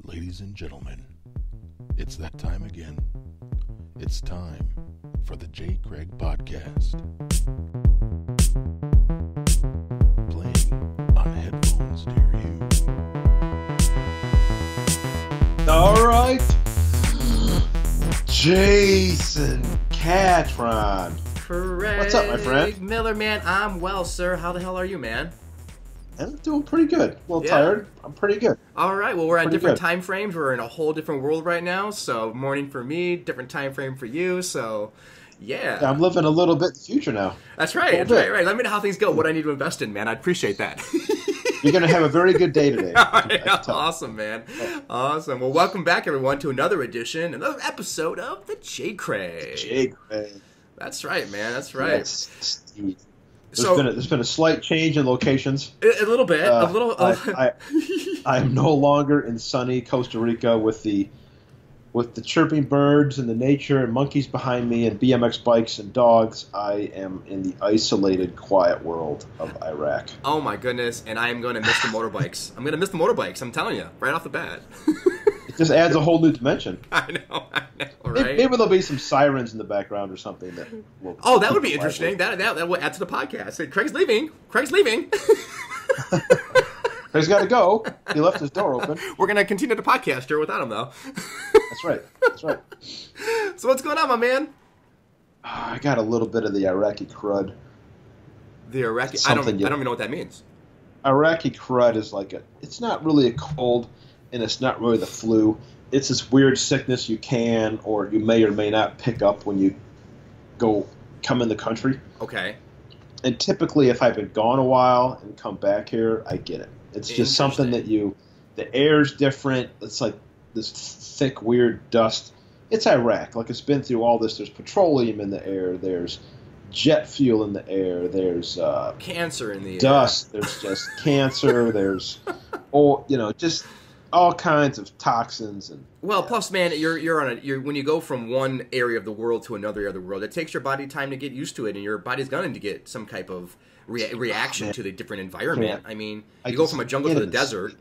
Ladies and gentlemen, it's that time again. It's time for the J. Craig Podcast. Playing on headphones near you. All right. Jason Catron. Craig What's up, my friend? Miller, man, I'm well, sir. How the hell are you, man? I'm doing pretty good. A little Yeah. tired. I'm pretty good. All right, well, we're on Pretty different good. time frames. We're in a whole different world right now, so morning for me, different time frame for you, so yeah. I'm living a little bit in the future now. That's right, a that's little bit. right. Let me know how things go, what I need to invest in, man. I'd appreciate that. You're going to have a very good day today. I can tell. Awesome, man. Awesome. Well, welcome back, everyone, to another edition, another episode of the J. Craig. Jay Craig. That's right, man. That's right. Yes, Steve. So- There's been a slight change in locations. A little bit. A little. I'm no longer in sunny Costa Rica with the chirping birds and the nature and monkeys behind me and BMX bikes and dogs. I am in the isolated, quiet world of Iraq. Oh my goodness, and I am going to miss the motorbikes. I'm going to miss the motorbikes, I'm telling you, right off the bat. It just adds a whole new dimension. I know, right? Maybe there'll be some sirens in the background or something that will. Oh, that would be interesting. That would add to the podcast. Say, Craig's leaving. Craig's leaving. He's got to go. He left his door open. We're going to continue the podcast here without him, though. That's right. That's right. So what's going on, my man? I got a little bit of the Iraqi crud. The Iraqi... I don't Something even know what that means. Iraqi crud is it's not really a cold, and it's not really the flu. It's this weird sickness you can or you may or may not pick up when you come in the country. Okay. And typically, if I've been gone a while and come back here, I get it. It's just something that the air's different. It's like this thick, weird dust. It's Iraq. Like, it's been through all this. There's petroleum in the air. There's jet fuel in the air. There's Cancer in the dust. There's just cancer. There's, just all kinds of toxins. And well, plus, man, you're when you go from one area of the world to another area of the world, it takes your body time to get used to it, and your body's going to get some type of reaction to the different environment. I mean, you go from a jungle to the desert.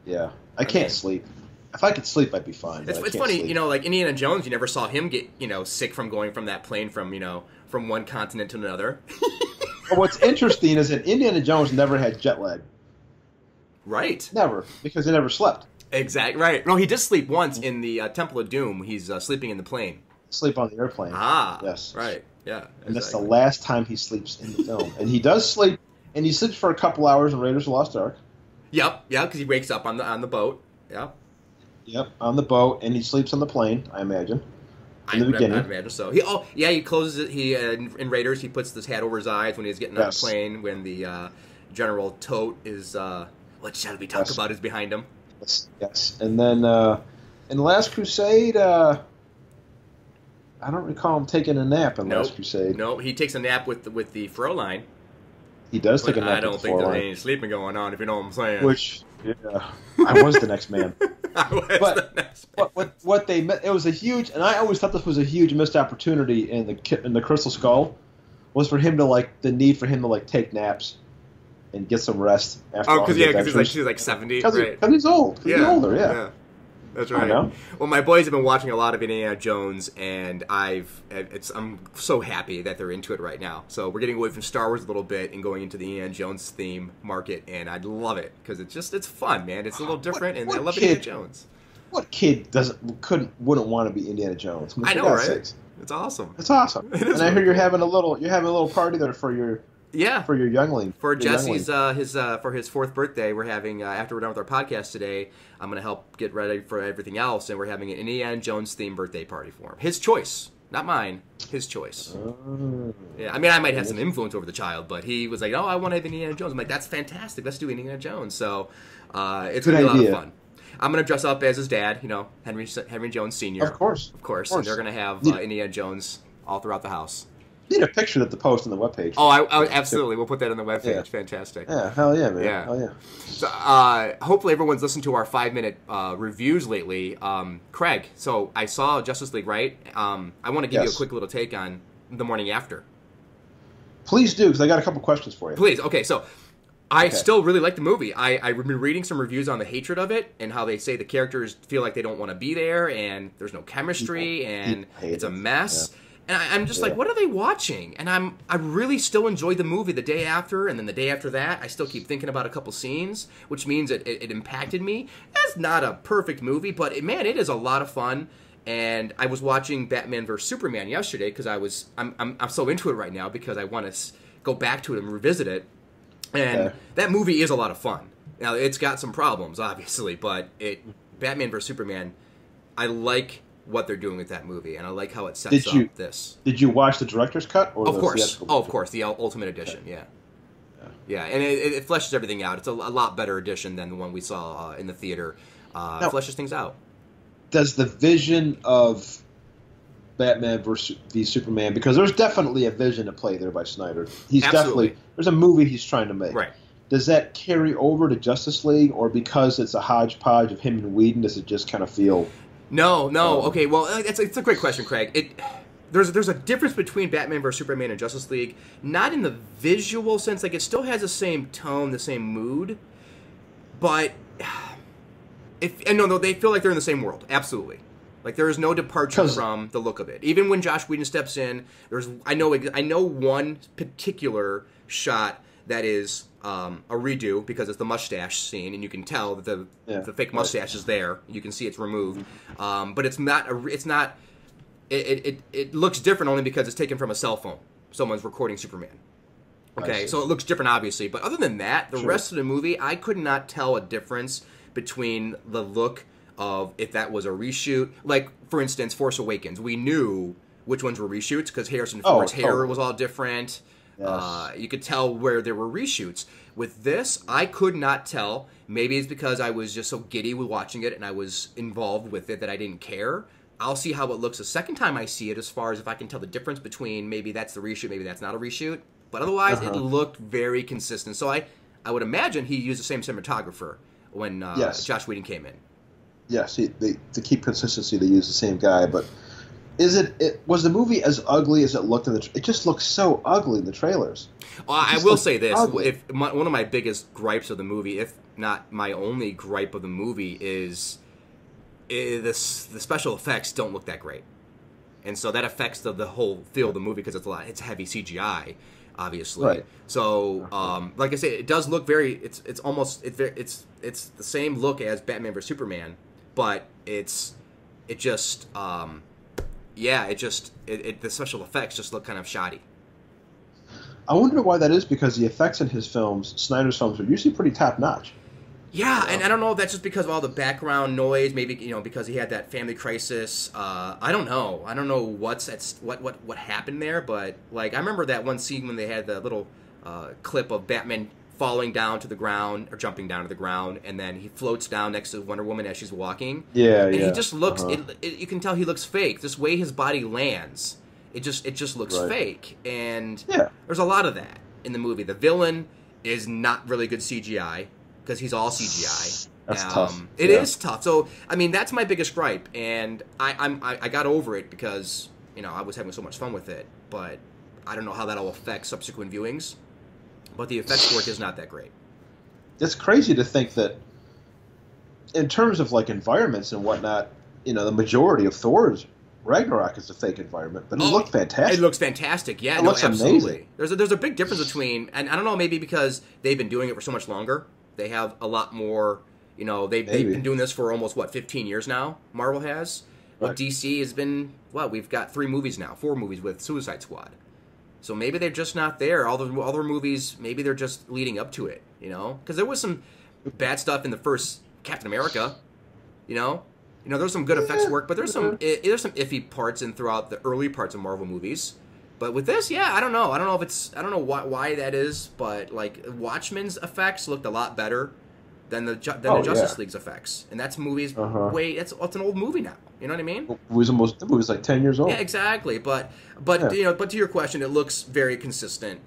Yeah, I can't sleep. If I could sleep, I'd be fine. It's funny, sleep. Like Indiana Jones, you never saw him get, sick from going from that plane from one continent to another. Well, what's interesting is that Indiana Jones never had jet lag. Right. Never, because he never slept. Exactly. Right. No, he did sleep once in the Temple of Doom. He's sleeping in the plane. Sleep on the airplane. Ah. Yes. Right. Yeah. And that's the last time he sleeps in the film. And he does sleep, and he sleeps for a couple hours in Raiders of the Lost Ark. Yep. Yeah, because he wakes up on the boat. Yep. Yep, on the boat, and he sleeps on the plane, I imagine. In the beginning. I imagine so. He closes it. In Raiders, he puts this hat over his eyes when he's getting on the plane, when the General Tote is, what shall we talk about, is behind him. Yes. And then in The Last Crusade, I don't recall him taking a nap in Last Crusade. No, he takes a nap with the Fräulein. He does take a nap. I don't think there's any sleeping going on, if you know what I'm saying. Which, I was the next man. What they met, it was a huge, and I always thought this was a huge missed opportunity in the Crystal Skull, was for him to the need for him to take naps and get some rest after. Oh, because he's like 70, because right? He's old. He's older, yeah. That's right. Well, my boys have been watching a lot of Indiana Jones, and I'm so happy that they're into it right now. So we're getting away from Star Wars a little bit and going into the Indiana Jones theme market, and I love it because it's fun, man. It's a little different, and I love Indiana Jones. What kid wouldn't want to be Indiana Jones? I know, right? It's awesome. It's awesome. And I hear you're having a little party there for your. Yeah, for your youngling. For Jesse's for his 4th birthday, we're having after we're done with our podcast today, I'm gonna help get ready for everything else, and we're having an Indiana Jones themed birthday party for him. His choice, not mine. His choice. Yeah, I mean, I might have some influence over the child, but he was like, "Oh, I want to have Indiana Jones." I'm like, "That's fantastic. Let's do Indiana Jones." So it's gonna be a lot of fun. I'm gonna dress up as his dad, Henry Jones Sr. Of course. And they're gonna have Indiana Jones all throughout the house. Need a picture to post on the webpage. Oh, I absolutely. We'll put that on the webpage. Yeah. Fantastic. Yeah, hell yeah, man. Yeah. Hell yeah. So, hopefully everyone's listened to our 5-minute reviews lately. Craig, so I saw Justice League, right? I want to give you a quick little take on, The Morning After. Please do, because I got a couple questions for you. Please. Okay, so I still really like the movie. I've been reading some reviews on the hatred of it and how they say the characters feel like they don't want to be there and there's no chemistry and it's a mess. Yeah. And I'm just like, what are they watching? And I really still enjoyed the movie the day after, and then the day after that, I still keep thinking about a couple scenes, which means it impacted me. It's not a perfect movie, but it is a lot of fun. And I was watching Batman vs Superman yesterday because I'm so into it right now because I want to go back to it and revisit it. And that movie is a lot of fun. Now it's got some problems, obviously, but Batman vs Superman, I like what they're doing with that movie, and I like how it sets up this. Did you watch the director's cut? Or of course. Oh, of course, the Ultimate Edition, yeah, and it fleshes everything out. It's a lot better edition than the one we saw in the theater. Now, it fleshes things out. Does the vision of Batman versus Superman, because there's definitely a vision to play there by Snyder. There's a movie he's trying to make. Right. Does that carry over to Justice League, or because it's a hodgepodge of him and Whedon, does it just kind of feel... No. Okay, well, it's a great question, Craig. There's a difference between Batman vs Superman and Justice League, not in the visual sense. Like, it still has the same tone, the same mood, but they feel like they're in the same world. Absolutely. Like, there is no departure from the look of it. Even when Josh Whedon steps in, I know one particular shot that is a redo because it's the mustache scene, and you can tell that the fake mustache is there. You can see it's removed, but it's not. It looks different only because it's taken from a cell phone. Someone's recording Superman. Okay, so it looks different, obviously. But other than that, the rest of the movie, I could not tell a difference between the look of if that was a reshoot. Like, for instance, Force Awakens. We knew which ones were reshoots because Harrison Ford's hair was all different. Yes. You could tell where there were reshoots. With this, I could not tell. Maybe it's because I was just so giddy with watching it and I was involved with it that I didn't care. I'll see how it looks the second time I see it, as far as if I can tell the difference between maybe that's the reshoot, maybe that's not a reshoot. But otherwise, it looked very consistent. So I would imagine he used the same cinematographer when Josh Whedon came in. Yes, to keep consistency, they used the same guy. But was the movie as ugly as it looked in the? It just looks so ugly in the trailers. Well, I will say this: one of my biggest gripes of the movie, if not my only gripe of the movie, is the special effects don't look that great, and so that affects the whole feel of the movie because it's heavy CGI, obviously. Right. So, like I say, it does look very. It's the same look as Batman vs Superman, but the special effects just look kind of shoddy. I wonder why that is, because the effects in his films, Snyder's films, are usually pretty top notch. Yeah, and I don't know if that's just because of all the background noise, maybe because he had that family crisis. I don't know. I don't know what happened there, but like I remember that one scene when they had the little clip of Batman falling down to the ground, or jumping down to the ground, and then he floats down next to Wonder Woman as she's walking. And he just looks. You can tell he looks fake. This way his body lands, it just looks fake. And there's a lot of that in the movie. The villain is not really good CGI because he's all CGI. That's tough. It is tough. So I mean, that's my biggest gripe, and I got over it because I was having so much fun with it. But I don't know how that'll affect subsequent viewings. But the effects work is not that great. It's crazy to think that, in terms of like environments and whatnot, the majority of Thor's Ragnarok is a fake environment, but it looked fantastic. It looks fantastic, yeah. It looks absolutely. amazing. There's a big difference between, and I don't know, maybe because they've been doing it for so much longer, they have a lot more. They've been doing this for almost 15 years now. Marvel has. Right. Well, DC has been we've got 4 movies with Suicide Squad. So maybe they're just not there. All the other movies, maybe they're just leading up to it, Because there was some bad stuff in the first Captain America, there's some good effects work, but there's some iffy parts throughout the early parts of Marvel movies. But with this, I don't know. I don't know why that is, but like Watchmen's effects looked a lot better than the Justice League's effects, and that's movies. It's an old movie now. You know what I mean? The movie's like 10 years old. Yeah, exactly. But to your question, it looks very consistent.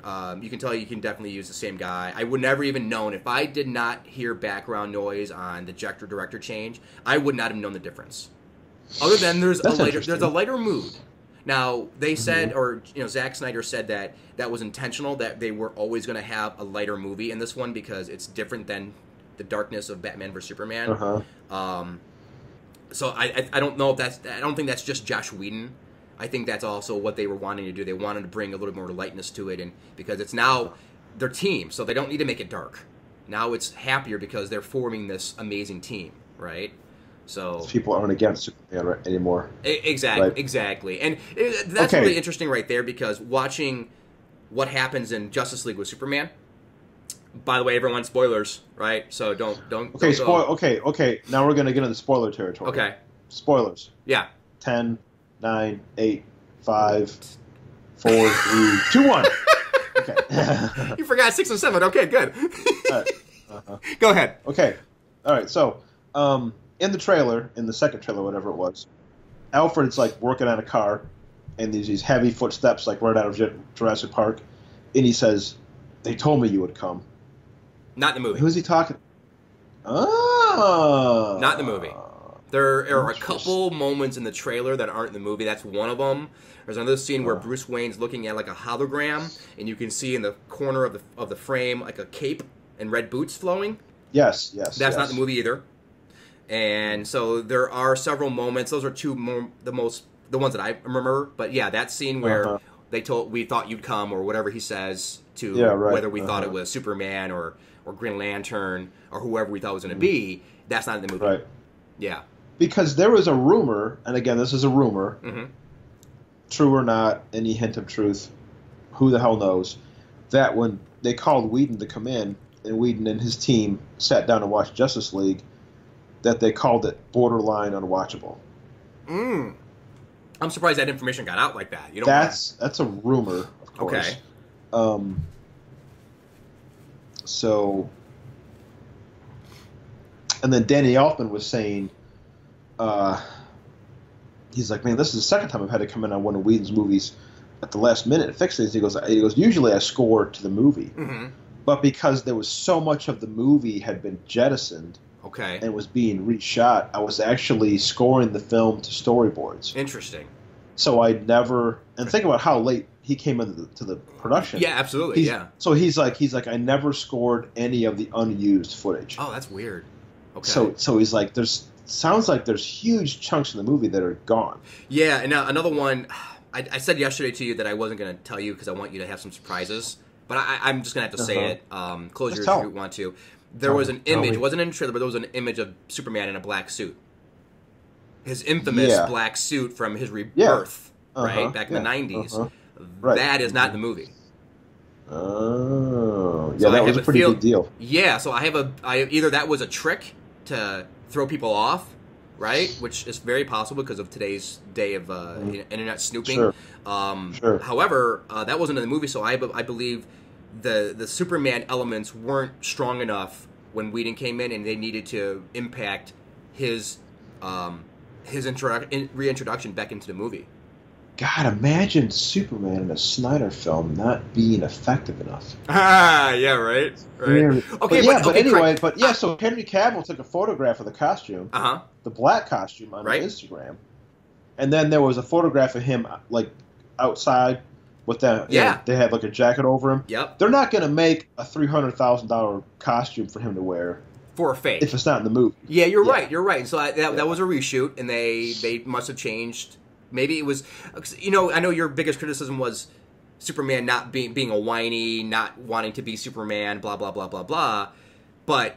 You can tell you can definitely use the same guy. I would never even known if I did not hear background noise on the director change. I would not have known the difference. Other than there's a lighter mood. Now they said, or Zack Snyder said that was intentional, that they were always going to have a lighter movie in this one because it's different than the darkness of Batman vs Superman. So I don't know if I don't think that's just Josh Whedon. I think that's also what they were wanting to do. They wanted to bring a little more lightness to it, and because it's now their team, so they don't need to make it dark. Now it's happier because they're forming this amazing team, right? So people aren't against Superman anymore. Exactly, right? Exactly, and that's really interesting right there because watching what happens in Justice League with Superman. By the way, everyone, spoilers, right? So don't. Okay, okay. Now we're gonna get into spoiler territory. Okay. Spoilers. Yeah. 10, 9, 8, 5, 4, 3, 2, 1. Okay. You forgot 6 and 7. Okay, good. All right. Go ahead. Okay. All right. So, in the trailer, in the second trailer, whatever it was, Alfred's like working on a car, and there's these heavy footsteps like right out of Jurassic Park, and he says, "They told me you would come." Not in the movie. Who's he talking? Oh. Not in the movie. There are a couple moments in the trailer that aren't in the movie. That's one of them. There's another scene where Bruce Wayne's looking at like a hologram, and you can see in the corner of the frame like a cape and red boots flowing. Yes. That's not the movie either. And so there are several moments. Those are the ones that I remember. But yeah, that scene where we thought you'd come, or whatever he says to whether we thought it was Superman or Green Lantern or whoever we thought it was going to be. That's not in the movie. Right. Yeah. Because there was a rumor, and again, this is a rumor, true or not, any hint of truth, who the hell knows, that when they called Whedon to come in, and Whedon and his team sat down and watched Justice League, that they called it borderline unwatchable. I'm surprised that information got out like that. That's a rumor, of course. Okay. So, and then Danny Elfman was saying, he's like, man, this is the second time I've had to come in on one of Whedon's movies at the last minute and fix things. He goes, usually I score to the movie, but because there was so much of the movie had been jettisoned, and was being reshot, I was actually scoring the film to storyboards. Interesting. So I never, and think about how late he came into the production. Yeah, absolutely. So he's like, I never scored any of the unused footage. Oh, that's weird. Okay. So he's like, sounds like there's huge chunks in the movie that are gone. Yeah, and another one, I said yesterday to you that I wasn't going to tell you because I want you to have some surprises, but I'm just going to have to say it. Close your ears if you want to. There was an image, it wasn't in the trailer, but there was an image of Superman in a black suit. His infamous black suit from his rebirth, right, back in the 90s. Right. That is not in the movie. Oh, yeah, so that was a pretty big deal. Yeah, so either that was a trick to throw people off, right, which is very possible because of today's day of internet snooping. Sure. However, that wasn't in the movie, so I believe the Superman elements weren't strong enough when Whedon came in, and they needed to impact his reintroduction back into the movie. God, imagine Superman in a Snyder film not being effective enough. Yeah, right. So Henry Cavill took a photograph of the costume, the black costume, on his Instagram, and then there was a photograph of him like outside with them. They had like a jacket over him. Yep. They're not going to make a $300,000 costume for him to wear for a fake if it's not in the movie. Yeah, you're right. You're right. So that was a reshoot, and they must have changed. Maybe it was, I know your biggest criticism was Superman not being a whiny, not wanting to be Superman, blah, blah, blah, blah, blah. But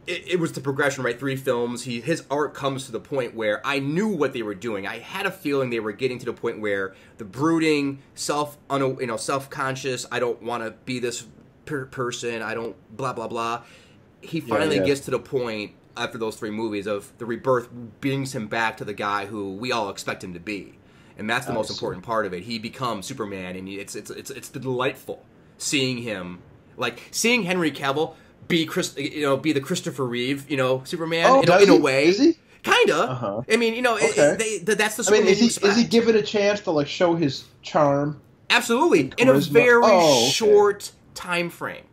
it was the progression, right? 3 films. His art comes to the point where I knew what they were doing. I had a feeling they were getting to the point where the brooding, self-conscious, I don't want to be this person, I don't, blah, blah, blah. He finally gets to the point after those 3 movies of the rebirth brings him back to the guy who we all expect him to be. And that's the most important part of it. He becomes Superman, and it's delightful seeing him, like seeing Henry Cavill be the Christopher Reeve, Superman in a way. Is he? Kinda. I mean, that's the. Is he given a chance to like show his charm? Absolutely, in a very short time frame.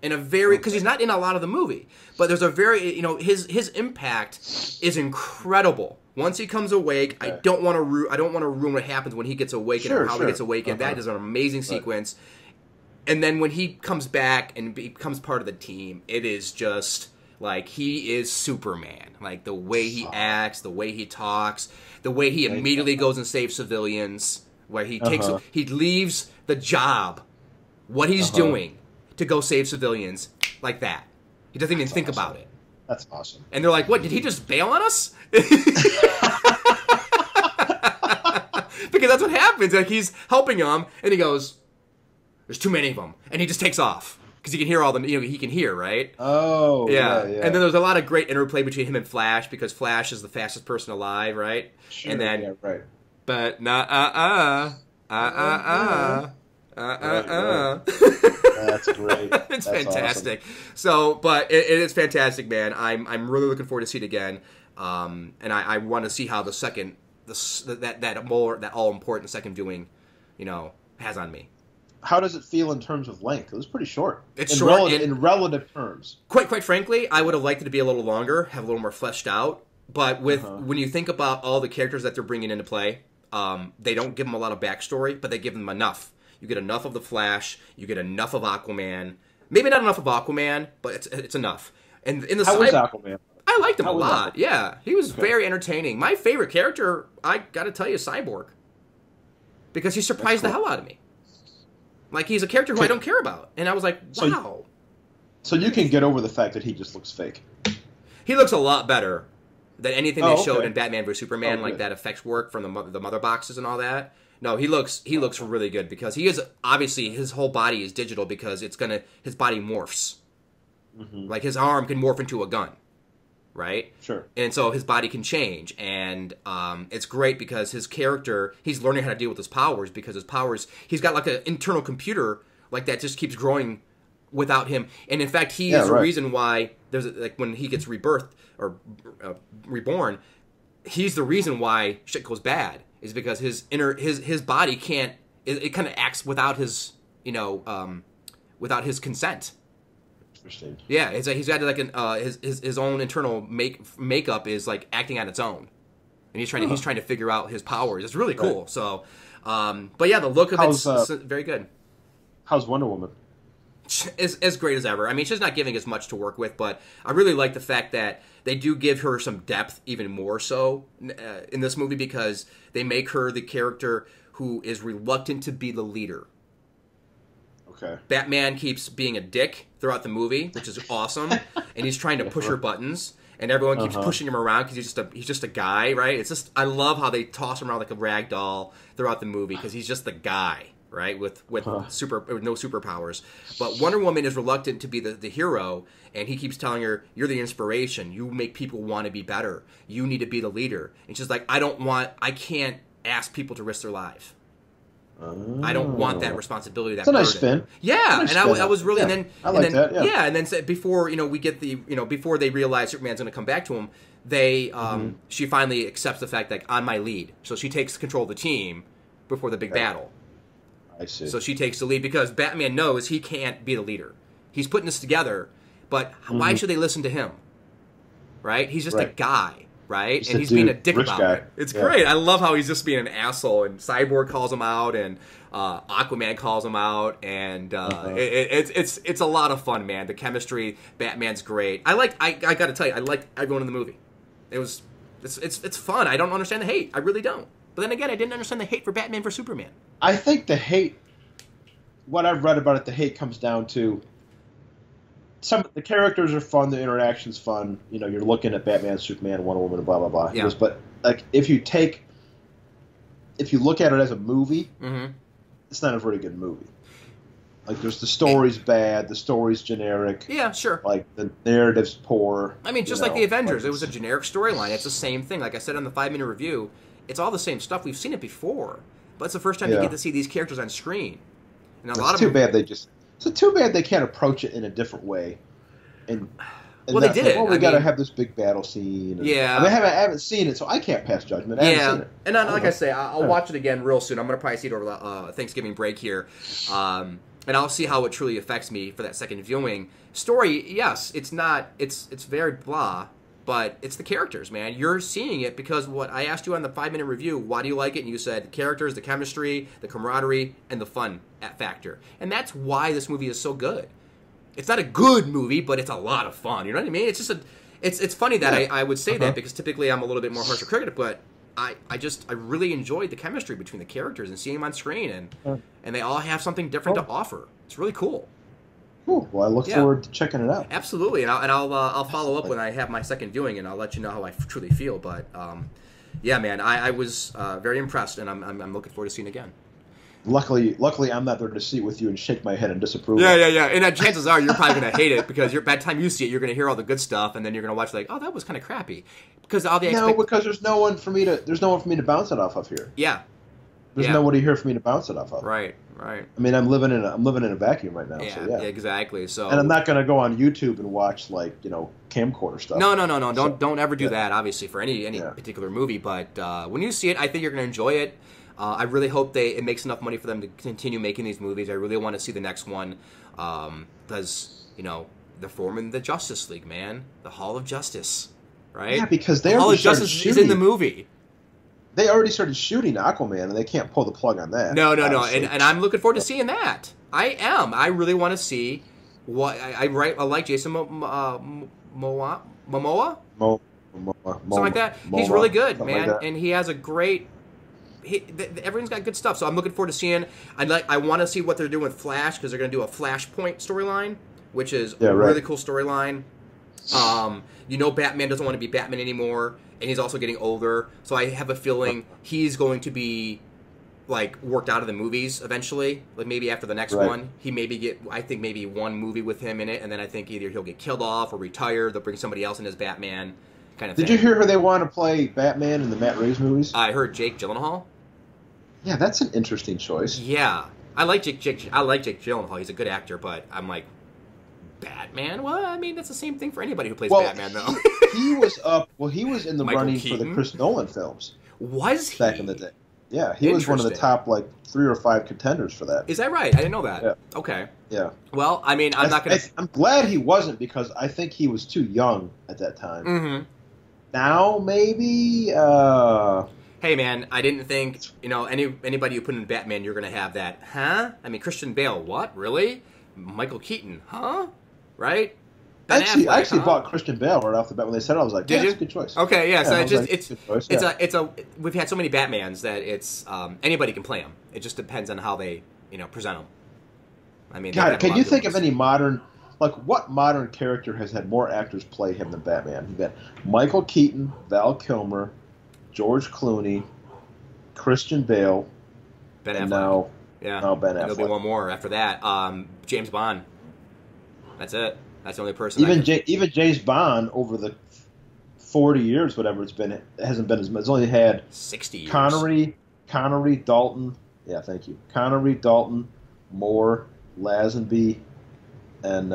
in a very because he's not in a lot of the movie, but there's a very his impact is incredible. Once he comes awake, I don't want to ruin what happens when he gets awakened or how he gets awakened. That is an amazing sequence. And then when he comes back and becomes part of the team, it is just like he is Superman. Like the way he acts, the way he talks, the way he immediately goes and saves civilians. Where he he leaves the job, what he's doing, to go save civilians like that. He doesn't even think about it. That's awesome. And they're like, "What? Did he just bail on us?" Because that's what happens. Like he's helping them, and he goes, "There's too many of them," and he just takes off because he can hear all the he can hear, right? Oh, yeah. And then there's a lot of great interplay between him and Flash because Flash is the fastest person alive, right? Sure, and then right. But That's great. It's fantastic. Awesome. So, but it is fantastic, man. I'm really looking forward to see it again. And I want to see how the second that all important second viewing, has on me. How does it feel in terms of length? It was pretty short. It's short in relative terms. Quite frankly, I would have liked it to be a little longer, have a little more fleshed out. But when you think about all the characters that they're bringing into play. They don't give them a lot of backstory, but they give them enough. You get enough of the Flash. You get enough of Aquaman. Maybe not enough of Aquaman, but it's enough. And in the How was Aquaman? I liked him a lot. Yeah, he was very entertaining. My favorite character, I got to tell you, is Cyborg, because he surprised the hell out of me. Like he's a character who I don't care about, and I was like, wow. So you can get over the fact that he just looks fake. He looks a lot better than anything they showed in Batman vs Superman, like that effects work from the mother boxes and all that. No, he looks really good because he is obviously his whole body is digital because his body morphs. Mm-hmm. Like his arm can morph into a gun, right? Sure. And so his body can change, and it's great because his character he's learning how to deal with his powers because his powers he's got like an internal computer like that just keeps growing without him, and in fact he is the reason why there's like when he gets rebirthed or reborn, he's the reason why shit goes bad is because his body can't it kind of acts without his without his consent. Interesting. Yeah, it's like he's got like his own internal makeup is like acting on its own, and he's trying to figure out his powers. It's really cool. Right. So, but yeah, the look of it's very good. How's Wonder Woman? As great as ever. I mean, she's not giving as much to work with, but I really like the fact that they do give her some depth, even more so in this movie, because they make her the character who is reluctant to be the leader. Okay. Batman keeps being a dick throughout the movie, which is awesome, and he's trying to push her buttons, and everyone keeps pushing him around because he's just a guy, right? It's just I love how they toss him around like a rag doll throughout the movie because he's just the guy. Right, with no superpowers, but Wonder Woman is reluctant to be the hero, and he keeps telling her, "You're the inspiration. You make people want to be better. You need to be the leader." And she's like, I can't ask people to risk their life. I don't want that responsibility. That's a nice spin. Yeah, nice and I was really, and then I like that. Yeah, and then before we get before they realize Superman's going to come back to him, she finally accepts the fact that I'm my lead, so she takes control of the team before the big battle. I see. So she takes the lead because Batman knows he can't be the leader. He's putting this together, but why should they listen to him? Right? He's just a guy, right? Just and he's being a dick about guy. it. It's great. I love how he's just being an asshole, and Cyborg calls him out, and Aquaman calls him out, and it's a lot of fun, man. The chemistry, Batman's great. I got to tell you, I liked everyone in the movie. It's fun. I don't understand the hate. I really don't. But then again, I didn't understand the hate for Batman vs Superman. I think the hate, what I've read about it, the hate comes down to the characters are fun, the interaction's fun. You're looking at Batman, Superman, Wonder Woman, blah blah blah. Yeah. But like if you look at it as a movie, it's not a very good movie. Like the story's bad, the story's generic. Yeah, sure. Like the narrative's poor. I mean, just like the Avengers, it was a generic storyline. It's the same thing. Like I said on the 5-minute review, it's all the same stuff. We've seen it before, but it's the first time you get to see these characters on screen. And it's too bad they can't approach it in a different way. And well, they did it. Well, we got to have this big battle scene. Yeah. I mean, I haven't seen it, so I can't pass judgment. I haven't seen it. And like I say, I'll watch it again real soon. I'm going to probably see it over the Thanksgiving break here. and I'll see how it truly affects me for that second viewing. Story, yes, it's not. It's very blah, but it's the characters, man. You're seeing it because what I asked you on the 5-minute review. Why do you like it? And you said the characters, the chemistry, the camaraderie, and the fun factor. And that's why this movie is so good. It's not a good movie, but it's a lot of fun. You know what I mean? It's just It's funny that I would say that because typically I'm a little bit more harsher critic, but I really enjoyed the chemistry between the characters and seeing them on screen, and they all have something different to offer. It's really cool. Cool. Well, I look forward to checking it out. Absolutely, and I'll follow up when I have my second viewing, and I'll let you know how I truly feel. But yeah, man, I was very impressed, and I'm looking forward to seeing it again. Luckily, I'm not there to see it with you and shake my head in disapproval. Yeah. And chances are you're probably going to hate it because by the time you see it, you're going to hear all the good stuff, and then you're going to watch like, oh, that was kind of crappy, because all the because there's no one for me to bounce it off of here. Yeah. There's nobody here for me to bounce it off of. Right. I mean, I'm living in a vacuum right now. Yeah, so yeah. Exactly. So, and I'm not going to go on YouTube and watch camcorder stuff. No. Don't ever do that. Obviously, for any particular movie. But when you see it, I think you're going to enjoy it. I really hope it makes enough money for them to continue making these movies. I really want to see the next one because they're forming the Justice League, man, the Hall of Justice, right? Yeah, because the Hall of Justice is in the movie. They already started shooting Aquaman, and they can't pull the plug on that. No, and I'm looking forward to seeing that. I am. I really want to see what I like Jason Momoa, something like that. He's really good, man, and he has a great. Everyone's got good stuff, so I'm looking forward to seeing. I want to see what they're doing with Flash because they're going to do a Flashpoint storyline, which is a really cool storyline. Batman doesn't want to be Batman anymore, and he's also getting older. So I have a feeling he's going to be worked out of the movies eventually. Like maybe after the next one, he I think maybe one movie with him in it, and then I think either he'll get killed off or retire. They'll bring somebody else in as Batman. Kind of Did you hear who they want to play Batman in the Matt Reeves movies? I heard Jake Gyllenhaal. Yeah, that's an interesting choice. Yeah, I like Jake Gyllenhaal. He's a good actor, but I'm like, Batman? Well, I mean, that's the same thing for anybody who plays Batman, though. He was in the running for the Chris Nolan films. Was he? Back in the day. Yeah, he was one of the top 3 or 5 contenders for that. Is that right? I didn't know that. Yeah. Okay. Yeah. Well, I mean, I'm glad he wasn't because I think he was too young at that time. Mm-hmm. Now, maybe. Hey, man, I didn't think anybody you put in Batman, you're going to have that, huh? I mean, Christian Bale, what? Really? Michael Keaton, huh? Right? I actually bought Christian Bale right off the bat when they said it. I was like, "Did you? It's a good choice." Okay, yeah. So we've had so many Batmans that it's anybody can play him. It just depends on how they present them. I mean, God, can you think of any modern? What modern character has had more actors play him than Batman? You've got Michael Keaton, Val Kilmer, George Clooney, Christian Bale, Ben Affleck. And now Ben Affleck. There'll be one more after that. James Bond. That's it. That's the only person. Even James Bond over the 40 years, whatever it's been, it hasn't been as much. It's only had 60 years. Connery, Dalton. Yeah, thank you. Connery, Dalton, Moore, Lazenby, and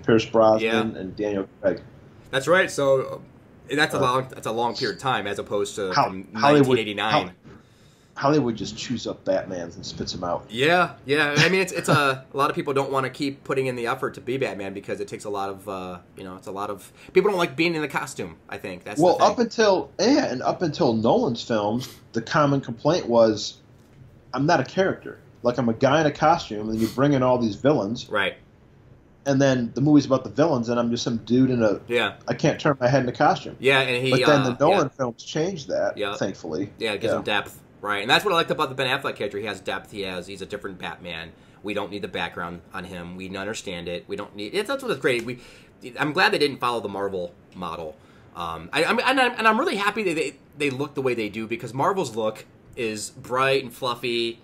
Pierce Brosnan and Daniel Craig. That's right. So that's a long period of time as opposed to from 1989. Hollywood just chews up Batmans and spits them out. Yeah. I mean, it's a lot of people don't want to keep putting in the effort to be Batman because it takes a lot of it's a lot of people don't like being in the costume. I think that's the thing. up until Nolan's films, the common complaint was, I'm not a character. Like I'm a guy in a costume, and you bring in all these villains, right? And then the movie's about the villains, and I'm just some dude in I can't turn my head in a costume. Yeah, and but then the Nolan films changed that, thankfully. Yeah, it gives him depth. Right, and that's what I liked about the Ben Affleck character. He has depth. He's a different Batman. We don't need the background on him. We understand it. We don't need. That's what's great. I'm glad they didn't follow the Marvel model. I'm really happy that they look the way they do because Marvel's look is bright and fluffy,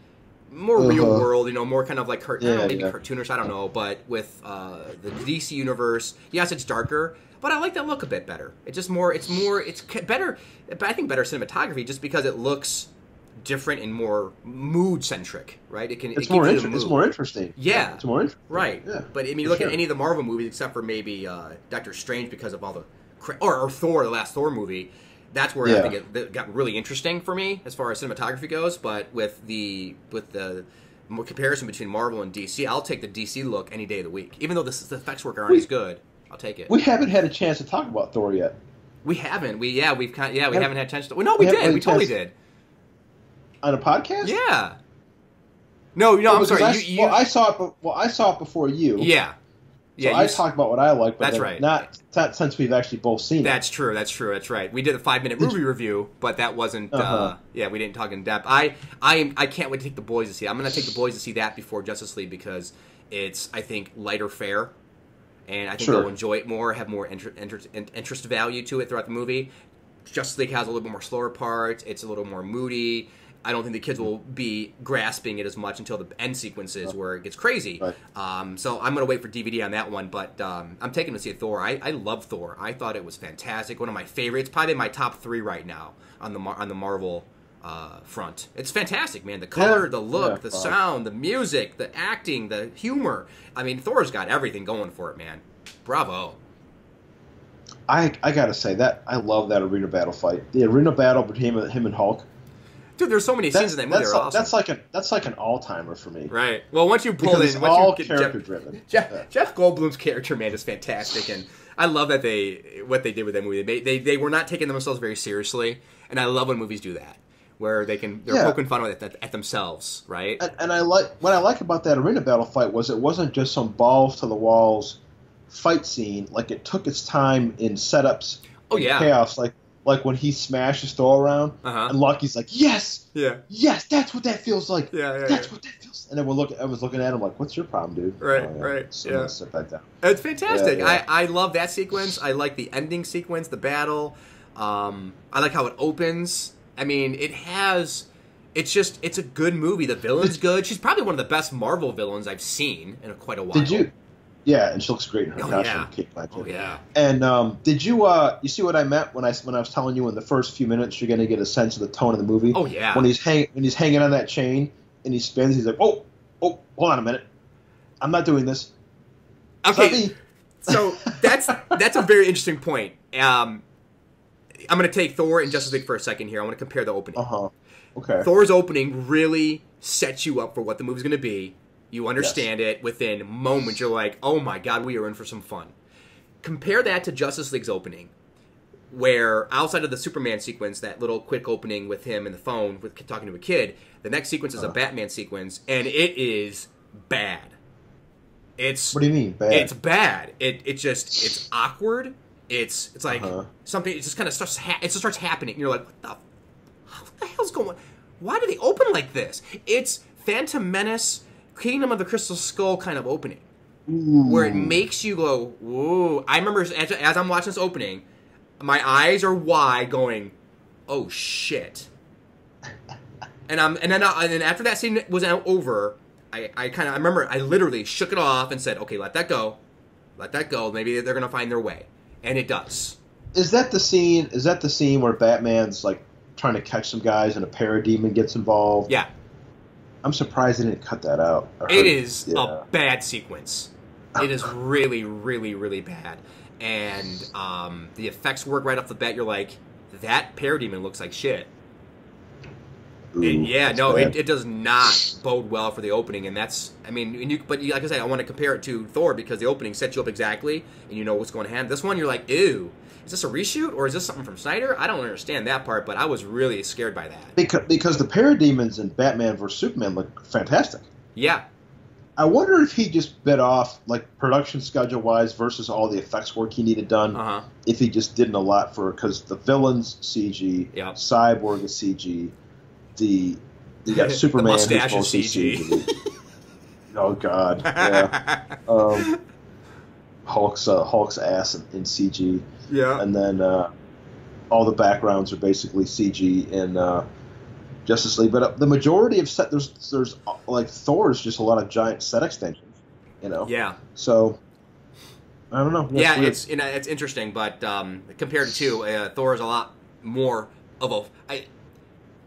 more real world. More kind of like maybe cartoonish. I don't know, but with the DC universe, yes, it's darker. But I like that look a bit better. It's better. I think better cinematography just because it looks different and more mood centric, right? It's more interesting. Yeah, it's more interesting. Right. Yeah, but I mean, you look at any of the Marvel movies except for maybe Doctor Strange because of all the or Thor, the last Thor movie. That's where I think it got really interesting for me as far as cinematography goes. But with the comparison between Marvel and DC, I'll take the DC look any day of the week. Even though the effects work aren't as good, I'll take it. We haven't had a chance to talk about Thor yet. We haven't. We haven't had a chance to. Well, no, we did. We totally did. On a podcast? Yeah. No, I'm sorry. I saw it before you. Yeah. So I talked about what I like, but that's right. Not since we've actually both seen it. That's true. That's right. We did a 5-minute movie review, but that wasn't. We didn't talk in depth. I can't wait to take the boys to see it. I'm going to take the boys to see that before Justice League because it's, I think, lighter fare, and I think they'll enjoy it more, have more interest value to it throughout the movie. Justice League has a little bit more slower parts. It's a little more moody. I don't think the kids will be grasping it as much until the end sequences where it gets crazy. Right. So I'm going to wait for DVD on that one, but I'm taking to see Thor. I love Thor. I thought it was fantastic. One of my favorites. Probably in my top 3 right now on the Marvel front. It's fantastic, man. The color, the look, the sound, the music, the acting, the humor. I mean, Thor's got everything going for it, man. Bravo. I got to say, that I love that arena battle fight. The arena battle between him and Hulk. Dude, there's so many scenes in that movie that are awesome. That's like an all-timer for me. Right. Well, once you pull because in, it's all character-driven. Jeff Goldblum's character, man, is fantastic, and I love that what they did with that movie. They were not taking themselves very seriously, and I love when movies do that, where they're poking fun at themselves, right? And what I like about that arena battle fight was it wasn't just some balls to the walls fight scene. Like, it took its time in setups, payoffs, like when he smashes Thor around, and Loki's like, yes, that's what that feels like. That's what that feels. And then I was looking at him like, what's your problem, dude? Right. So sit back down. It's fantastic. I love that sequence. I like the ending sequence, the battle. I like how it opens. I mean, it's a good movie. The villain's good. She's probably one of the best Marvel villains I've seen in quite a while. Did you? Yeah, and she looks great in her costume. Yeah. And did you see what I meant when I was telling you in the first few minutes you're going to get a sense of the tone of the movie? Oh yeah. When he's hanging on that chain and he spins, he's like, oh, hold on a minute, I'm not doing this. Okay. So that's a very interesting point. I'm going to take Thor and Justice League for a second here. I want to compare the opening. Okay. Thor's opening really sets you up for what the movie's going to be. You understand it within moments. You're like, oh my god, we are in for some fun. Compare that to Justice League's opening, where outside of the Superman sequence, that little quick opening with him in the phone talking to a kid, the next sequence is a Batman sequence, and it is bad. What do you mean bad? It's bad. It's awkward. It's like something. It just kind of starts. It just starts happening. And you're like, what the hell's going on? Why do they open like this? It's Phantom Menace, Kingdom of the Crystal Skull kind of opening, where it makes you go, whoa. I remember as I'm watching this opening, my eyes are wide going, oh shit. And then after that scene was over, I remember I literally shook it off and said, okay, let that go. Maybe they're going to find their way. And it does. Is that the scene where Batman's like trying to catch some guys and a parademon gets involved? Yeah. I'm surprised they didn't cut that out. It is a bad sequence. It is really, really, really bad. And the effects work right off the bat. You're like, that parademon looks like shit. It does not bode well for the opening. And that's, but like I said, I want to compare it to Thor because the opening sets you up exactly and you know what's going to happen. This one, you're like, ew. Is this a reshoot or is this something from Snyder? I don't understand that part, but I was really scared by that. Because the parademons in Batman vs. Superman look fantastic. Yeah. I wonder if he just bit off, like, production schedule-wise versus all the effects work he needed done, if he just didn't a lot because the villain's CG, Cyborg is CG, you got Superman who's mostly CG. Oh, God. Yeah. Hulk's ass in CG. Yeah. And then all the backgrounds are basically CG in Justice League. But the majority of there's like Thor is just a lot of giant set extensions, you know? Yeah. So, I don't know. It's interesting, but compared to Thor is a lot more of a...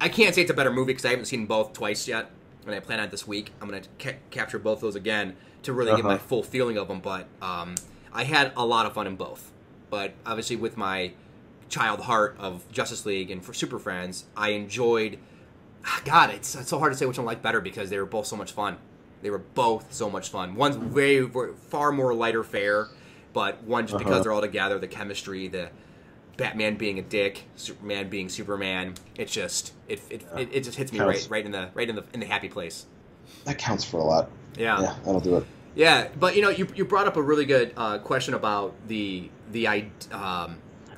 I can't say it's a better movie because I haven't seen both twice yet, and I plan on it this week. I'm going to capture both of those again to really get my full feeling of them, but I had a lot of fun in both. But obviously with my child heart of Justice League and for Super Friends, I enjoyed God, it's so hard to say which one I like better because they were both so much fun. They were both so much fun. One's far more lighter fare, but one just because they're all together, the chemistry, the Batman being a dick, Superman being Superman. It's just it just hits me right in the happy place. That counts for a lot. Yeah, that'll do it. Yeah, but you brought up a really good question about the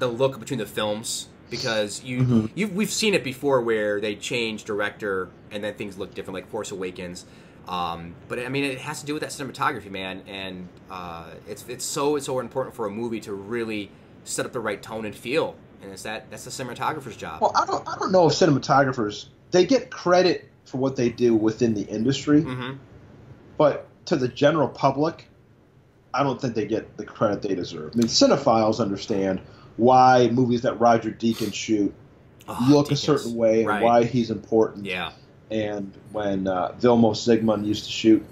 look between the films, because we've seen it before where they change director and then things look different, like Force Awakens. But I mean, it has to do with that cinematography, man, and it's so important for a movie to really set up the right tone and feel, and that's the cinematographer's job. Well, I don't know if cinematographers, they get credit for what they do within the industry, but to the general public, I don't think they get the credit they deserve. I mean, cinephiles understand why movies that Roger Deakins shoot look a certain way and why he's important. Yeah. And when Vilmos Zsigmond used to shoot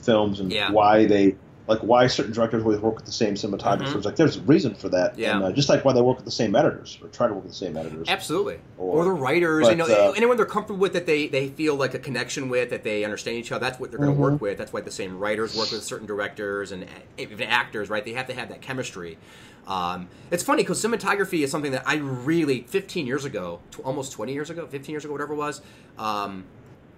films and why certain directors always work with the same cinematographers. Like, there's a reason for that. Yeah. And just like why they work with the same editors or try to work with the same editors. Absolutely. Or the writers. Anyone they're comfortable with, that they feel like a connection with, that they understand each other. That's what they're going to work with. That's why the same writers work with certain directors and even actors, right? They have to have that chemistry. It's funny because cinematography is something that I really, 15 years ago, almost 20 years ago, 15 years ago, whatever it was,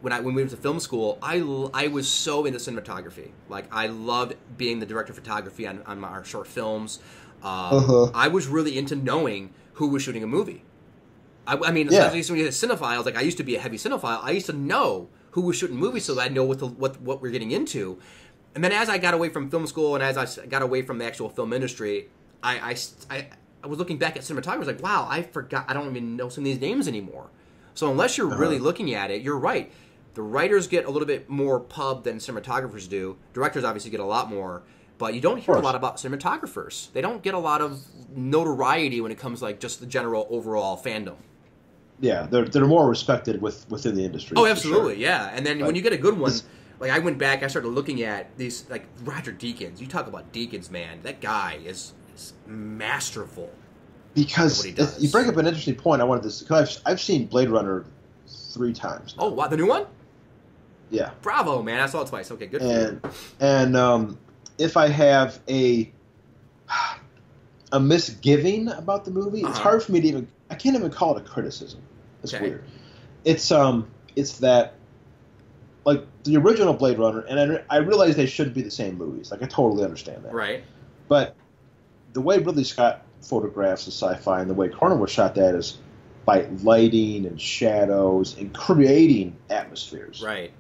when we went to film school, I was so into cinematography. Like, I loved being the director of photography on our short films. I was really into knowing who was shooting a movie. I mean, especially when you had cinephiles, like I used to be a heavy cinephile, I used to know who was shooting movies so that I know what we're getting into. And then as I got away from film school and as I got away from the actual film industry, I was looking back at cinematographers like, wow, I forgot, I don't even know some of these names anymore. So unless you're really looking at it, you're right. The writers get a little bit more pub than cinematographers do. Directors obviously get a lot more, but you don't hear a lot about cinematographers. They don't get a lot of notoriety when it comes to, like, just the general overall fandom. Yeah, they're more respected within the industry. Oh, absolutely, yeah. And then when you get a good one, like I went back, I started looking at these, like Roger Deakins. You talk about Deakins, man. That guy is masterful. Because you bring up an interesting point. I wanted to, because I've seen Blade Runner 3 times now. Oh, wow, the new one? Yeah. Bravo, man. I saw it twice. Okay, good for you. And if I have a misgiving about the movie, it's hard for me to I can't even call it a criticism. It's weird. It's that, like, the original Blade Runner, and I realize they shouldn't be the same movies. Like, I totally understand that. Right. But the way Ridley Scott photographs the sci-fi and the way Cronenberg shot that is by lighting and shadows and creating atmospheres. Right.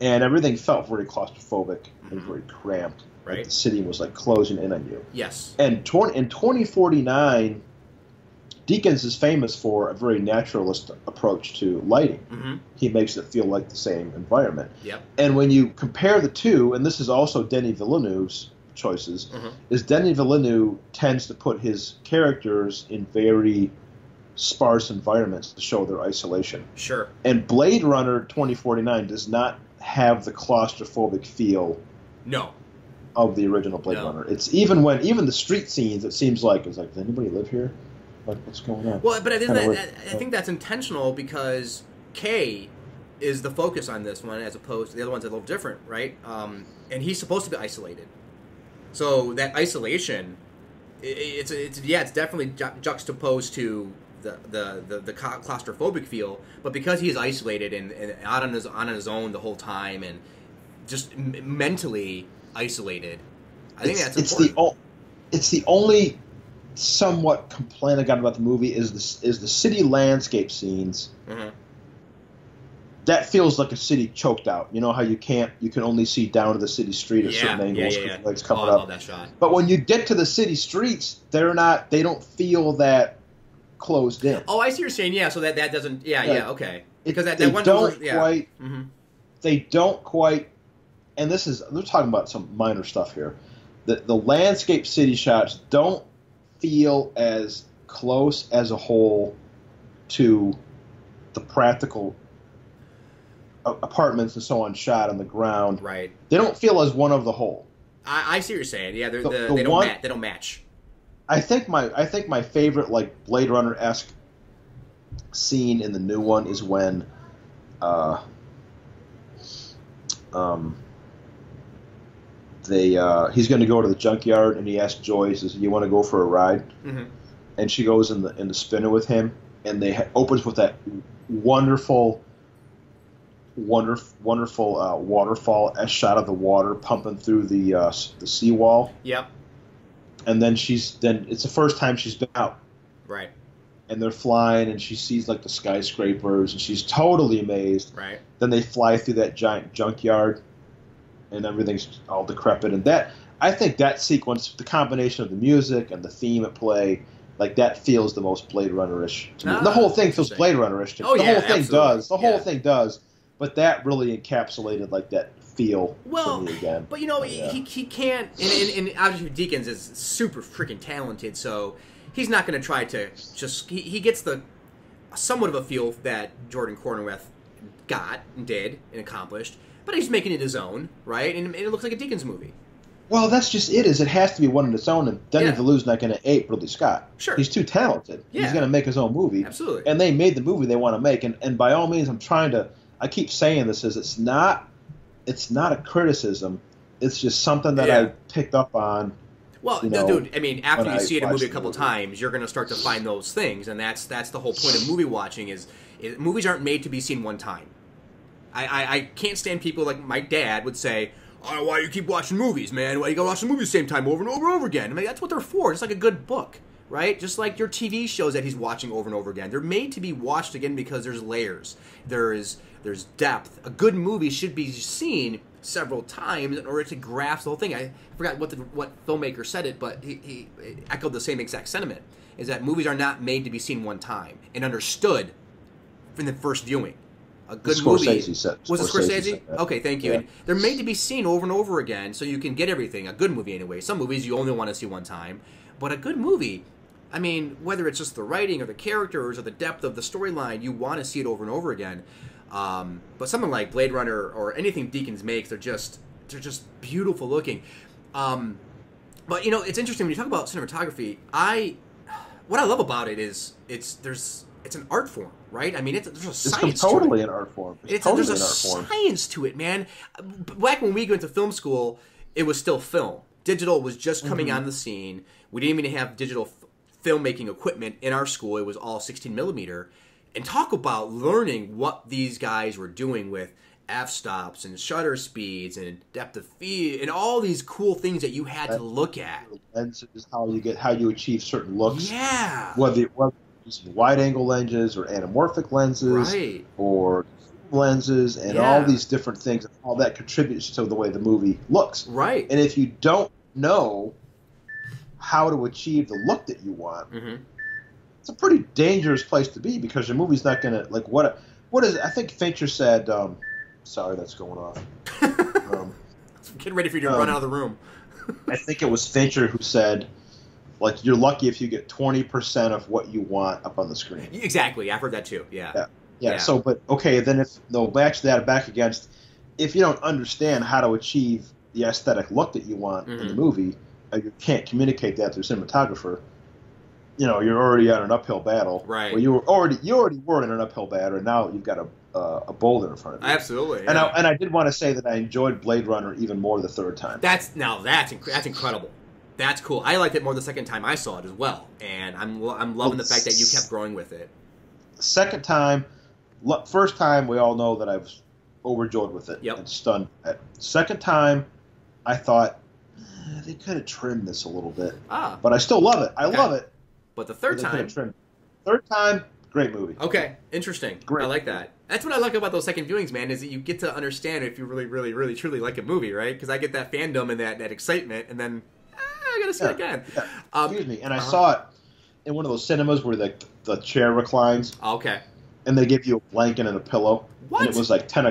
And everything felt very claustrophobic and very cramped. Right. Like the city was, like, closing in on you. Yes. And in 2049, Deakins is famous for a very naturalist approach to lighting. He makes it feel like the same environment. Yep. And when you compare the two, and this is also Denis Villeneuve's choices, is Denis Villeneuve tends to put his characters in very sparse environments to show their isolation. Sure. And Blade Runner 2049 does not have the claustrophobic feel of the original Blade Runner. It's even the street scenes, it seems like, it's like, does anybody live here? Like, what's going on? Well, but I think that's intentional because Kay is the focus on this one as opposed to the other one's a little different, right? And he's supposed to be isolated. So that isolation, it's definitely juxtaposed to the claustrophobic feel, but because he's isolated and out on his own the whole time and just mentally isolated, I think that's important. It's the only somewhat complaint I got about the movie is the city landscape scenes. That feels like a city choked out. You know how you can only see down to the city street at certain angles because the light's coming up. I love that shot. But when you get to the city streets, they don't feel that closed in. Oh, I see what you're saying. Yeah, so that doesn't. Okay. Because that one they don't quite. And they're talking about some minor stuff here. The landscape city shots don't feel as close as a whole to the practical apartments and so on shot on the ground. Right. They don't feel as one of the whole. I see what you're saying. Yeah, they don't match. I think my favorite, like, Blade Runner-esque scene in the new one is when uh, he's going to go to the junkyard, and he asks Joy, he says, "You want to go for a ride?" Mm-hmm. And she goes in the spinner with him, and they opens with that wonderful waterfall shot of the water pumping through the seawall. Yep. And then it's the first time she's been out. Right. And they're flying, and she sees like the skyscrapers, and she's totally amazed. Right. Then they fly through that giant junkyard, and everything's all decrepit. And I think that sequence, the combination of the music and the theme at play, like that feels the most Blade Runner-ish to me. The whole thing feels Blade Runner-ish to me. The whole thing does. The whole thing does. But that really encapsulated like that feel for me again. But he can't. And obviously Deakins is super freaking talented, so he's not going to try to just. He gets the somewhat of a feel that Jordan Cornwell got and did and accomplished, but he's making it his own, right? And it looks like a Deakins movie. Well, that's just it. It has to be one on its own, and Denis Villeneuve's not going to ape Ridley Scott. Sure, he's too talented. Yeah. He's going to make his own movie. Absolutely. And they made the movie they want to make, and by all means, I keep saying this is it's not a criticism. It's just something that I picked up on. Well, dude, I mean, after you see it in a movie a couple times, you're going to start to find those things, and that's the whole point of movie watching is movies aren't made to be seen one time. I can't stand people like my dad would say, "Oh, why do you keep watching movies, man? Why do you go watch the movies the same time over and over and over again?" I mean, that's what they're for. It's like a good book, right? Just like your TV shows that he's watching over and over again. They're made to be watched again because there's layers. There's depth. A good movie should be seen several times in order to grasp the whole thing. I forgot what filmmaker said it, but he echoed the same exact sentiment, is that movies are not made to be seen one time and understood from the first viewing. A good movie... Was it Scorsese? Okay, thank you. Yeah. And they're made to be seen over and over again so you can get everything. A good movie, anyway. Some movies you only want to see one time. But a good movie, I mean, whether it's just the writing or the characters or the depth of the storyline, you want to see it over and over again. But something like Blade Runner or anything Deakins makes, they're just beautiful looking. But, it's interesting when you talk about cinematography. What I love about it is it's an art form, right? I mean, there's a science it's totally an art form. There's a science to it, man. Back when we went to film school, it was still film. Digital was just coming on the scene. We didn't even have digital filmmaking equipment in our school. It was all 16 millimeter. And talk about learning what these guys were doing with f-stops and shutter speeds and depth of field and all these cool things that you had to look at. Lenses, how you achieve certain looks. Yeah. Whether using wide-angle lenses or anamorphic lenses, right, or lenses, and all these different things, all that contributes to the way the movie looks. Right. And if you don't know how to achieve the look that you want, it's a pretty dangerous place to be, because your movie's not going to, like, what is it? I think Fincher said, sorry, that's going off. Getting ready for you to run out of the room. I think it was Fincher who said, like, you're lucky if you get 20% of what you want up on the screen. Exactly. I've heard that too. Yeah. So, but, okay, then match that back against, if you don't understand how to achieve the aesthetic look that you want in the movie, you can't communicate that to a cinematographer, you're already on an uphill battle. Right. Well, you already were in an uphill battle, and now you've got a boulder in front of you. Absolutely. Yeah. And I did want to say that I enjoyed Blade Runner even more the third time. That's incredible. That's cool. I liked it more the second time I saw it as well, and I'm loving the fact that you kept growing with it. Second time, first time we all know that I was overjoyed with it and stunned. Second time, I thought they could have trimmed this a little bit, but I still love it. I love it. But the third time, great movie. Okay, interesting. Great. I like that. That's what I like about those second viewings, man, is that you get to understand if you really, really, really, truly like a movie, right? Because I get that fandom and that excitement, and then I gotta see it again. Yeah. Excuse me. And I saw it in one of those cinemas where the chair reclines. Okay. And they give you a blanket and a pillow. What? And it was like 10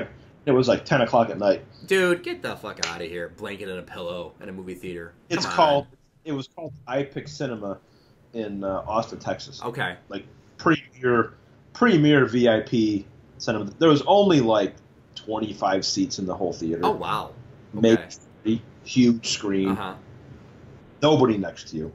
o'clock at night. Dude, get the fuck out of here! Blanket and a pillow in a movie theater. It was called iPic Cinema in Austin, Texas. Okay. Like premier VIP cinema. There was only like 25 seats in the whole theater. Oh wow. Okay. Maybe huge screen. Nobody next to you.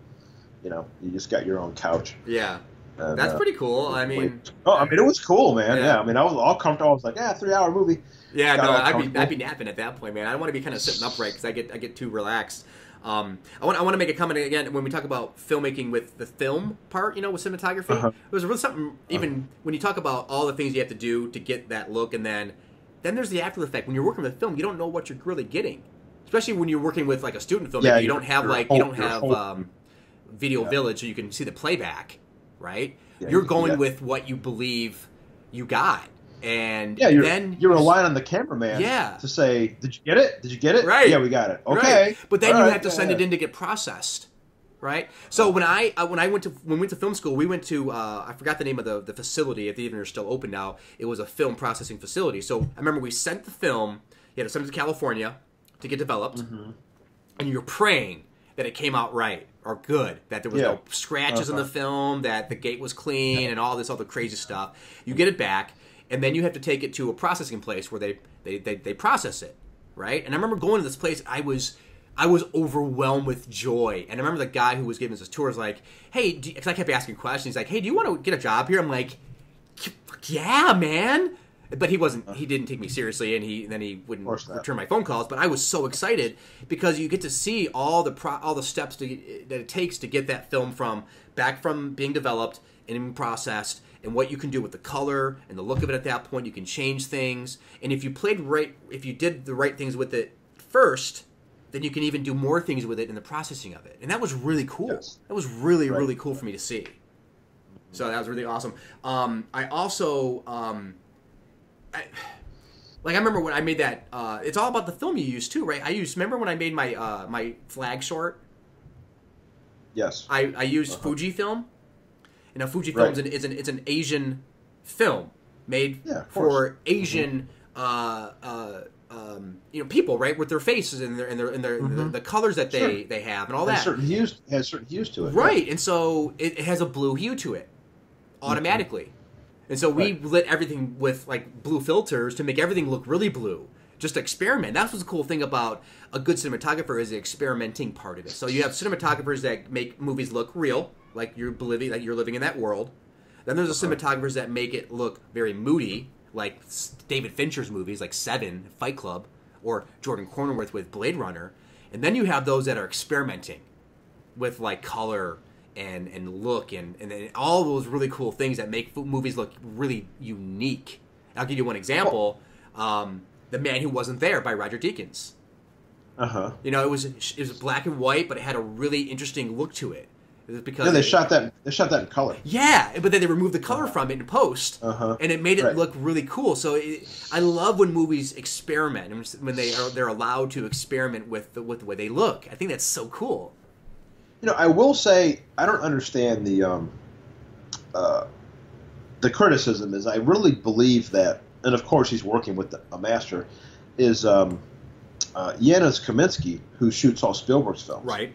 You just got your own couch. Yeah. And, That's pretty cool. I mean, it was cool, man. Yeah. Yeah, I mean, I was all comfortable. I was like, 3-hour movie. yeah, Got no, all I'd comfortable. be napping at that point, man. I don't want to be kind of sitting upright because I get too relaxed. I want to make a comment again when we talk about filmmaking with the film part, with cinematography. Uh-huh. There's really something even when you talk about all the things you have to do to get that look, and then there's the after effect. When you're working with film, you don't know what you're really getting, especially when you're working with like a student filmmaker. Yeah, you don't have Video Village, so you can see the playback, right? Yeah, you're going yeah. with what you believe you got. And you're relying on the cameraman to say, did you get it? Did you get it? Right. Yeah, we got it. Okay. Right. But then All you right, have to send it in to get processed. Right? So when we went to film school, we went to I forgot the name of the facility, if they even are still open now. It was a film processing facility. So I remember we sent the film, you had to send it to California to get developed, and you're praying that it came out right or good, that there was no scratches in the film, that the gate was clean, and all this other crazy stuff. You get it back, and then you have to take it to a processing place where they process it, right? And I remember going to this place, I was overwhelmed with joy. And I remember the guy who was giving us this tour was like, hey, because I kept asking questions, he's like, hey, do you want to get a job here? I'm like, yeah, man. But he didn't take me seriously, and then he wouldn't return my phone calls. But I was so excited because you get to see all the steps that it takes to get that film from being developed and processed, and what you can do with the color and the look of it at that point. You can change things, and if you did the right things with it first, then you can even do more things with it in the processing of it. And that was really cool. Yes. That was really, really cool for me to see. So that was really awesome. I also, I remember when I made that, it's all about the film you use too, right? Remember when I made my my flag short? Yes. I used Fujifilm. You know, Fujifilm is an Asian film made for Asian people, right, with their faces and the colors that they have and all that. Has certain hues to it, right? And so it has a blue hue to it automatically, and so we lit everything with like blue filters to make everything look really blue. Just to experiment. That's what's the cool thing about a good cinematographer is the experimenting part of it. So you have cinematographers that make movies look real, like you're living in that world. Then there's the cinematographers that make it look very moody, like David Fincher's movies, like Seven, Fight Club, or Jordan Cronenworth with Blade Runner. And then you have those that are experimenting with like color and look and all those really cool things that make movies look really unique. I'll give you one example. The Man Who Wasn't There by Roger Deakins. You know, it was black and white, but it had a really interesting look to it. Because they shot that in color. Yeah, but then they removed the color from it in post, and it made it look really cool. So I love when movies experiment and when they're allowed to experiment with the way they look. I think that's so cool. You know, I will say I don't understand the criticism. Is I really believe that, and of course he's working with a master, is Janusz Kaminski, who shoots all Spielberg's films. Right.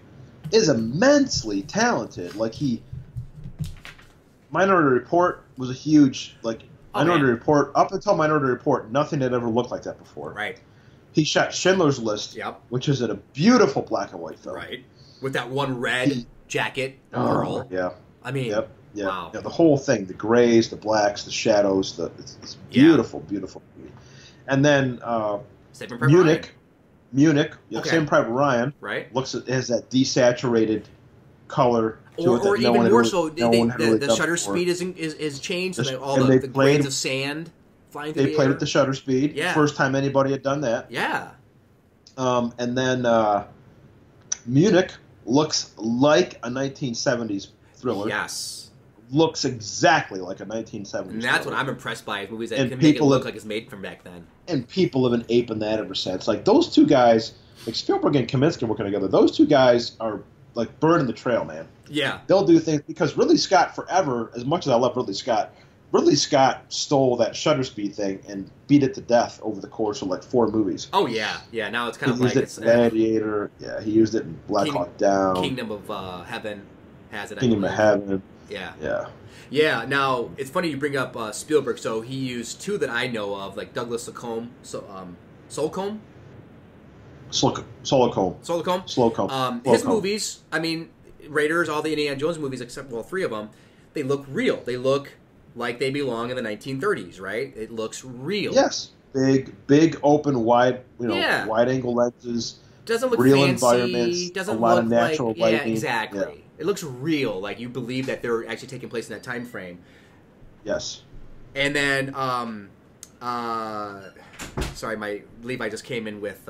Is immensely talented. Like Minority Report was a huge Minority Report. Up until Minority Report, nothing had ever looked like that before. Right. He shot Schindler's List, which is a beautiful black and white film. Right. With that one red jacket girl. Yeah. I mean, wow. Yeah, the whole thing, the grays, the blacks, the shadows, it's beautiful, beautiful movie. And then Munich, Saving Private Ryan, right? Has that desaturated color to it. Or even more so, the shutter speed is changed, so that all the grains of sand flying through the air. They played at the shutter speed. Yeah. First time anybody had done that. Yeah. And then Munich looks like a 1970s thriller. Yes. Looks exactly like a 1970s And that's thriller. what I'm impressed by, is movies that can make it look like it's made from back then. And people have been aping that ever since. Like, those two guys, like Spielberg and Kaminski working together, those two guys are like bird in the trail, man. Yeah. They'll do things, because Ridley Scott forever, as much as I love Ridley Scott stole that shutter speed thing and beat it to death over the course of like 4 movies. Oh, yeah. Yeah, now it's kind of like it's Gladiator. Yeah, he used it in Black Hawk Down. Kingdom of Heaven has it. Kingdom of Heaven. Yeah. Yeah. Yeah, now, it's funny you bring up Spielberg. So he used 2 that I know of, like Douglas Slocombe. Slocombe? Slocombe. His movies, I mean, Raiders, all the Indiana Jones movies, except, 3 of them, they look real. They look like they belong in the 1930s, right? It looks real. Yes, big, open, wide, wide angle lenses. Doesn't look real fancy. environments. Doesn't a lot look of natural like lighting. yeah, exactly. Yeah. It looks real. Like you believe that they're actually taking place in that time frame. Yes. And then, sorry, my Levi just came in with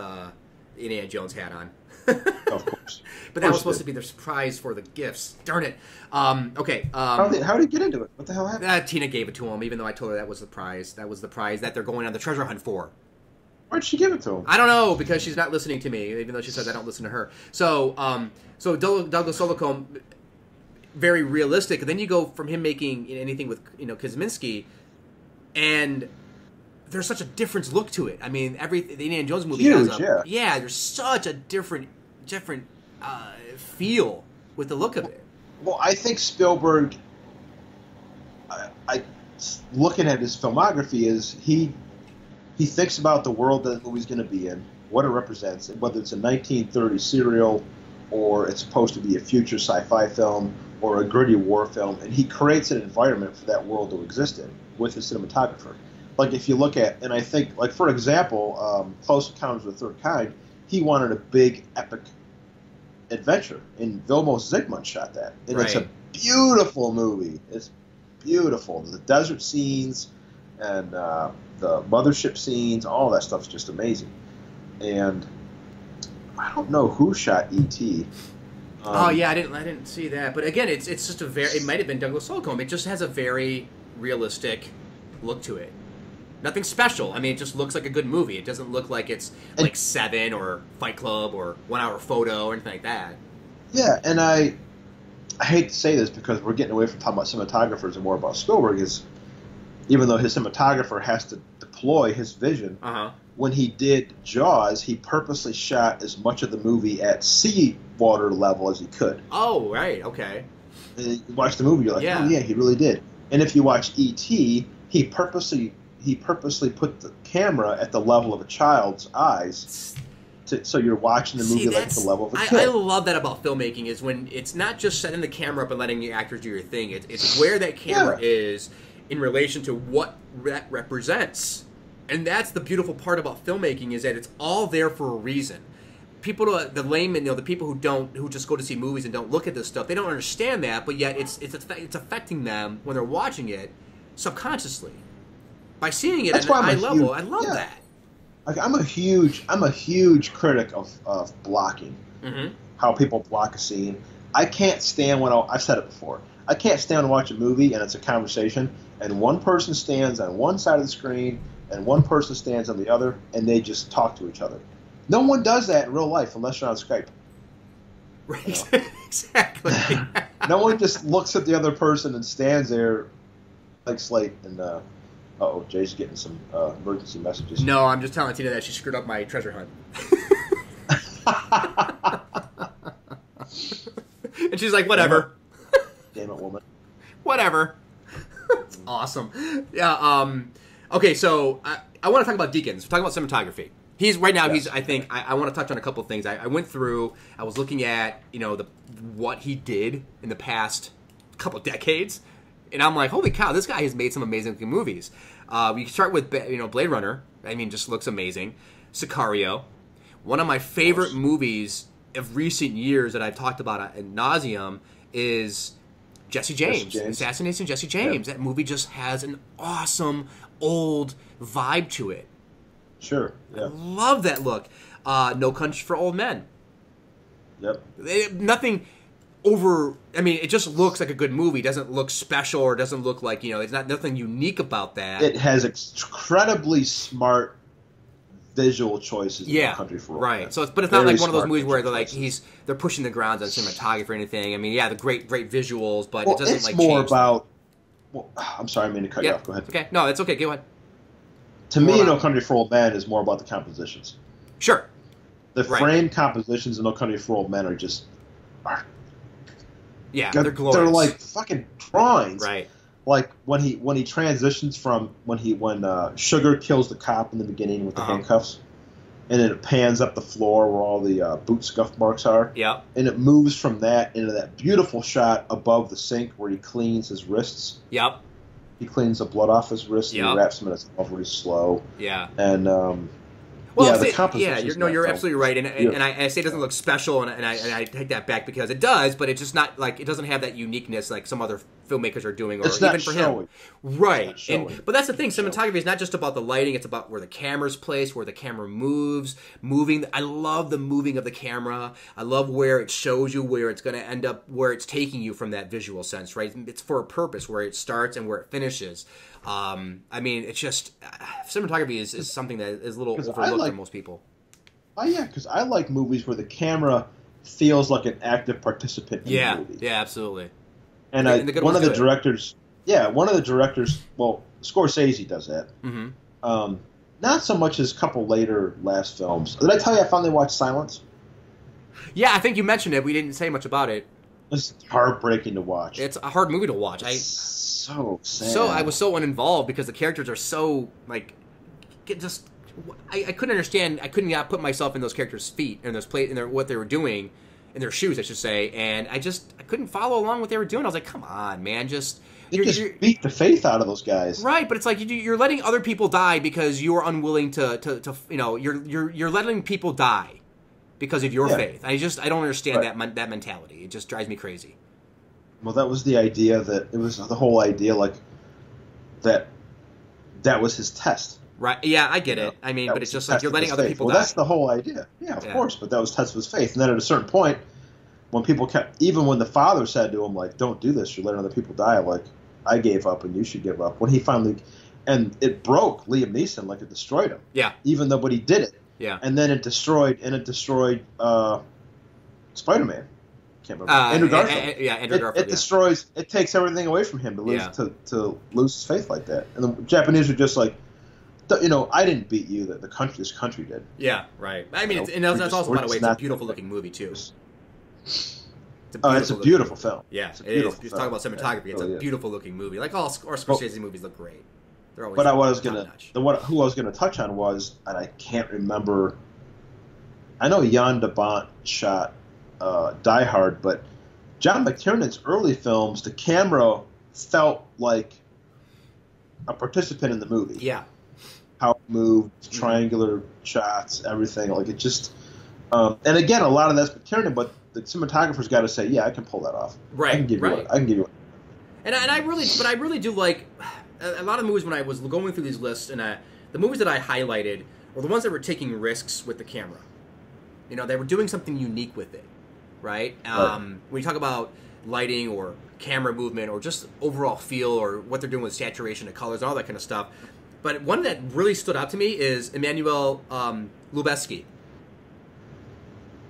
Indiana Jones hat on. Of course. But that was supposed to be their surprise for the gifts. Darn it. Okay. How did he get into it? What the hell happened? Tina gave it to him, even though I told her that was the prize. That was the prize that they're going on the treasure hunt for. Why'd she give it to him? I don't know, because she's not listening to me, even though she says I don't listen to her. So, Douglas Holcomb, very realistic. And then you go from him making anything with Kosminski, and there's such a different look to it. I mean, the Indiana Jones movie has there's such a different feel with the look of it. Well, I think Spielberg, looking at his filmography, is he thinks about the world that the movie's going to be in, what it represents, and whether it's a 1930s serial or it's supposed to be a future sci-fi film or a gritty war film, and he creates an environment for that world to exist in with his cinematographer. Like if you look at, and I think, like for example, Close Encounters of the Third Kind, he wanted a big epic adventure, and Vilmos Zsigmond shot that, and It's a beautiful movie. It's beautiful. The desert scenes and the mothership scenes, all that stuff's just amazing. And I don't know who shot E.T. I didn't see that. But again, it's just it might have been Douglas Holcomb. It just has a very realistic look to it. Nothing special. I mean, it just looks like a good movie. It doesn't look like it's like Seven or Fight Club or 1 Hour Photo or anything like that. Yeah, and I hate to say this because we're getting away from talking about cinematographers and more about Spielberg, is even though his cinematographer has to deploy his vision, when he did Jaws, he purposely shot as much of the movie at seawater level as he could. Oh, right, okay. And you watch the movie, you're like, oh yeah, he really did. And if you watch E.T., he purposely put the camera at the level of a child's eyes, so you're watching the movie like at the level of a kid. I love that about filmmaking, is when it's not just setting the camera up and letting the actors do your thing. It's where that camera is in relation to what that represents. And that's the beautiful part about filmmaking, is that it's all there for a reason. People, the laymen, the people who just go to see movies and don't look at this stuff, they don't understand that, but yet it's affecting them when they're watching it subconsciously. By seeing it at an eye level, I love that. Like I'm a huge critic of blocking. Mm-hmm. How people block a scene. I can't stand I've said it before. I can't stand to watch a movie and it's a conversation and one person stands on one side of the screen and one person stands on the other and they just talk to each other. No one does that in real life unless you're on Skype. Right. You know? Exactly. No one just looks at the other person and stands there like Slate and Jay's getting some emergency messages. No, I'm just telling Tina that she screwed up my treasure hunt. And she's like, whatever. Damn it, woman. Whatever. It's awesome. Yeah, okay, so I want to talk about Deakins. We're talking about cinematography. He's right now. Yes. I want to touch on a couple of things. I went through. I was looking at what he did in the past couple decades, and I'm like, holy cow, this guy has made some amazing movies. We start with Blade Runner. I mean, just looks amazing. Sicario, one of my favorite movies of recent years that I've talked about ad nauseum is Jesse James. Assassination Jesse James. Yep. That movie just has an awesome old vibe to it. Sure. Yeah. I love that look. No Country for Old Men. Yep. Nothing over. I mean, it just looks like a good movie. It doesn't look special or doesn't look like it's not nothing unique about that. It has incredibly smart visual choices. Yeah. No Country for Old Men. So, it's not like one of those movies where they're pushing the grounds on cinematography or anything. I mean, the great visuals, but it doesn't it's more change about. Well, I'm sorry, I mean to cut you off. Go ahead. Okay. No, it's okay. Go ahead. To me, No Country for Old Men is more about the compositions. Sure. The frame compositions in No Country for Old Men are just... they're glorious. They're like fucking drawings. Right. Like when he transitions from when Sugar kills the cop in the beginning with the handcuffs, and then it pans up the floor where all the boot scuff marks are. Yeah. And it moves from that into that beautiful shot above the sink where he cleans his wrists. Yep. He cleans the blood off his wrists and he wraps them in his mouth really slow. Yeah. And well, the composition. You're absolutely right, and I say it doesn't look special, and I take that back because it does, but it's just not like it doesn't have that uniqueness like some other filmmakers are doing, or it's even not for showing. him. Right, but that's the thing. Cinematography is not just about the lighting; it's about where the camera's placed, where the camera moves, moving. I love the moving of the camera. I love where it shows you where it's going to end up, where it's taking you from that visual sense. Right, it's for a purpose, where it starts and where it finishes. I mean, it's just cinematography is something that is a little overlooked by most people. Oh yeah, because I like movies where the camera feels like an active participant in the movie. Yeah, absolutely. And one of the directors, well, Scorsese does that. Mm-hmm. Not so much as a couple last films. Did I tell you I finally watched Silence? Yeah, I think you mentioned it. We didn't say much about it. It's heartbreaking to watch. It's a hard movie to watch. So sad. I was so uninvolved because the characters are so like, I couldn't understand. I couldn't put myself in those characters' feet and what they were doing, in their shoes, I should say. And I couldn't follow along what they were doing. I was like, come on, man, you just beat the faith out of those guys. Right, but it's like you're letting other people die because you're unwilling to you're letting people die because of your faith. I don't understand that mentality. It just drives me crazy. Well, that was the idea it was the whole idea like that was his test. Right. Yeah, I get it. I mean, but it's just like you're letting other people die. That's the whole idea. Yeah, of course. But that was test of his faith. And then at a certain point, when people even when the father said to him, like, don't do this, you're letting other people die, like, I gave up and you should give up. When he finally, and it broke Liam Neeson, like it destroyed him. Yeah. Even though, but he did it. Yeah. And then it destroyed Spider-Man. Can't remember. Andrew Garfield. Andrew Garfield. It destroys, it takes everything away from him to lose his faith like that. And the Japanese are just like, I didn't beat you. This country did. Yeah, right. I mean, that's also, by the way, it's a beautiful looking movie too. It's a beautiful film. Yeah, it is. You're talking about cinematography. It's a beautiful looking movie. Like all Scorsese movies look great. They're always. But who I was gonna touch on was, and I can't remember. I know Jan de Bont shot Die Hard, but John McTiernan's early films, the camera felt like a participant in the movie. Yeah. How it moved, triangular shots, everything. Like it just, and again, a lot of that's McTiernan, but the cinematographer's got to say, yeah, I can pull that off. Right. I can give you one. And I really do like a lot of movies when I was going through these lists, and the movies that I highlighted were the ones that were taking risks with the camera. They were doing something unique with it, right? When you talk about lighting or camera movement or just overall feel or what they're doing with saturation of colors and all that kind of stuff. But one that really stood out to me is Emmanuel Lubezki.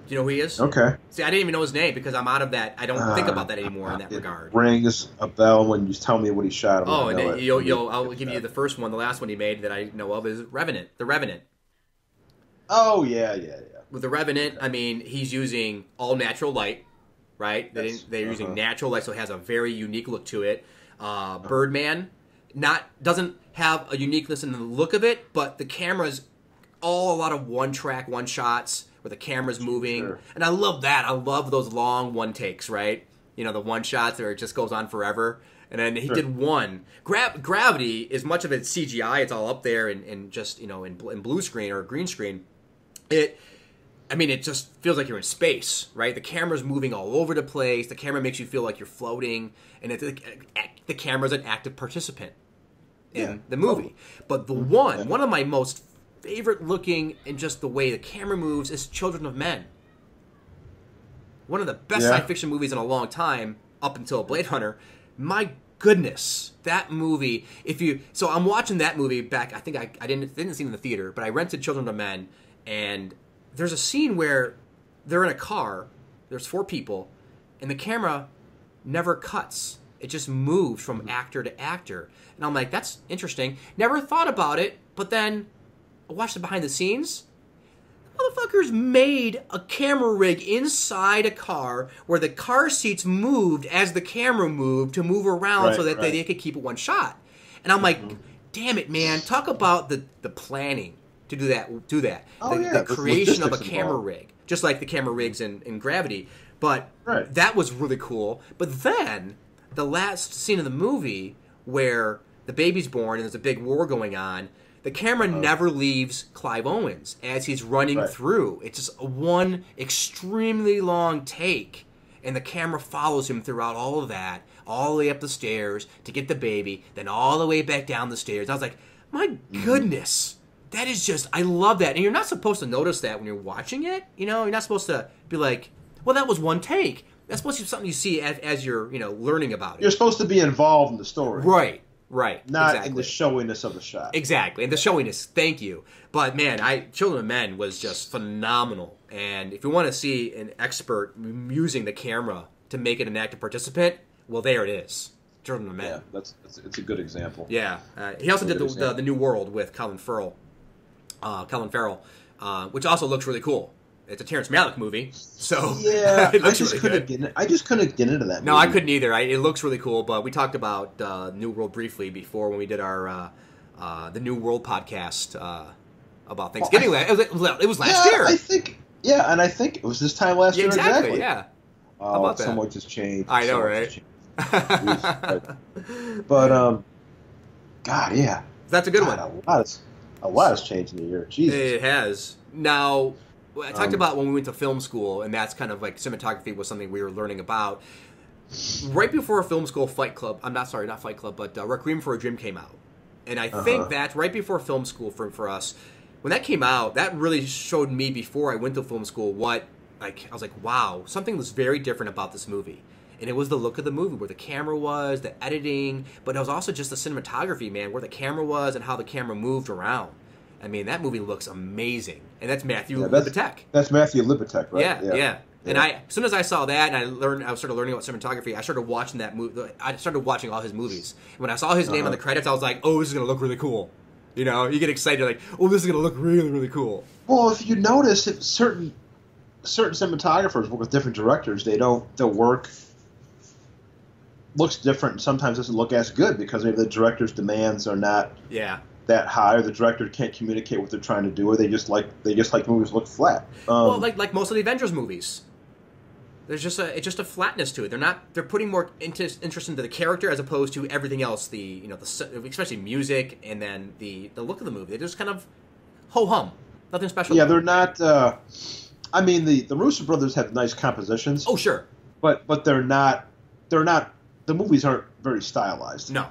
Do you know who he is? Okay. See, I didn't even know his name because I'm out of that. I don't think about that anymore in that regard. Rings a bell when you tell me what he shot. I'll give you the first one. The last one he made that I know of is Revenant. The Revenant. Oh, yeah. With The Revenant, I mean, he's using all natural light, right? They're using natural light, so it has a very unique look to it. Birdman doesn't have a uniqueness in the look of it, but the camera's all a lot of one track, one shots where the camera's moving. Sure. And I love that. I love those long one takes, right? The one shots where it just goes on forever. And then he did one. Gravity, as much of it's CGI, it's all up there and just, in blue screen or green screen. It just feels like you're in space, right? The camera's moving all over the place. The camera makes you feel like you're floating. And the camera's an active participant in the movie. But one of my most favorite looking and just the way the camera moves is Children of Men. One of the best science fiction movies in a long time, up until Blade Runner. My goodness, that movie. So I'm watching that movie back. I think I didn't see it in the theater, but I rented Children of Men, and there's a scene where they're in a car. There's 4 people, and the camera never cuts. It just moves from actor to actor. And I'm like, that's interesting. Never thought about it, but then I watched the behind the scenes. Motherfuckers made a camera rig inside a car where the car seats moved as the camera moved to move around so that they could keep it one shot. And I'm like, damn it, man. Talk about the planning to do that. Oh, the, yeah, the with creation of a logistics camera involved. rig, just like the camera rigs in Gravity. But Right. that was really cool. But then the last scene of the movie where the baby's born and there's a big war going on, the camera never leaves Clive Owens as he's running Right. through. It's just one extremely long take, and the camera follows him throughout all of that, all the way up the stairs to get the baby, then all the way back down the stairs. I was like, my goodness, that is just, I love that. And you're not supposed to notice that when you're watching it. You know, you're not supposed to be like, well, that was one take. That's supposed to be something you see as you're, learning about it. You're supposed to be involved in the story. Right. Not exactly. in the showiness of the shot. Exactly, and the showiness. Thank you, but man, Children of Men was just phenomenal. And if you want to see an expert using the camera to make it an active participant, well, there it is. Children of Men. Yeah, it's a good example. Yeah, he also did the New World with Colin Farrell, which also looks really cool. It's a Terrence Malick movie, so Yeah, it looks really good. I just couldn't get into that movie. No, I couldn't either. It looks really cool, but we talked about New World briefly before when we did our the New World podcast about Thanksgiving. It was last year. I think it was this time last year. Exactly. Yeah. Oh, How about that? so much has changed. I know, so much right? has changed. But God, yeah, That's a good God, one. a lot has changed in a year. Jesus. It has. Now, I talked about when we went to film school, and that's kind of like cinematography was something we were learning about. Right before film school, Fight Club, not Fight Club, but Requiem for a Dream came out. And I think that right before film school for us, when that came out, that really showed me before I went to film school I was like, wow, something was very different about this movie. And it was the look of the movie, where the camera was, the editing, but it was also just the cinematography, man, where the camera was and how the camera moved around. I mean, that movie looks amazing. And that's Matthew Libatek. That's Matthew Libatek, right? Yeah. And as soon as I saw that and I started learning about cinematography, I started watching that movie. I started watching all his movies. And when I saw his name on the credits, I was like, oh, this is going to look really cool. You get excited, like, oh, this is going to look really, really cool. Well, if you notice, if certain cinematographers work with different directors, their work looks different and sometimes doesn't look as good because maybe the director's demands are not that high, or the director can't communicate what they're trying to do, or they just like movies look flat. Well, like most of the Avengers movies, there's just a flatness to it. They're putting more interest into the character as opposed to everything else. Especially music and then the look of the movie. They're just kind of ho hum, nothing special. Yeah, they're not. I mean, the Russo brothers have nice compositions. Oh, sure. But they're not. The movies aren't very stylized. No.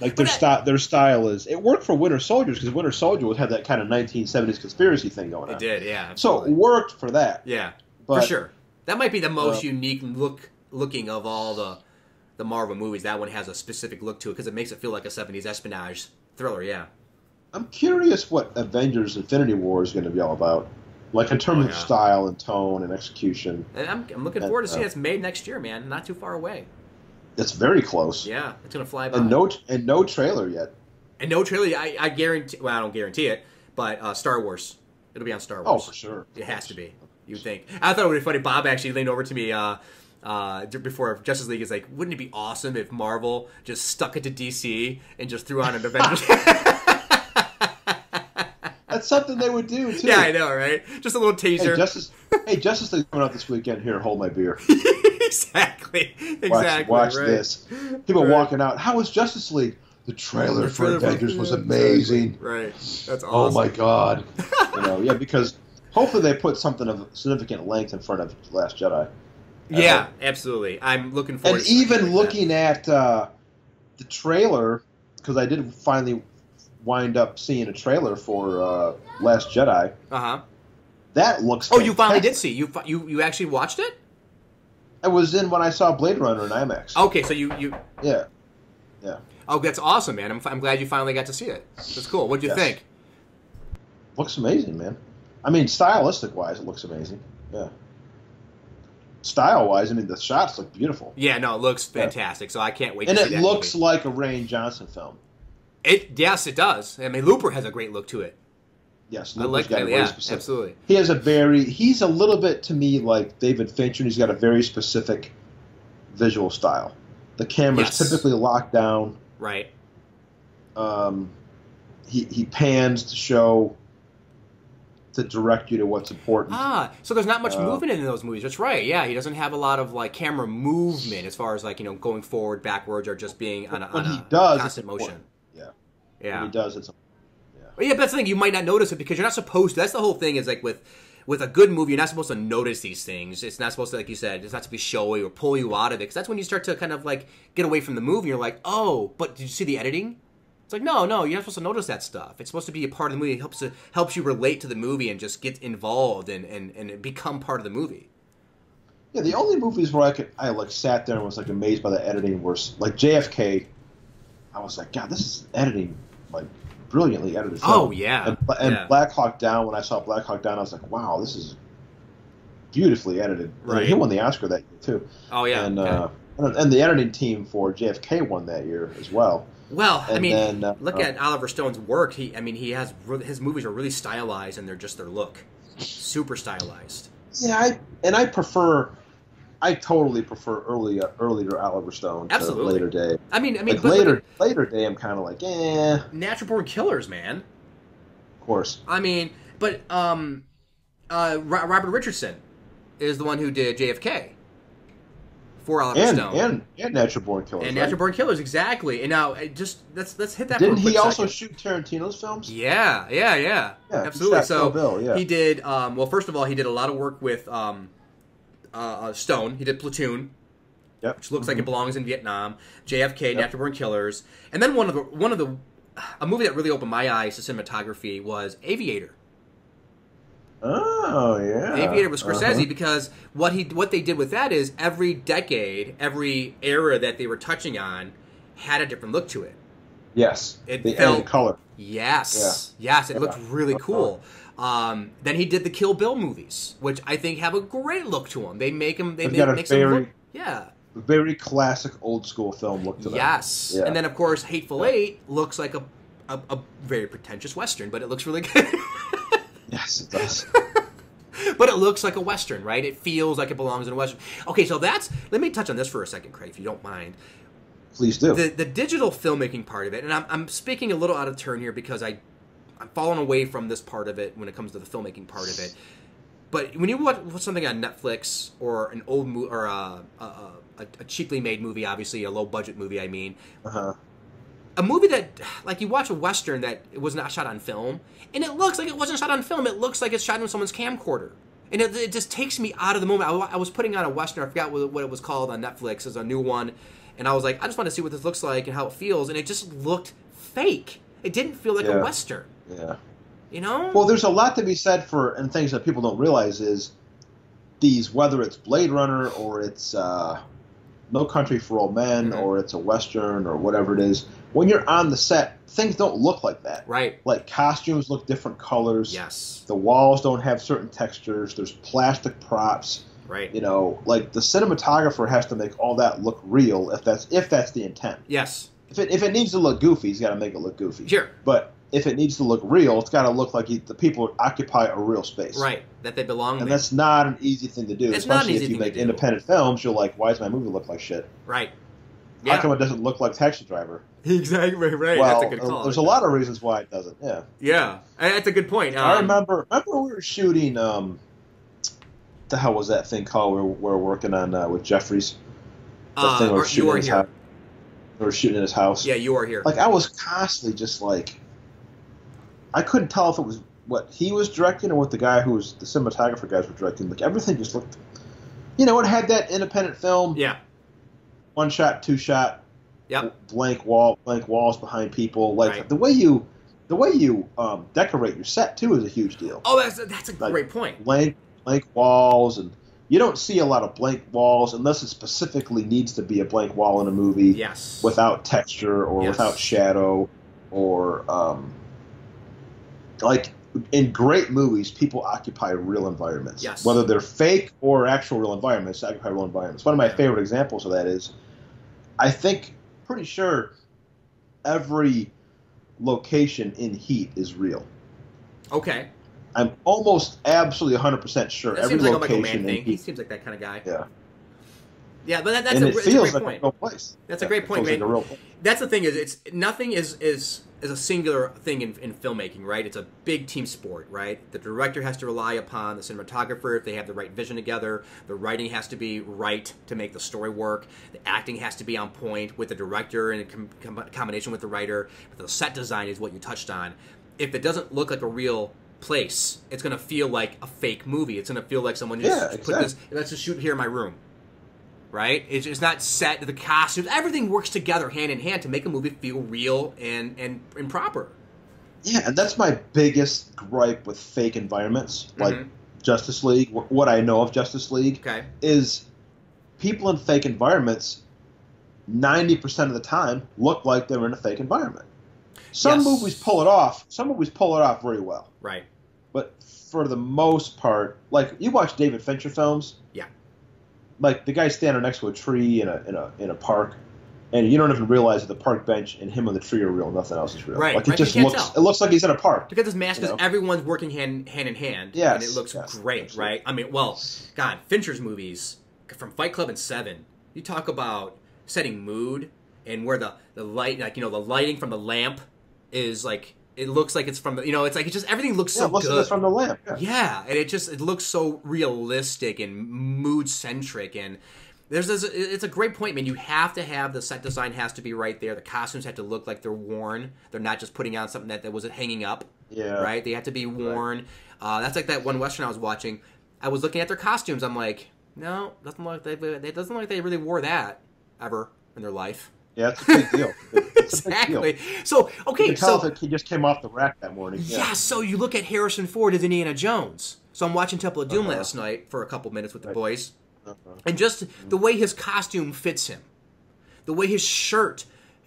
Like their style is. It worked for Winter Soldiers because Winter Soldier had that kind of 1970s conspiracy thing going on. It did, yeah. Absolutely. So it worked for that. Yeah, but, for sure. That might be the most unique looking of all the Marvel movies. That one has a specific look to it because it makes it feel like a 70s espionage thriller. Yeah. I'm curious what Avengers: Infinity War is going to be all about. Like in terms of style and tone and execution. And I'm looking forward to seeing it's made next year, man. Not too far away. It's very close. Yeah, it's gonna fly by. And no trailer yet. And no trailer. I guarantee. Well, I don't guarantee it, but Star Wars. It'll be on Star Wars. Oh, for sure. It has to be. You'd think. I thought it would be funny. Bob actually leaned over to me before Justice League. Is like, wouldn't it be awesome if Marvel just stuck it to DC and just threw on an Avengers? That's something they would do too. Yeah, I know, right? Just a little teaser. Hey, Justice League coming out this weekend. Here, hold my beer. Exactly. Watch right. this. People walking out. How was Justice League? The trailer for Avengers was amazing. Exactly. Right. That's awesome. Oh my God. Yeah, because hopefully they put something of significant length in front of Last Jedi. Yeah, absolutely. I'm looking forward. And to even looking at the trailer, because I did finally wind up seeing a trailer for Last Jedi. That looks. Oh, you finally did see? You actually watched it? I was in when I saw Blade Runner in IMAX. Okay, so you. Yeah. Oh, that's awesome, man! I'm glad you finally got to see it. That's cool. What'd you think? Looks amazing, man. I mean, stylistic wise, it looks amazing. Yeah. Style wise, I mean, the shots look beautiful. Yeah, no, it looks fantastic. So I can't wait. And to see it looks like a Rian Johnson film. Yes, it does. I mean, Looper has a great look to it. Yes, I like that. Yeah, absolutely. He's a little bit to me like David Fincher, and he's got a very specific visual style. The camera's typically locked down. Right. He pans to show to direct you to what's important. So there's not much movement in those movies. That's right. Yeah, he doesn't have a lot of like camera movement as far as like going forward, backwards, or just being on a constant motion. Yeah. When he does, it's. Yeah, but that's the thing. You might not notice it because you're not supposed to. That's the whole thing. Is like with a good movie, you're not supposed to notice these things. It's not supposed to, like you said, it's not to be showy or pull you out of it. Because that's when you start to kind of like get away from the movie. You're like, oh, but did you see the editing? It's like, no, you're not supposed to notice that stuff. It's supposed to be a part of the movie. It helps you relate to the movie and just get involved and become part of the movie. Yeah, the only movies where I like sat there and was like amazed by the editing were like JFK. I was like, God, this is editing like brilliantly edited film. Oh yeah, and Black Hawk Down. When I saw Black Hawk Down, I was like, wow, this is beautifully edited. Right. He won the Oscar that year too. Oh yeah, and the editing team for JFK won that year as well. Well, and I mean, look at Oliver Stone's work. His movies are really stylized, and they're just their look, super stylized. Yeah, I totally prefer earlier Oliver Stone to later day. I mean, like later day, I'm kind of like, eh. Natural Born Killers, man. Of course. I mean, but Robert Richardson is the one who did JFK for Oliver Stone and Natural Born Killers. And Natural Born Killers, exactly. And now, let's hit that. Didn't he also shoot Tarantino's films? Yeah, absolutely. So Bill, he did. Well, first of all, he did a lot of work with Stone. He did Platoon, which looks like it belongs in Vietnam. JFK, Natural Born Killers, and then a movie that really opened my eyes to cinematography was Aviator. Oh yeah, Aviator with Scorsese because what they did with that is every decade, every era that they were touching on had a different look to it. Yes, it felt color. Yes, it looked really cool. Then he did the Kill Bill movies, which I think have a great look to them. They make them. They make them look. Yeah. Very classic old school film look to them. Yes. Yeah. And then of course Hateful Eight looks like a very pretentious Western, but it looks really good. Yes, it does. But it looks like a Western, right? It feels like it belongs in a Western. Okay, so let me touch on this for a second, Craig, if you don't mind. Please do. The digital filmmaking part of it, and I'm speaking a little out of turn here because I'm falling away from this part of it when it comes to the filmmaking part of it. But when you watch something on Netflix or an old movie or a cheaply made movie, obviously a low budget movie, I mean, a movie that like you watch a Western that was not shot on film, and it looks like it wasn't shot on film. It looks like it's shot on someone's camcorder, and it just takes me out of the moment. I was putting on a Western, I forgot what it was called on Netflix as a new one, and I was like, I just want to see what this looks like and how it feels, and it just looked fake. It didn't feel like a Western. Yeah. You know? Well, there's a lot to be said for, and things that people don't realize is these, whether it's Blade Runner or it's No Country for Old Men or it's a Western or whatever it is, when you're on the set, things don't look like that. Right. Like costumes look different colors. Yes. The walls don't have certain textures. There's plastic props. Right. You know, like the cinematographer has to make all that look real if that's the intent. Yes. If it needs to look goofy, he's got to make it look goofy. Sure. But if it needs to look real, it's got to look like the people occupy a real space. Right, that they belong there. And that's not an easy thing to do. It's not an easy if you thing make to do. independent films, you're like, why does my movie look like shit? Right. Yeah. How come it doesn't look like Taxi Driver? Exactly, right. Well, that's a good call. There's a lot of reasons why it doesn't, yeah. Yeah, that's a good point. I remember we were shooting, the hell was that thing called we were working on with Jeffries? The thing we were shooting in his house. We were shooting in his house. Yeah, You Are Here. Like, I was constantly just like, I couldn't tell if it was what he was directing or what the guy who was the cinematographer guys were directing. Like, everything just looked, it had that independent film. Yeah. One shot, two shot. Yep. Blank walls behind people. Like the way you decorate your set too is a huge deal. Oh, that's a great point. Blank walls, and you don't see a lot of blank walls unless it specifically needs to be a blank wall in a movie. Yes. Without texture or without shadow or like in great movies, people occupy real environments. Yes. Whether they're fake or actual real environments, they occupy real environments. One of my favorite examples of that is, I think, pretty sure every location in Heat is real. Okay. I'm almost absolutely 100% sure that every seems like location a Michael Mann thing. in Heat. He seems like that kind of guy. Yeah. Yeah, but and it feels a great like point. a real place. That's a great point, man. Like a real place. That's the thing is, nothing is is a singular thing in filmmaking, right? It's a big team sport, right? The director has to rely upon the cinematographer if they have the right vision together. The writing has to be right to make the story work. The acting has to be on point with the director in combination with the writer. But the set design is what you touched on. If it doesn't look like a real place, it's going to feel like a fake movie. It's going to feel like someone just put this, let's just shoot here in my room. Right? It's not set, the costumes, everything works together hand in hand to make a movie feel real and proper. Yeah, and that's my biggest gripe with fake environments, like Justice League. What I know of Justice League is people in fake environments 90% of the time look like they're in a fake environment. Some movies pull it off. Some movies pull it off very well. Right. But for the most part, like you watch David Fincher films. Yeah. Like the guy standing next to a tree in a park, and you don't even realize that the park bench and him and the tree are real. Nothing else is real. Right. Like it just looks like he's in a park. Look at this mask because everyone's working hand in hand. Yes, and it looks great, absolutely. right? I mean, well, God, Fincher's movies from Fight Club and Seven. You talk about setting mood and where the light, like the lighting from the lamp is like. It looks like it's from the, it's like it's just everything looks so good. It looks from the lamp. Yeah, and it looks so realistic and mood centric, and it's a great point, man. You have to have the set design has to be right there. The costumes have to look like they're worn. They're not just putting on something that wasn't hanging up. Yeah, right. They have to be worn. Right. That's like that one Western I was watching. I was looking at their costumes. I'm like, no, doesn't look like they really wore that ever in their life. Yeah, it's a big deal. It's exactly. A big deal. So, okay. You can tell if he just came off the rack that morning. Yeah, so you look at Harrison Ford as Indiana Jones. So I'm watching Temple of Doom last night for a couple minutes with the boys. And just the way his costume fits him. The way his shirt.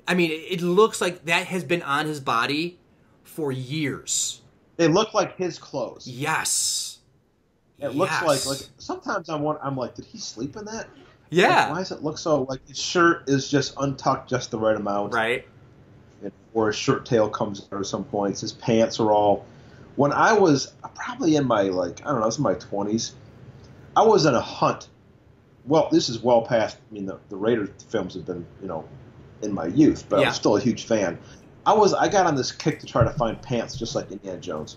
I mean, it looks like that has been on his body for years. They look like his clothes. Yes. It looks like sometimes I'm like, did he sleep in that? Yeah. Like, why does it look so like his shirt is just untucked just the right amount? Right. Or his shirt tail comes out at some points. His pants are all. When I was probably in my I was in my 20s. I was in a hunt. Well, this is well past. I mean, the Raiders films have been in my youth, but I was still a huge fan. I got on this kick to try to find pants just like Indiana Jones.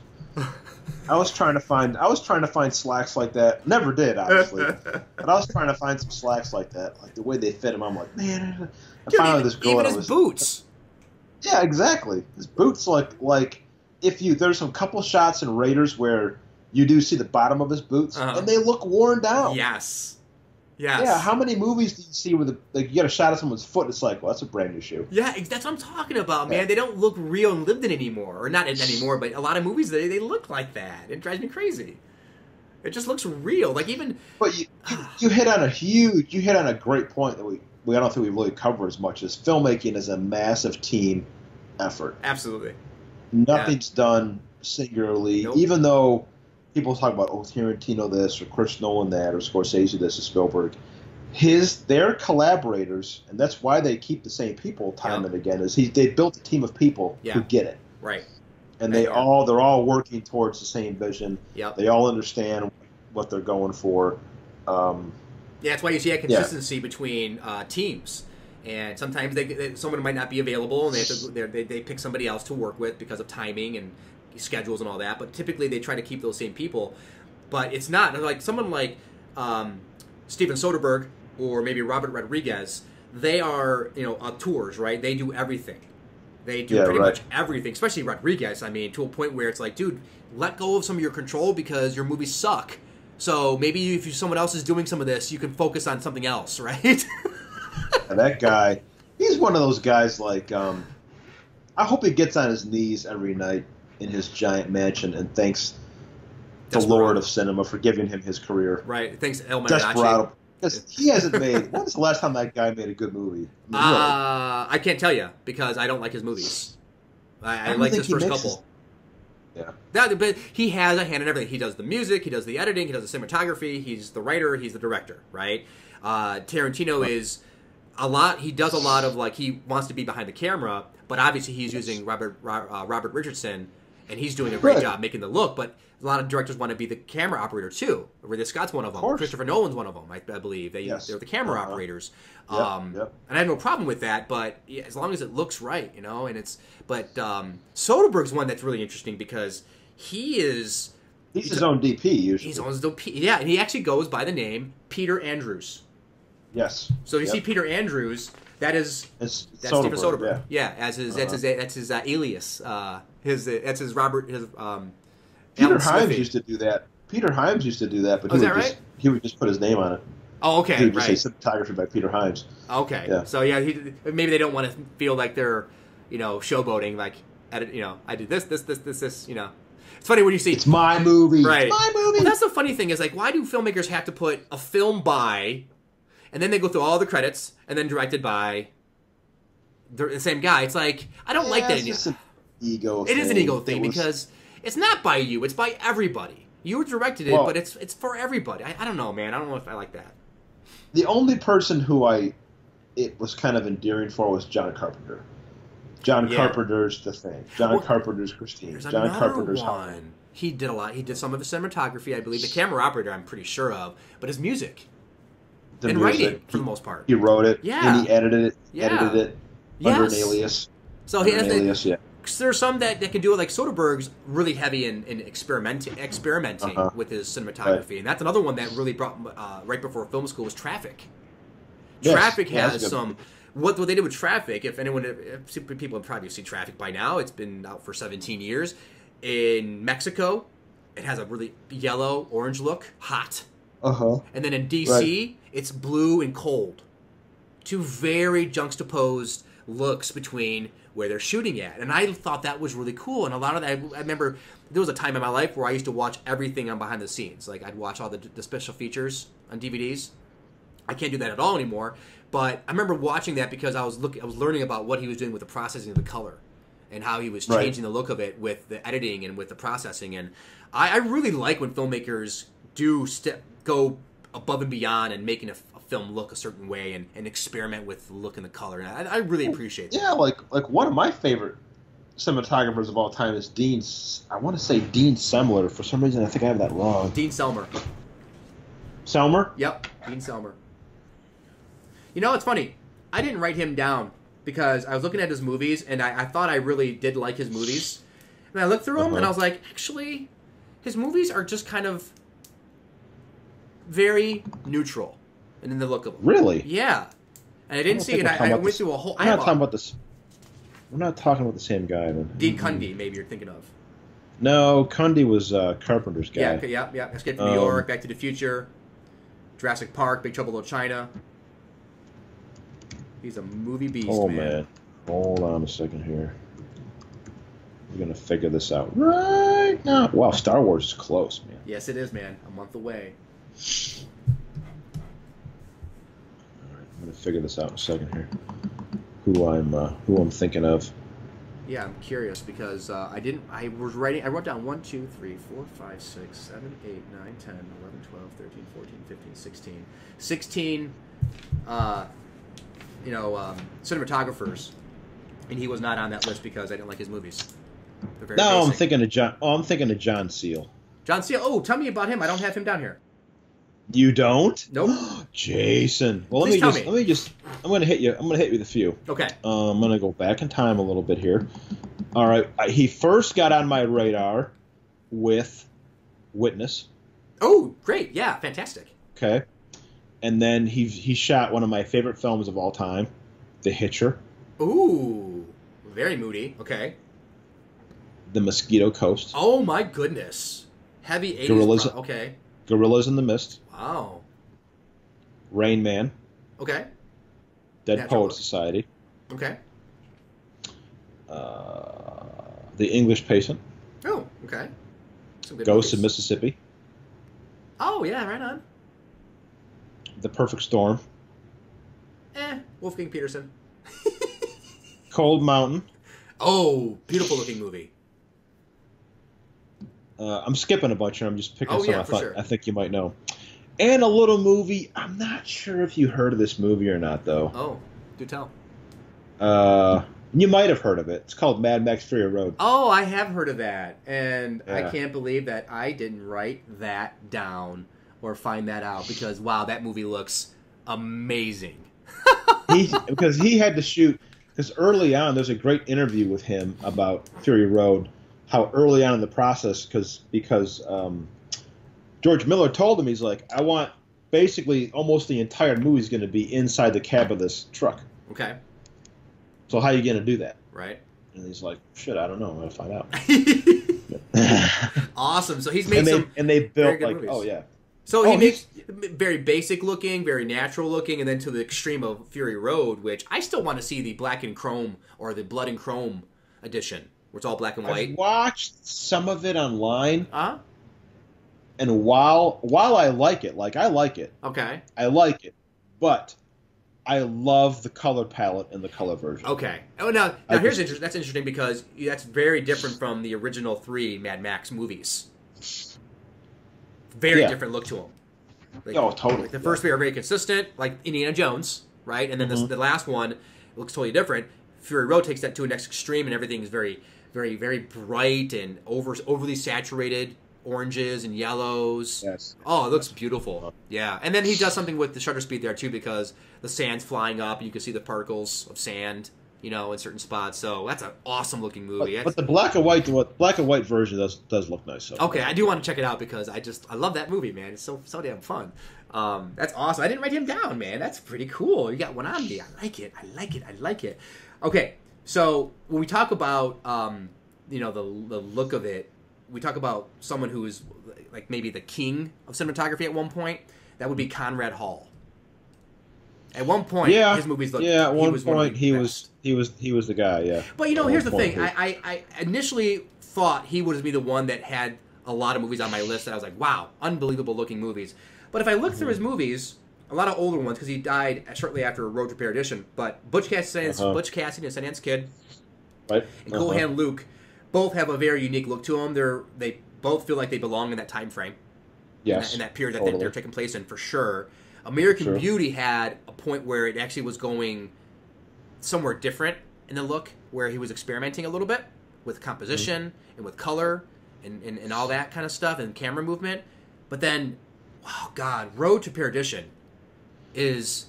I was trying to find slacks like that. Never did, obviously. But I was trying to find some slacks like that, like the way they fit him. I'm like, man. Finally, this girl. Even his boots. Yeah, exactly. His boots, like there's some couple shots in Raiders where you do see the bottom of his boots, and they look worn down. Yes. Yeah, how many movies do you see where you get a shot of someone's foot and it's like, well, that's a brand new shoe. Yeah, that's what I'm talking about, man. They don't look real and lived in anymore. Or not anymore, but a lot of movies, they look like that. It drives me crazy. It just looks real. Like even... But you hit on a great point that I don't think we really cover as much as filmmaking is a massive team effort. Absolutely. Nothing's done singularly, Nope. even though... People talk about Tarantino this or Chris Nolan that or Scorsese this or Spielberg. Their collaborators, and that's why they keep the same people time and again. Is they built a team of people who get it, right? And they're all working towards the same vision. Yep. They all understand what they're going for. That's why you see that consistency between teams. And sometimes someone might not be available, and they pick somebody else to work with because of timing and schedules and all that, but typically they try to keep those same people. But it's not like someone like Steven Soderbergh or maybe Robert Rodriguez. They are tours, right? They do everything. They do pretty much everything, especially Rodriguez. I mean, to a point where it's like, dude, let go of some of your control because your movies suck. So maybe if someone else is doing some of this, you can focus on something else, right? And that guy, he's one of those guys like, I hope he gets on his knees every night in his giant mansion and thanks the Lord of cinema for giving him his career. Right. Thanks, El Mariachi. Desperado. Because he hasn't made... When's the last time that guy made a good movie? I can't tell you because I don't like his movies. I like his first couple. Yeah. But he has a hand in everything. He does the music, he does the editing, he does the cinematography, he's the writer, he's the director, right? Tarantino is a lot... He does a lot of, he wants to be behind the camera, but obviously he's using Robert Richardson and he's doing a great Good. job making the look. But a lot of directors want to be the camera operator too. Ridley Scott's one of them. course. Christopher Nolan's one of them. I believe they're the camera operators. And I have no problem with that. But as long as it looks right, and it's. But Soderbergh's one that's really interesting because he's his own DP usually. He's on his DP, yeah, and he actually goes by the name Peter Andrews. Yes. So you see Peter Andrews. That's Steven Soderbergh. Yeah, as his that's his alias. That's his Robert. Peter Hyams used to do that. Peter Hyams used to do that, but he would just put his name on it. Oh, okay, he would just say cinematography by Peter Hyams. Okay, yeah. So maybe they don't want to feel like they're showboating. Like, I did this. It's funny when you see it's my movie. Right. It's my movie. Well, that's the funny thing is like, why do filmmakers have to put a film by? And then they go through all the credits, and then directed by the same guy. It's like, I don't like that. It's an ego thing. It is an ego thing because it's not by you. It's by everybody. You directed it, but it's for everybody. I don't know, man. I don't know if I like that. The only person who it was kind of endearing for was John Carpenter. John Carpenter's The Thing. Carpenter's Christine. John Carpenter's one. He did a lot. He did some of his cinematography, I believe. The camera operator, I'm pretty sure of. But his music. Writing, for the most part. He wrote it. Yeah. And he edited it under an alias. So he has there's some that can do it, like Soderbergh's really heavy in experimenting with his cinematography. Right. And that's another one that really brought, right before film school, was Traffic. Yes. Traffic has some... What they did with Traffic, if people have probably seen Traffic by now, it's been out for 17 years. In Mexico, it has a really yellow, orange look, hot. And then in DC, it's blue and cold. Two very juxtaposed looks between where they're shooting at. And I thought that was really cool. And a lot of that, I remember there was a time in my life where I used to watch everything on behind the scenes. Like I'd watch all the special features on DVDs. I can't do that at all anymore. But I remember watching that because I was learning about what he was doing with the processing of the color and how he was changing the look of it with the editing and with the processing. And I really like when filmmakers do go above and beyond and making a film look a certain way and experiment with the look and the color. And I really appreciate that. Yeah, like one of my favorite cinematographers of all time is Dean. I want to say Dean Semler. For some reason, I think I have that wrong. Dean Selmer. Selmer? Yep, Dean Selmer. It's funny. I didn't write him down because I was looking at his movies and I thought I really did like his movies. And I looked through them and I was like, actually, his movies are just kind of very neutral in the look of them. Really? Yeah. And I didn't see it. I went through a whole... We're not talking about this. We're not talking about the same guy, then. Dean Cundey, maybe you're thinking of. No, Cundey was Carpenter's guy. Yeah. Escape from New York, Back to the Future, Jurassic Park, Big Trouble in Little China. He's a movie beast, man. Hold on a second here. We're going to figure this out right now. Wow, Star Wars is close, man. Yes, it is, man. A month away. All right, I'm going to figure this out in a second here. Who I'm thinking of. Yeah, I'm curious because I wrote down 1, 2, 3, 4, 5, 6, 7, 8, 9, 10, 11, 12, 13, 14, 15, 16. 16 cinematographers, and he was not on that list because I didn't like his movies. No, basic. I'm thinking of John. Oh, I'm thinking of John Seale. John Seale. Oh, tell me about him. I don't have him down here. You don't? Nope. Jason. Well, I'm going to hit you. I'm going to hit you with a few. Okay. I'm going to go back in time a little bit here. All right. He first got on my radar with Witness. Oh, great. Yeah, fantastic. Okay. And then he shot one of my favorite films of all time, The Hitcher. Ooh, very moody. Okay. The Mosquito Coast. Oh my goodness. Heavy 80s. Gorillas. Okay. Gorillas in the Mist. Wow. Rain Man. Okay. Dead Poets Society. Okay. The English Patient. Oh, okay. Some good Ghosts movies. of Mississippi. Oh, yeah, right on. The Perfect Storm. Wolfgang Peterson. Cold Mountain. Oh, beautiful looking movie. I'm skipping a bunch here. I'm just picking some sure. I think you might know. And a little movie. I'm not sure if you heard of this movie or not, though. Oh, do tell. You might have heard of it. It's called Mad Max Fury Road. Oh, I have heard of that, and I Yeah. can't believe that I didn't write that down or find that out because wow, that movie looks amazing. Because he had to shoot. Because early on, there's a great interview with him about Fury Road. How early on in the process, because George Miller told him, he's like, I want basically almost the entire movie is going to be inside the cab of this truck. Okay. So how are you going to do that? Right. And he's like, shit, I don't know. I'm going to find out. Awesome. So he's made and they very built good like, movies. oh yeah. So he makes very basic looking, very natural looking, and then to the extreme of Fury Road, which I still want to see the black and chrome or the blood and chrome edition, where it's all black and white. I've watched some of it online, Huh? and while I like it, I like it, but I love the color palette in the color version. Okay. Oh, now here's interesting. That's interesting because that's very different from the original 3 Mad Max movies. Very different look to them. Totally. Like the first 3 are very consistent, like Indiana Jones, right? And then the last one looks totally different. Fury Road takes that to a next extreme, and everything is very, very, very bright and overly saturated oranges and yellows. Yes. Oh, it looks beautiful. Yeah. And then he does something with the shutter speed there, too, because the sand's flying up, and you can see the particles of sand, in certain spots. So that's an awesome-looking movie. But the black and white version does look nice. So. Okay, I do want to check it out because I love that movie, man. It's so damn fun. That's awesome. I didn't write him down, man. That's pretty cool. You got one on me. I like it. Okay, so when we talk about the look of it, we talk about someone who is like maybe the king of cinematography at one point. That would be Conrad Hall. At one point, his movies looked. Yeah, at one point he was the guy. Yeah. But here's the thing. I initially thought he would be the one that had a lot of movies on my list that I was like, wow, unbelievable looking movies. But if I look through his movies, a lot of older ones because he died shortly after Road to Perdition. But Butch Cassidy and Sundance Kid, right, and Cool Hand Luke, both have a very unique look to them. They both feel like they belong in that time frame. Yes. In that period that they're taking place in for sure. American Beauty had a point where it actually was going somewhere different in the look, where he was experimenting a little bit with composition and with color and all that kind of stuff and camera movement. But then, oh God, Road to Perdition is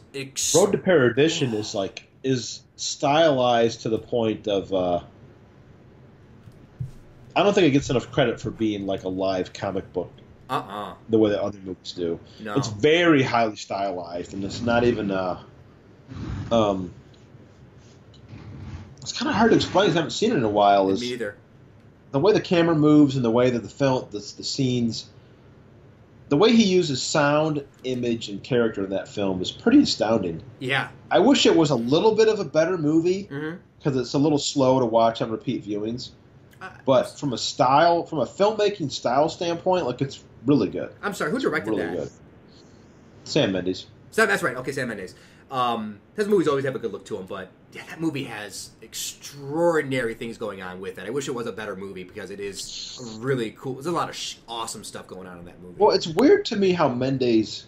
Road to Perdition is stylized to the point of I don't think it gets enough credit for being like a live comic book. The way that other movies do. No. It's very highly stylized, and it's not even it's kind of hard to explain. I haven't seen it in a while. Me either. The way the camera moves and the way that the scenes, the way he uses sound, image, and character in that film is pretty astounding. Yeah. I wish it was a little bit of a better movie because it's a little slow to watch on repeat viewings. But from a filmmaking style standpoint, it's really good. I'm sorry, who directed really that? Good. Sam Mendes. That's right. Okay, Sam Mendes. His movies always have a good look to them, but yeah, that movie has extraordinary things going on with it. I wish it was a better movie because it is really cool. There's a lot of awesome stuff going on in that movie. Well, it's weird to me how Mendes'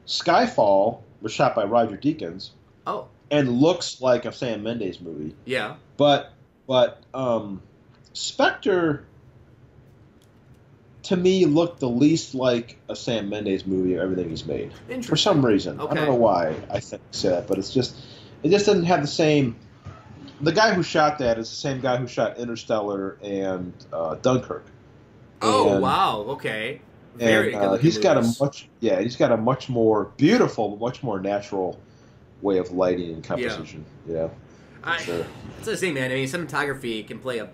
Skyfall was shot by Roger Deakins. Oh. And looks like a Sam Mendes movie. Yeah. But Spectre, to me, looked the least like a Sam Mendes movie of everything he's made. For some reason. Okay. I don't know why I say that, but it just doesn't have the same... The guy who shot that is the same guy who shot Interstellar and Dunkirk. Oh, wow. Okay. Very good. He's got a much more beautiful, much more natural way of lighting and composition. Yeah. Sure. It's the same, man. I mean, cinematography can play a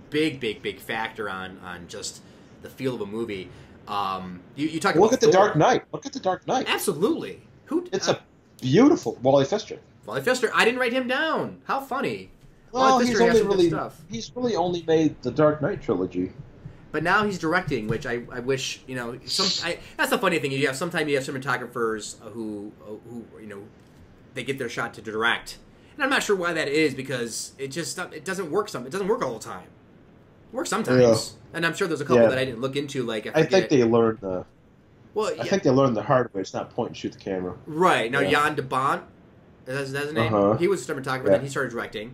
big factor on just the feel of a movie. You talk about Look at The Dark Knight. Look at The Dark Knight. Absolutely. It's a beautiful Wally Pfister. Wally Pfister. I didn't write him down. How funny. Well, he's really only made the Dark Knight trilogy. But now he's directing, which I wish, that's the funny thing. Sometimes you have cinematographers who they get their shot to direct. And I'm not sure why that is, because it doesn't work. It doesn't work all the time. It works sometimes, and I'm sure there's a couple that I didn't look into. I think they learned the. Well, I think they learned the hard way. It's not point and shoot the camera. Right now, Jan de Bont, that's his name. He was a cinematographer, then he started directing.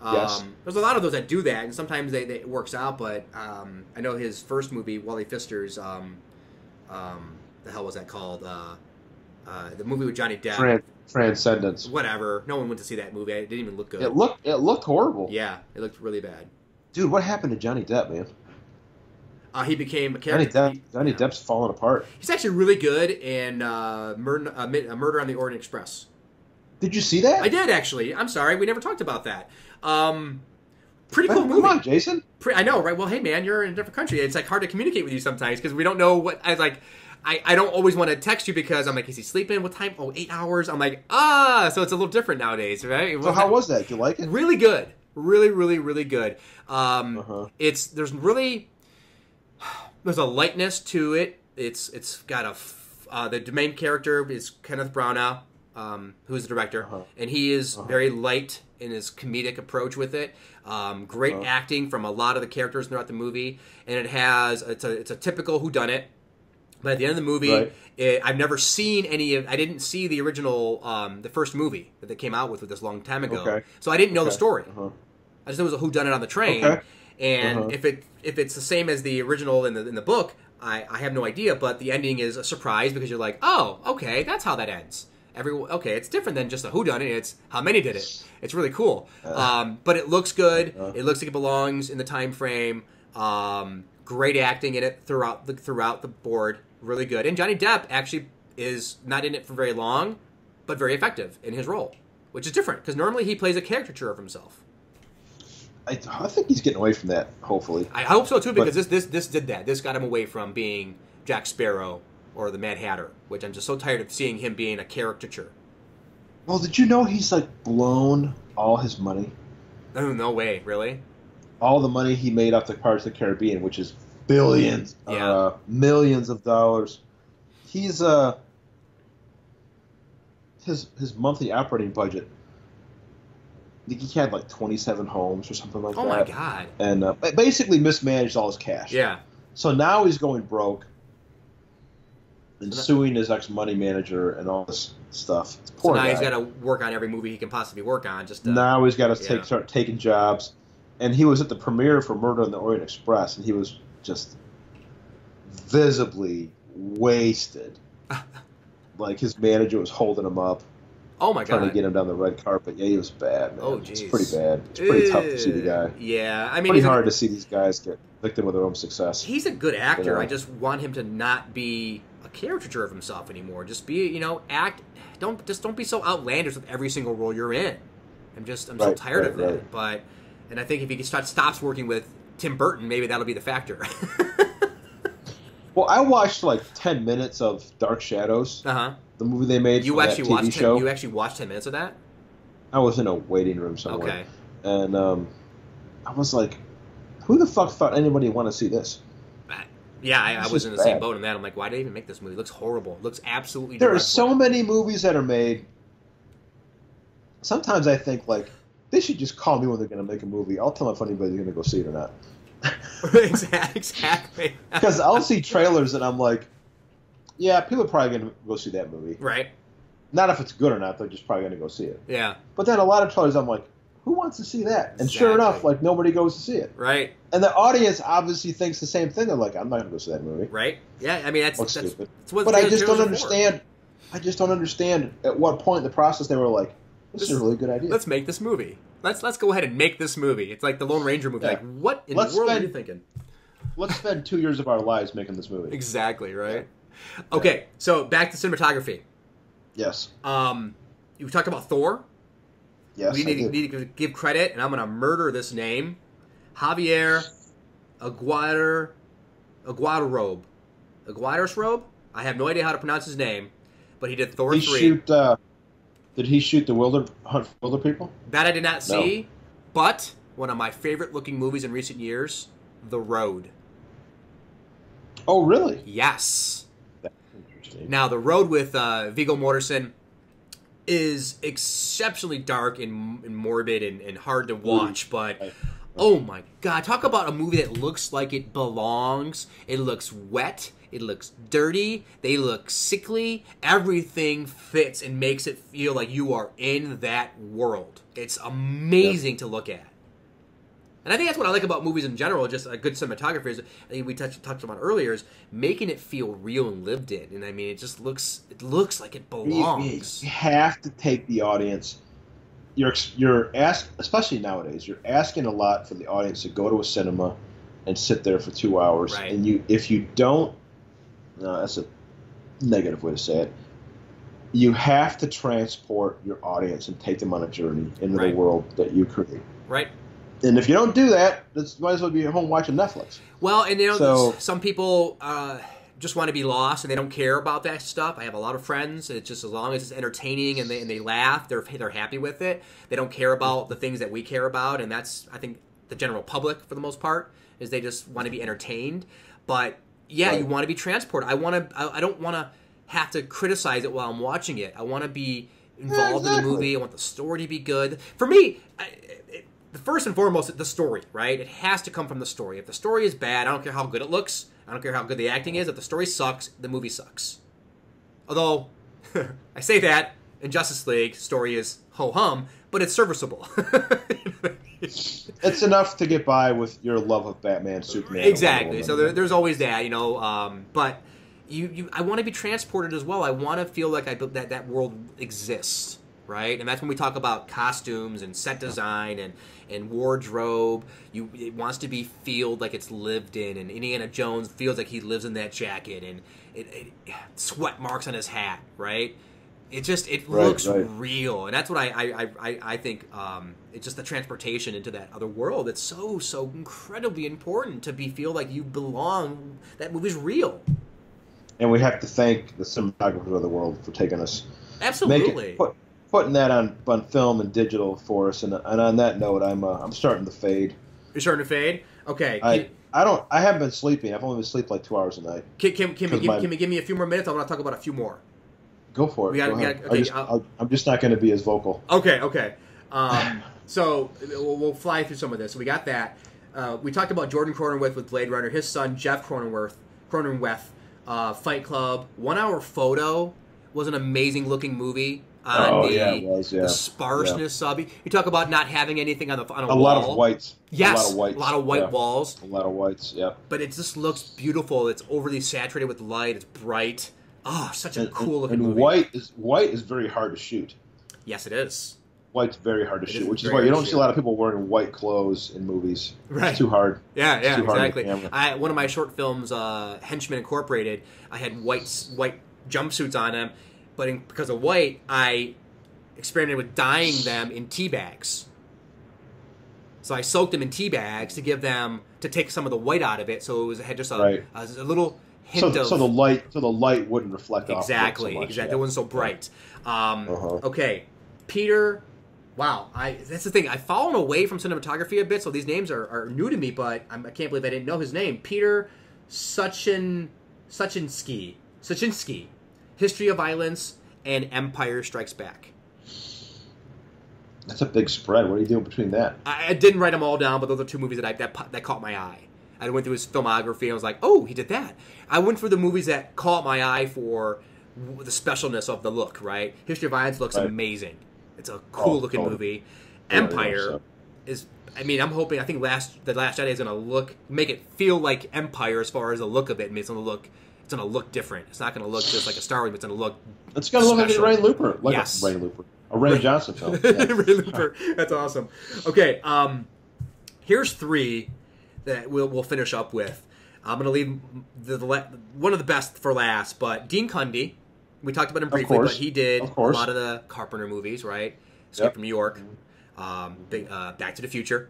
Yes. There's a lot of those that do that, and sometimes it works out. But I know his first movie, Wally Pfister's, the hell was that called? The movie with Johnny Depp. Transcendence. Whatever. No one went to see that movie. It didn't even look good. It looked horrible. Yeah, it looked really bad. Dude, what happened to Johnny Depp, man? He became a character. Johnny Depp's falling apart. He's actually really good in Murder on the Orient Express. Did you see that? I did, actually. I'm sorry. We never talked about that. Pretty cool movie. Come on, Jason. I know, right? Well, hey, man, you're in a different country. It's like hard to communicate with you sometimes because we don't know what... I don't always want to text you because I'm like, is he sleeping? What time? Oh, 8 hours? I'm like, so it's a little different nowadays, right? So how was that? Did you like it? Really good. Really, really, really good. There's a lightness to it. It's got the main character is Kenneth Branagh, who's the director, and he is very light in his comedic approach with it. Great acting from a lot of the characters throughout the movie, and it's a typical whodunit. But at the end of the movie, I've never seen I didn't see the original, the first movie that they came out with this long time ago. Okay. So I didn't know the story. I just knew it was a whodunit on the train. Okay. And if it's the same as the original in the book, I have no idea. But the ending is a surprise because you're like, oh, okay, that's how that ends. It's different than just a whodunit. It's how many did it. It's really cool. But it looks good. It looks like it belongs in the time frame. Great acting in it throughout the board. Really good. And Johnny Depp actually is not in it for very long, but very effective in his role, which is different because normally he plays a caricature of himself. I think he's getting away from that, hopefully. I hope so, too, because this did that. This got him away from being Jack Sparrow or the Mad Hatter, which I'm just so tired of seeing him being a caricature. Well, did you know he's, blown all his money? Oh, no way. Really? All the money he made off the Pirates of the Caribbean, which is billions, millions of dollars. He's, his monthly operating budget, I think he had 27 homes or something like that. Oh my God. And basically mismanaged all his cash. Yeah. So now he's going broke and suing his ex-money manager and all this stuff. So now he's got to work on every movie he can possibly work on. Now he's got to start taking jobs. And he was at the premiere for Murder on the Orient Express, and he was just visibly wasted. His manager was holding him up. Oh my God! Trying to get him down the red carpet. Yeah, he was bad, man. Oh, geez. It's pretty bad. It's pretty tough to see the guy. Yeah, I mean, pretty hard to see these guys get victim of their own success. He's a good actor. I just want him to not be a caricature of himself anymore. Just be, act. Don't be so outlandish with every single role you're in. I'm so tired of that. But I think if he stops working with Tim Burton, maybe that'll be the factor. Well, I watched 10 minutes of Dark Shadows. The movie they made for that TV show. You actually watched 10 minutes of that? I was in a waiting room somewhere. Okay. And I was like, who the fuck thought anybody would want to see this? Yeah, I was in the same boat on that. I'm like, why did they even make this movie? It looks horrible. It looks absolutely There are so many movies that are made. Sometimes I think, they should just call me when they're going to make a movie. I'll tell them if anybody's going to go see it or not. Exactly. Because I'll see trailers and I'm like, yeah, people are probably going to go see that movie. Right. Not if it's good or not, they're just probably going to go see it. Yeah. But then a lot of trailers, I'm like, who wants to see that? And sure enough, nobody goes to see it. Right. And the audience obviously thinks the same thing. They're like, I'm not going to go see that movie. Right. Yeah, I mean, that's stupid. What but I just don't understand. I just don't understand at what point in the process they were like, this is a really good idea. Let's make this movie. Let's go ahead and make this movie. It's like the Lone Ranger movie. Yeah. What in the world are you thinking? Let's spend 2 years of our lives making this movie. Exactly, right? Yeah. Okay, so back to cinematography. Yes. You talked about Thor. Yes, we need to give credit, and I'm going to murder this name. Javier Aguirre-Robe. Aguirre-Robe? I have no idea how to pronounce his name, but he did Thor 3. Did he shoot the Hunt for Wilder People? That I did not see, but one of my favorite-looking movies in recent years, The Road. Oh, really? Yes. That's interesting. Now, The Road with Viggo Mortensen is exceptionally dark and morbid and hard to watch, but oh my God, talk about a movie that looks like it belongs. It looks wet. It looks dirty. They look sickly. Everything fits and makes it feel like you are in that world. It's amazing to look at. And I think that's what I like about movies in general. Just a good cinematography is, I think we touched on earlier, is making it feel real and lived in. And I mean, it looks like it belongs. You have to take the audience. You're especially nowadays, you're asking a lot for the audience to go to a cinema and sit there for 2 hours. Right. And if you don't, that's a negative way to say it. You have to transport your audience and take them on a journey into the world that you create. Right. And if you don't do that, you might as well be at home watching Netflix. Well, and some people just want to be lost and they don't care about that stuff. I have a lot of friends. It's just as long as it's entertaining and they laugh, they're happy with it. They don't care about the things that we care about, and that's, I think, the general public for the most part, is they just want to be entertained. But yeah, you want to be transported. I don't want to have to criticize it while I'm watching it. I want to be involved in the movie. I want the story to be good. For me, the first and foremost, the story, right? It has to come from the story. If the story is bad, I don't care how good it looks. I don't care how good the acting is. If the story sucks, the movie sucks. Although, I say that, in Justice League, story is ho-hum, but it's serviceable. It's enough to get by with your love of Batman, Superman. Exactly. So there's always that, but I want to be transported as well. I want to feel like that world exists, right? And that's when we talk about costumes and set design and wardrobe. It wants to be feel like it's lived in, and Indiana Jones feels like he lives in that jacket, and sweat marks on his hat, right? It looks real, and that's what I think. It's just the transportation into that other world. It's so incredibly important to feel like you belong. That movie's real. And we have to thank the cinematographers of the world for taking us, absolutely, putting that on film and digital for us. And on that note, I'm starting to fade. You're starting to fade. Okay. I haven't been sleeping. I've only been sleeping like 2 hours a night. Can we give me a few more minutes? I want to talk about a few more. Go for it. I'm just not going to be as vocal. Okay. So we'll fly through some of this. So we got that. We talked about Jordan Cronenweth with Blade Runner. His son Jeff Cronenweth, Fight Club. 1 Hour Photo was an amazing looking movie. It was. The sparseness of it. You talk about not having anything on a wall. Lot of whites. Yes, a lot of white walls. A lot of whites. Yeah. But it just looks beautiful. It's overly saturated with light. It's bright. Oh, such a cool looking movie. White is very hard to shoot. Yes, it is. White's very hard to shoot, which is why you don't see a lot of people wearing white clothes in movies. Right. It's too hard. Yeah, too exactly. Hard One of my short films, Henchmen Incorporated, I had white jumpsuits on them, but because of white, I experimented with dyeing them in tea bags. So I soaked them in tea bags to take some of the white out of it, so it had just a little hint of... So the light wouldn't reflect off it so much. Exactly. It wasn't so bright. Okay, Peter... Wow, that's the thing. I've fallen away from cinematography a bit, so these names are new to me, but I can't believe I didn't know his name. Peter Suchinsky. History of Violence and Empire Strikes Back. That's a big spread. What are you doing between that? I didn't write them all down, but those are two movies that caught my eye. I went through his filmography and I was like, oh, he did that. I went through the movies that caught my eye for the specialness of the look, right? History of Violence looks amazing. It's a cool looking movie. Empire is, I'm hoping, I think The Last Jedi is going to make it feel like Empire as far as the look of it. It's going to look different. It's not going to look just like a Star Wars, but it's going to look It's going to look like a Ray Looper. A Ray Johnson film. Ray Looper. That's awesome. Okay, here's three that we'll finish up with. I'm going to leave one of the best for last, but Dean Cundey. We talked about him briefly, but he did a lot of the Carpenter movies, right? Escape from New York, Back to the Future,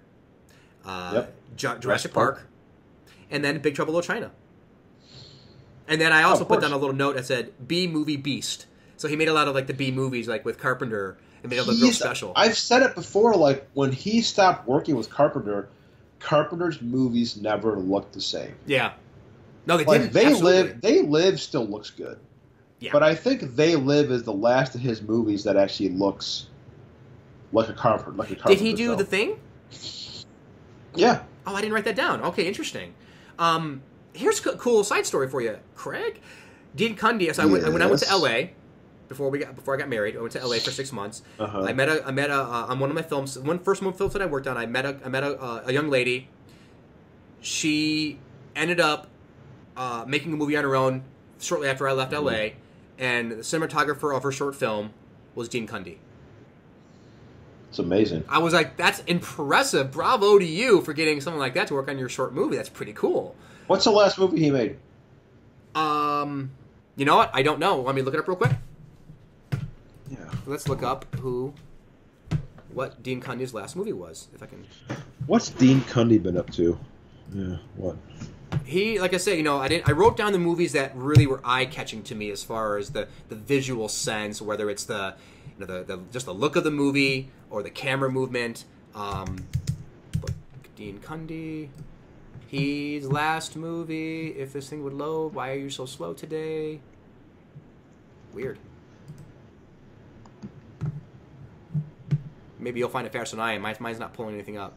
Jurassic Park, and then Big Trouble in Little China. And then I also put down a little note that said B-movie beast. So he made a lot of the B movies, with Carpenter, and made it look real special. I've said it before, when he stopped working with Carpenter, Carpenter's movies never looked the same. Yeah. No, they didn't. They Live still looks good. Yeah. But I think They Live is the last of his movies that actually looks like a Carpenter. Did he do The Thing? Yeah. Oh, I didn't write that down. Okay, interesting. Here's a cool side story for you, Craig. Dean Cundey. So when I went to L.A., before I got married. I went to LA for 6 months. Uh-huh. I met on one of my films, first films that I worked on. I met a young lady. She ended up making a movie on her own shortly after I left LA, and the cinematographer of her short film was Dean Cundy. It's amazing. I was like, that's impressive. Bravo to you for getting someone like that to work on your short movie. That's pretty cool. What's the last movie he made? You know what? I don't know. Let me look it up real quick. Yeah. Let's look up what Dean Cundy's last movie was, if I can. What's Dean Cundy been up to? Yeah, what? He, like I said, I wrote down the movies that really were eye-catching to me as far as the visual sense, whether it's the just the look of the movie or the camera movement. But Dean Cundy, his last movie. If this thing would load, why are you so slow today? Weird. Maybe you'll find it faster than I am. Mine's not pulling anything up.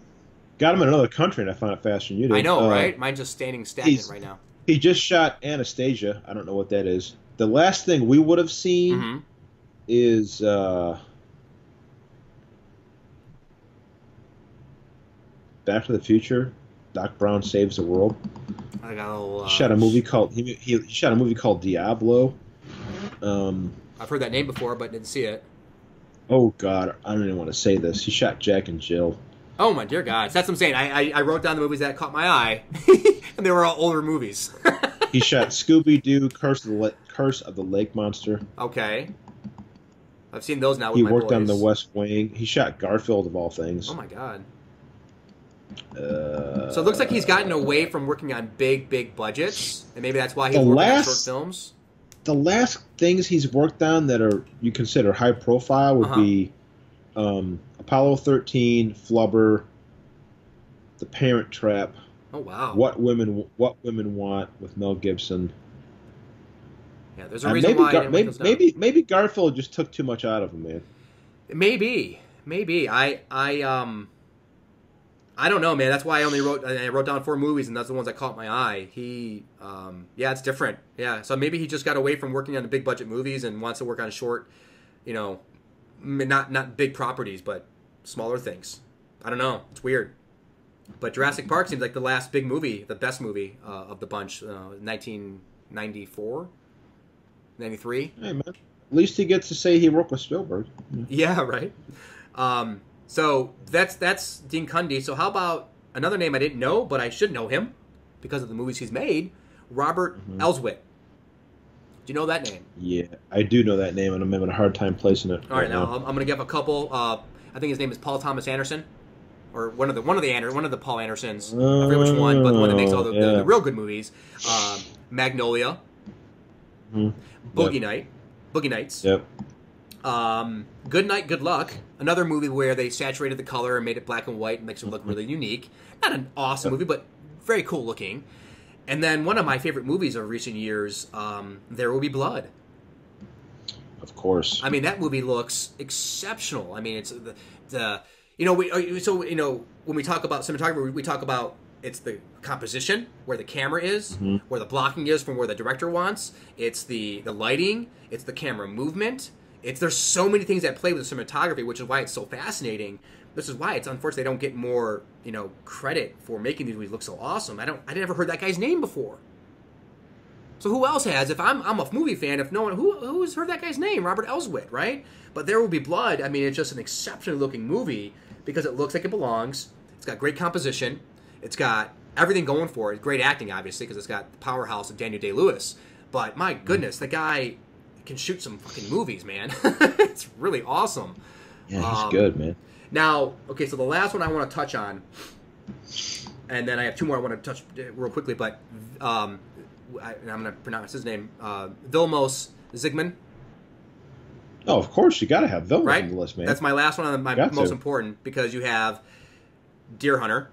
Got him in another country, and I found it faster than you did. I know, right? Mine's just standing stagnant right now. He just shot Anastasia. I don't know what that is. The last thing we would have seen is Back to the Future. Doc Brown Saves the World. I got a little, he shot a movie called he shot a movie called Diablo. I've heard that name before, but didn't see it. Oh God, I don't even want to say this. He shot Jack and Jill. Oh my dear God, that's what I'm saying. I wrote down the movies that caught my eye, and they were all older movies. He shot Scooby Doo, Curse of the Lake Monster. Okay, I've seen those now. With He my worked boys. on The West Wing. He shot Garfield of all things. Oh my God. So it looks like he's gotten away from working on big budgets, and maybe that's why he's working on short films. The last things he's worked on that are you consider high profile would be Apollo 13, Flubber, The Parent Trap. Oh wow! What Women Want with Mel Gibson. Yeah, there's a reason why I didn't write those down. Maybe Garfield just took too much out of him, man. Maybe. I don't know, man. That's why I wrote down 4 movies, and that's the ones that caught my eye. Yeah, it's different. Yeah, so maybe he just got away from working on the big budget movies and wants to work on short, not big properties, but smaller things. I don't know. It's weird. But Jurassic Park seems like the last big movie, the best movie of the bunch, 1994, 93. Hey, man. At least he gets to say he worked with Spielberg. Yeah, right. So that's Dean Cundy. So how about another name I didn't know, but I should know him because of the movies he's made, Robert Elswit. Do you know that name? Yeah, I do know that name, and I'm having a hard time placing it. All right, now I'm going to give a couple. I think his name is Paul Thomas Anderson, or one of the Paul Andersons. I forget which one, but the one that makes all the real good movies. Magnolia, Boogie Nights. Yep. Good Night, Good Luck, another movie where they saturated the color and made it black and white and makes it look really unique. Not an awesome movie, but very cool looking. And then one of my favorite movies of recent years, There Will Be Blood. Of course. I mean, that movie looks exceptional. I mean, it's when we talk about cinematography, we talk about it's the composition, where the camera is, where the blocking is from where the director wants. It's the lighting. It's the camera movement. There's so many things that play with cinematography, which is why it's so fascinating. This is why it's unfortunate they don't get more, credit for making these movies look so awesome. I never heard that guy's name before. So who else has? If I'm a movie fan, if no one who's heard that guy's name, Robert Elswit, right? But There Will Be Blood. I mean, it's just an exceptionally looking movie because it looks like it belongs. It's got great composition. It's got everything going for it. Great acting, obviously, because it's got the powerhouse of Daniel Day-Lewis. But my goodness, the guy can shoot some fucking movies, man. It's really awesome. Yeah, he's good, man. Now, okay, so the last one I want to touch on, and then I have 2 more I want to touch real quickly, but I'm going to pronounce his name, Vilmos Zsigmond. Oh, of course, you got to have Vilmos right? on the list, man. That's my last one, my most important, because you have Deer Hunter.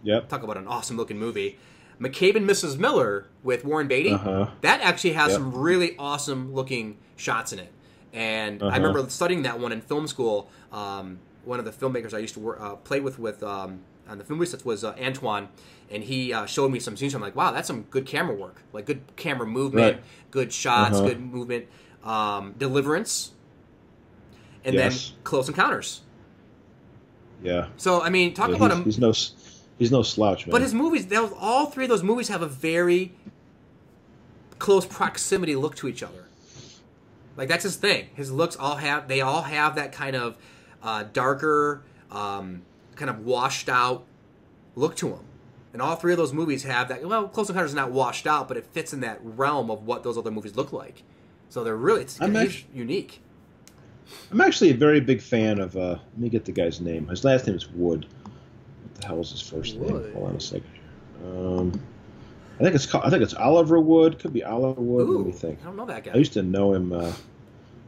Yep. Talk about an awesome-looking movie. McCabe and Mrs. Miller with Warren Beatty. That actually has some really awesome-looking shots in it. And I remember studying that one in film school. One of the filmmakers I used to play with on the film research was Antoine, and he showed me some scenes. I'm like, wow, that's some good camera work, like good camera movement, good shots, good movement. Deliverance, and Yes. then Close Encounters. Yeah. So I mean, talk Yeah, about him. He's no slouch, man. But his movies, all three of those movies have a very close proximity look to each other. Like that's his thing. His looks all have that kind of darker, kind of washed out look to them. And all three of those movies have that. Well, Close Encounters is not washed out, but it fits in that realm of what those other movies look like. So they're really he's unique. I'm actually a very big fan of. Let me get the guy's name. His last name is Wood. What the hell is his first name? Hold on a second. I think it's Oliver Wood. Could be Oliver Wood. Ooh, Let me think. I don't know that guy. I used to know him.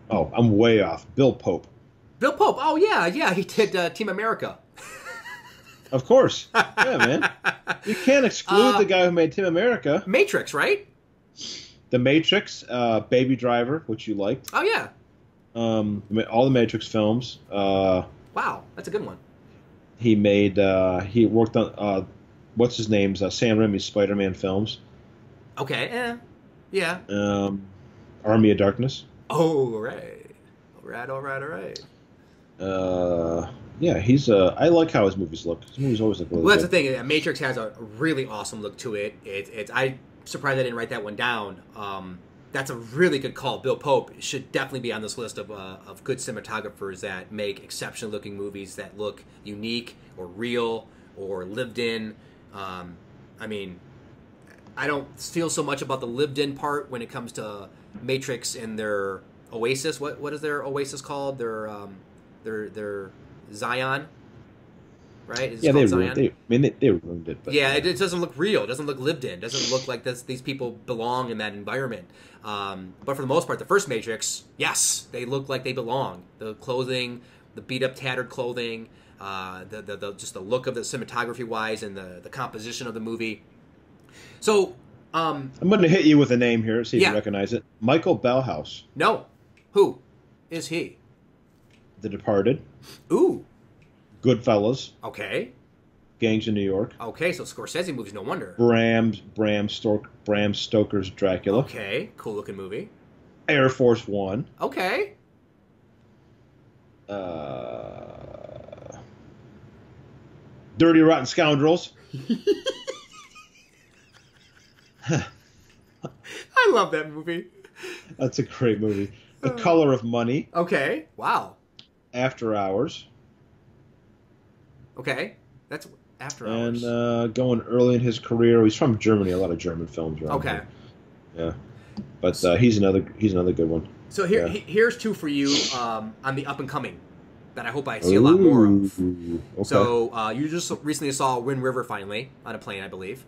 I'm way off. Bill Pope. Bill Pope. Oh yeah. He did Team America. Of course. Yeah, man. You can't exclude the guy who made Team America. Matrix, right? The Matrix, Baby Driver, which you liked. Oh yeah. All the Matrix films. Wow, that's a good one. He worked on what's his name's Sam Raimi's Spider-Man films. Okay, yeah. Army of Darkness. Oh, all right. Yeah, he's I like how his movies look. His movies always look really Well, that's good. the thing. Matrix has a really awesome look to it. It's I'm surprised I didn't write that one down. That's a really good call. Bill Pope should definitely be on this list of good cinematographers that make exceptional looking movies that look unique or real or lived in. I mean, I don't feel so much about the lived in part when it comes to Matrix and their Oasis. What is their Oasis called? Their Zion, right? Is it called Zion? They ruined it. But, yeah, it doesn't look real. It doesn't look lived in. It doesn't look like these people belong in that environment. But for the most part, the first Matrix, yes, they look like they belong. The clothing, the beat up, tattered clothing, just the look of the cinematography wise, and the composition of the movie. So, I'm going to hit you with a name here. See if Yeah. you recognize it. Michael Ballhaus, no, who is he? The Departed, Ooh, Goodfellas, okay, Gangs of New York, okay. So Scorsese movies, no wonder. Bram Stoker's Dracula, Okay, cool looking movie. Air Force One, Okay, Dirty Rotten Scoundrels. I love that movie. That's a great movie. The Color of Money, Okay, wow. After Hours, Okay, that's After and Hours. going early in his career, he's from Germany. A lot of German films around Okay, here. Yeah, but he's another good one. so here Yeah. here's two for you on the up and coming that I hope I see a lot more of. Ooh, okay. So you just recently saw Wind River finally on a plane, I believe.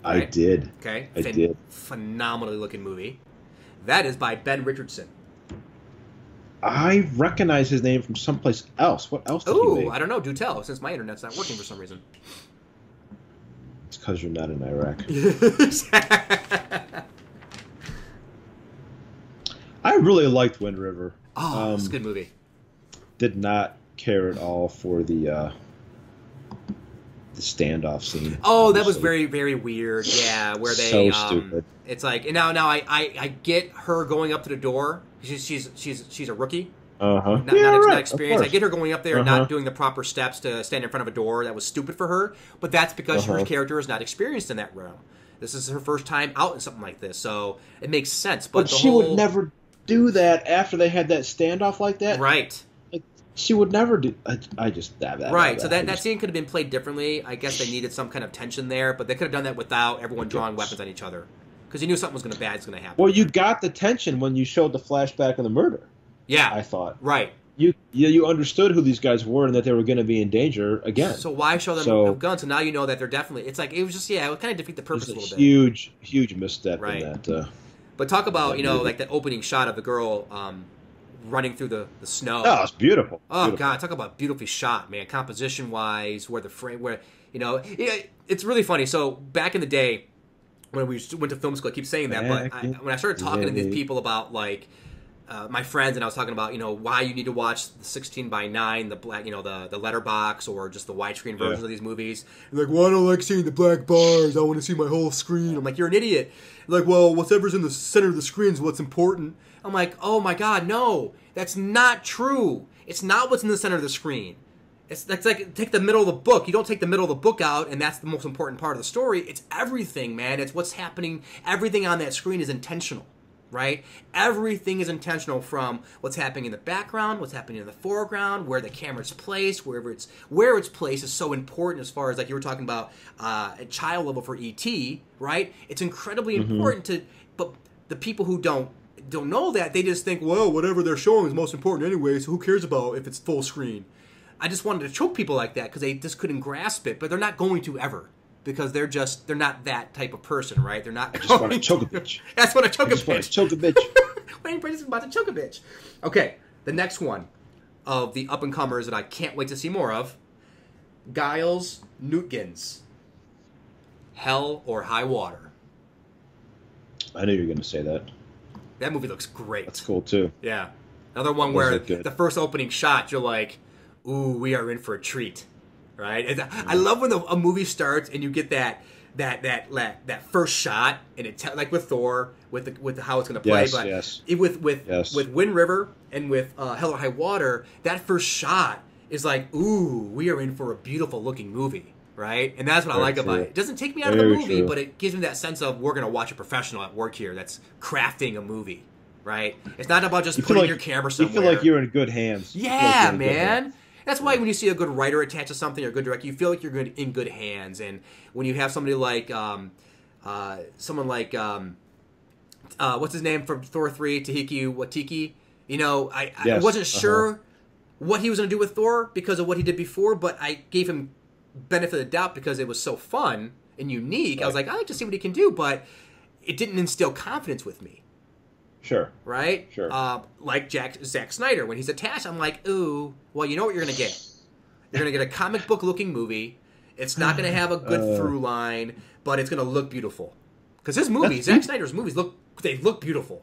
I right? did. Okay, I did. Phenomenally looking movie. That is by Ben Richardson. I recognize his name from someplace else. What else did he Ooh, make? I don't know. Do tell, since my internet's not working for some reason. It's because you're not in Iraq. I really liked Wind River. Oh, it's a good movie. Did not care at all for the standoff scene. Oh, that was obviously. very, very weird. Yeah, where they So stupid. It's like now I get her going up to the door. She's a rookie. Uh-huh. Not experienced. I get her going up there and Uh-huh. not doing the proper steps to stand in front of a door. That was stupid for her. But that's because her character is not experienced in that realm. This is her first time out in something like this, so it makes sense. But she would never do that after they had that standoff like that. Right. She would never do. I just Right, so that scene could have been played differently. I guess they needed some kind of tension there, but they could have done that without everyone drawing weapons on each other. Because you knew something was going to bad was going to happen. Well, you got the tension when you showed the flashback of the murder. Yeah. I thought. Right. You understood who these guys were and that they were going to be in danger again. So why show them with guns? So now you know that they're definitely. It's like it was just it would kind of defeat the purpose a little bit. Huge misstep Right. in that. But talk about movie. like the opening shot of the girl running through the snow. Oh, it's beautiful. Oh Beautiful. God, talk about beautifully shot, man. Composition wise, where the frame, it's really funny. So back in the day when we went to film school, I keep saying that, but when I started talking to these people about like my friends, and I was talking about why you need to watch the 16:9, the black, the letterbox, or just the widescreen versions of these movies. And like, well, I don't like seeing the black bars. I want to see my whole screen. I'm like, you're an idiot. Like, well, whatever's in the center of the screen is what's important. I'm like, oh my god, no, that's not true. It's not what's in the center of the screen. That's like, take the middle of the book. You don't take the middle of the book out, and that's the most important part of the story. It's everything, man. It's what's happening. Everything on that screen is intentional, right? Everything is intentional, from what's happening in the background, what's happening in the foreground, where the camera's placed, where it's placed is so important, as far as, like you were talking about, at child level for E.T., right? It's incredibly important but the people who don't know that, they just think, well, whatever they're showing is most important anyway, so who cares about if it's full screen? I just wanted to choke people like that because they just couldn't grasp it, but they're not going to ever, because they're not that type of person, right? They're not. I just want to choke a bitch. That's what I choke a bitch. I just want to choke a bitch. Wayne Brady is about to choke a bitch. Okay, the next one of the up and comers that I can't wait to see more of, Giles Newtgins, Hell or High Water. I knew you were going to say that. That movie looks great. That's cool too. Yeah, another one where the first opening shot, you're like, ooh, we are in for a treat, right? I love when a movie starts and you get that first shot, and it like with Thor, with how it's going to play, with Wind River and with Hell or High Water, that first shot is like, ooh, we are in for a beautiful looking movie, right? And that's what I like about it. It doesn't take me out of the movie, but it gives me that sense of, we're going to watch a professional at work here that's crafting a movie, right? It's not about just putting your camera somewhere. You feel like you're in good hands. Yeah, man. That's why when you see a good writer attached to something, or a good director, you feel like you're in good hands. And when you have somebody like, what's his name from Thor 3, Taika Waititi, I wasn't sure what he was going to do with Thor because of what he did before, but I gave him benefit of the doubt because it was so fun and unique. Right. I was like, I like to see what he can do, but it didn't instill confidence with me. Sure. Right? Sure. Like Zack Snyder, when he's attached, I'm like, ooh, well, you know what you're going to get? You're going to get a comic book-looking movie. It's not going to have a good through line, but it's going to look beautiful. Because his movies, Zack Snyder's movies, they look beautiful.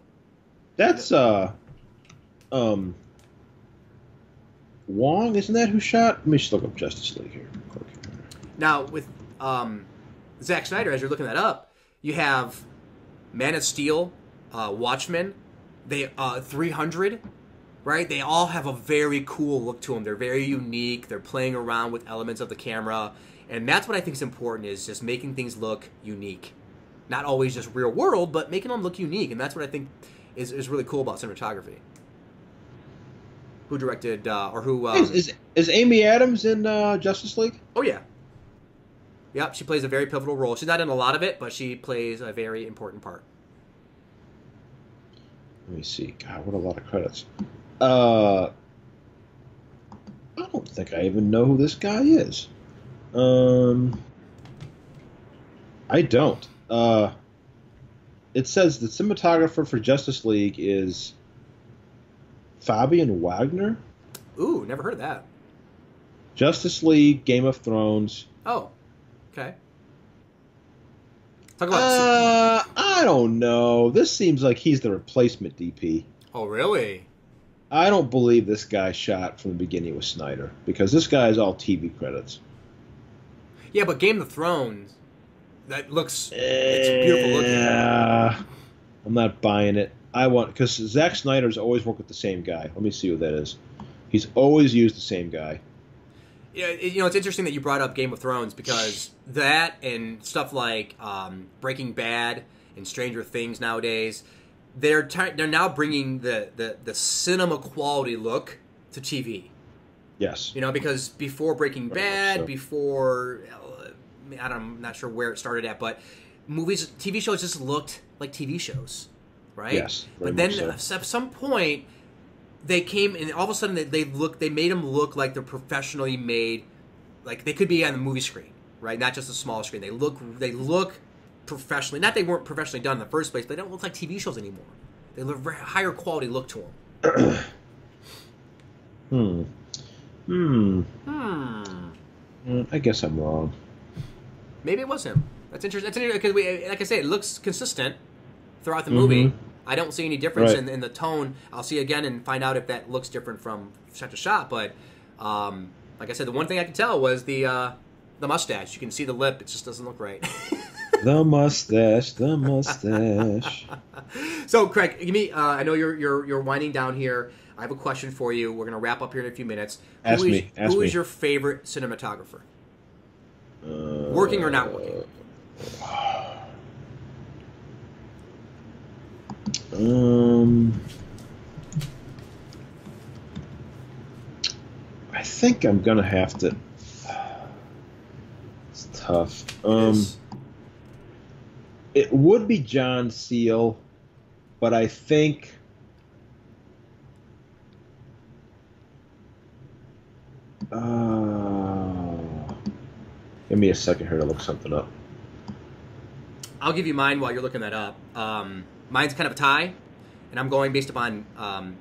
That's, Wong, isn't that who shot? Let me just look up Justice League here. Now, with Zack Snyder, as you're looking that up, you have Man of Steel, Watchmen, 300, right? They all have a very cool look to them. They're very unique. They're playing around with elements of the camera, and that's what I think is important, is just making things look unique. Not always just real world, but making them look unique, and that's what I think is really cool about cinematography. Who directed, or who... Is Amy Adams in Justice League? Oh, yeah. Yep, she plays a very pivotal role. She's not in a lot of it, but she plays a very important part. Let me see. God, what a lot of credits. I don't think I even know who this guy is. I don't. It says the cinematographer for Justice League is Fabian Wagner. Ooh, never heard of that. Justice League, Game of Thrones. Oh, okay. Talk about. I don't know. This seems like he's the replacement DP. Oh, really? I don't believe this guy shot from the beginning with Snyder, because this guy is all TV credits. Yeah, but Game of Thrones, that looks it's beautiful looking. Yeah, I'm not buying it. Because Zack Snyder's always worked with the same guy. Let me see who that is. He's always used the same guy. Yeah, it's interesting that you brought up Game of Thrones, because that and stuff like Breaking Bad and Stranger Things nowadays, they're now bringing the cinema quality look to TV. Yes. Because before Breaking Bad, before I'm not sure where it started at, but TV shows just looked like TV shows, right? Yes. But then at some point, they came and all of a sudden they made them look like they're professionally made, like they could be on the movie screen, right? Not just a small screen. They look professionally. Not they weren't professionally done in the first place, but they don't look like TV shows anymore. They look very higher quality look to them. I guess I'm wrong. Maybe it was him. That's interesting. Because like I say, it looks consistent throughout the movie. I don't see any difference Right. in the tone. I'll see again and find out if that looks different from shot to shot. But like I said, the one thing I could tell was the mustache. You can see the lip; it just doesn't look right. The mustache, the mustache. So, Craig, give me. I know you're winding down here. I have a question for you. We're going to wrap up here in a few minutes. Ask me. Who is your favorite cinematographer? Working or not working? I think I'm gonna have to. It's tough. It would be John Seal, but I think. Give me a second here to look something up. I'll give you mine while you're looking that up. Mine's kind of a tie, and I'm going based upon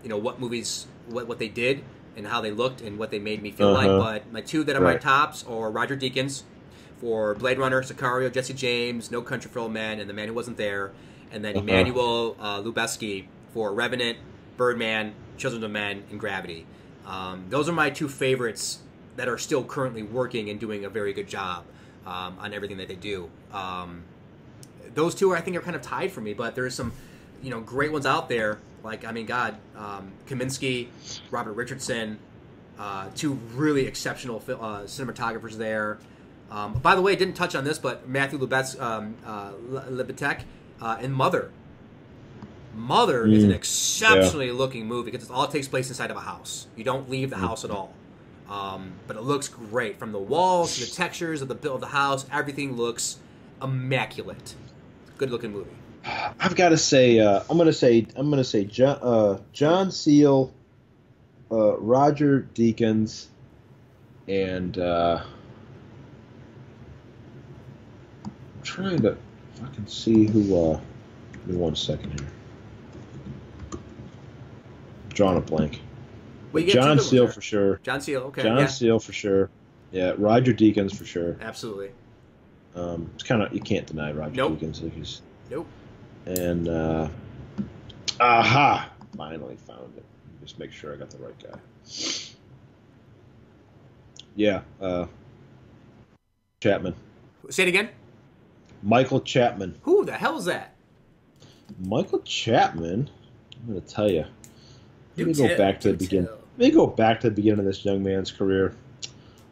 what movies, what they did, and how they looked, and what they made me feel like. But my two that are my tops are Roger Deakins for Blade Runner, Sicario, Jesse James, No Country for Old Men, and The Man Who Wasn't There, and then Emmanuel Lubezki for Revenant, Birdman, Children of Men, and Gravity. Those are my two favorites that are still currently working and doing a very good job on everything that they do. Those two, I think, are kind of tied for me, but there's some, great ones out there. Like, Kaminsky, Robert Richardson, two really exceptional cinematographers there. By the way, I didn't touch on this, but Matthew Libatek in Mother. Mother is an exceptionally looking movie because all takes place inside of a house. You don't leave the house at all. But it looks great from the walls to the textures of the house. Everything looks immaculate. Good looking movie. I've got to say, I'm gonna say John Seal, Roger Deakins, and I'm trying to fucking see who. Give me 1 second here. Drawing a blank. Well, John Seal for sure. John Seal, okay. John Seal for sure. Yeah, Roger Deakins for sure. Absolutely. It's kind of, you can't deny Roger Deakins. Like Nope. And finally found it. Just make sure I got the right guy. Yeah, Chapman. Say it again. Michael Chapman. Who the hell is that? Michael Chapman. I'm going to tell you. Let me go back to the beginning. Let me go back to the beginning of this young man's career.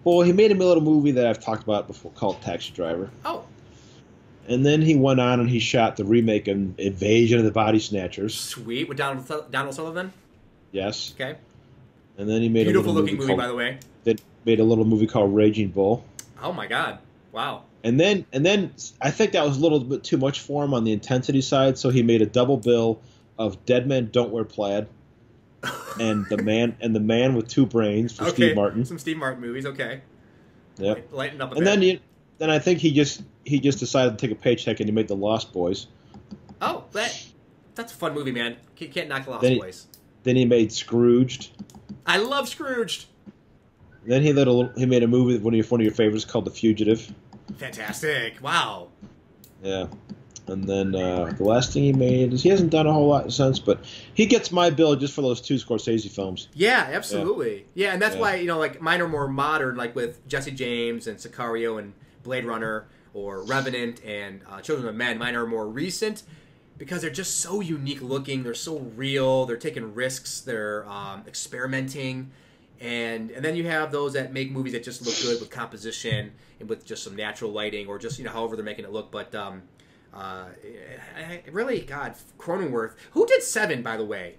Well, he made a little movie that I've talked about before called Taxi Driver. Oh. And then he went on and he shot the remake of Invasion of the Body Snatchers. Sweet. With Donald Sullivan? Yes. Okay. And then he made beautiful a looking movie, by the way. That made a little movie called Raging Bull. Oh my God! Wow. And then I think that was a little bit too much for him on the intensity side, so he made a double bill of Dead Men Don't Wear Plaid and the man with two brains for Steve Martin. Some Steve Martin movies. Okay. Yep. Lighten up a and bit. Then I think he just decided to take a paycheck and he made The Lost Boys. Oh, that's a fun movie, man. Can't knock The Lost Boys. Then he made Scrooged. I love Scrooged. Then he made a movie one of your favorites called The Fugitive. Fantastic! Wow. Yeah, and then the last thing he made is he hasn't done a whole lot since, but he gets my bill just for those two Scorsese films. Yeah, absolutely. Yeah, and that's why like mine are more modern, like with Jesse James and Sicario and Blade Runner or Revenant and Children of Men. Mine are more recent because they're just so unique looking. They're so real. They're taking risks. They're experimenting. And then you have those that make movies that just look good with composition and with just some natural lighting or just, however they're making it look. But really, God, Cronenworth. Who did Seven, by the way?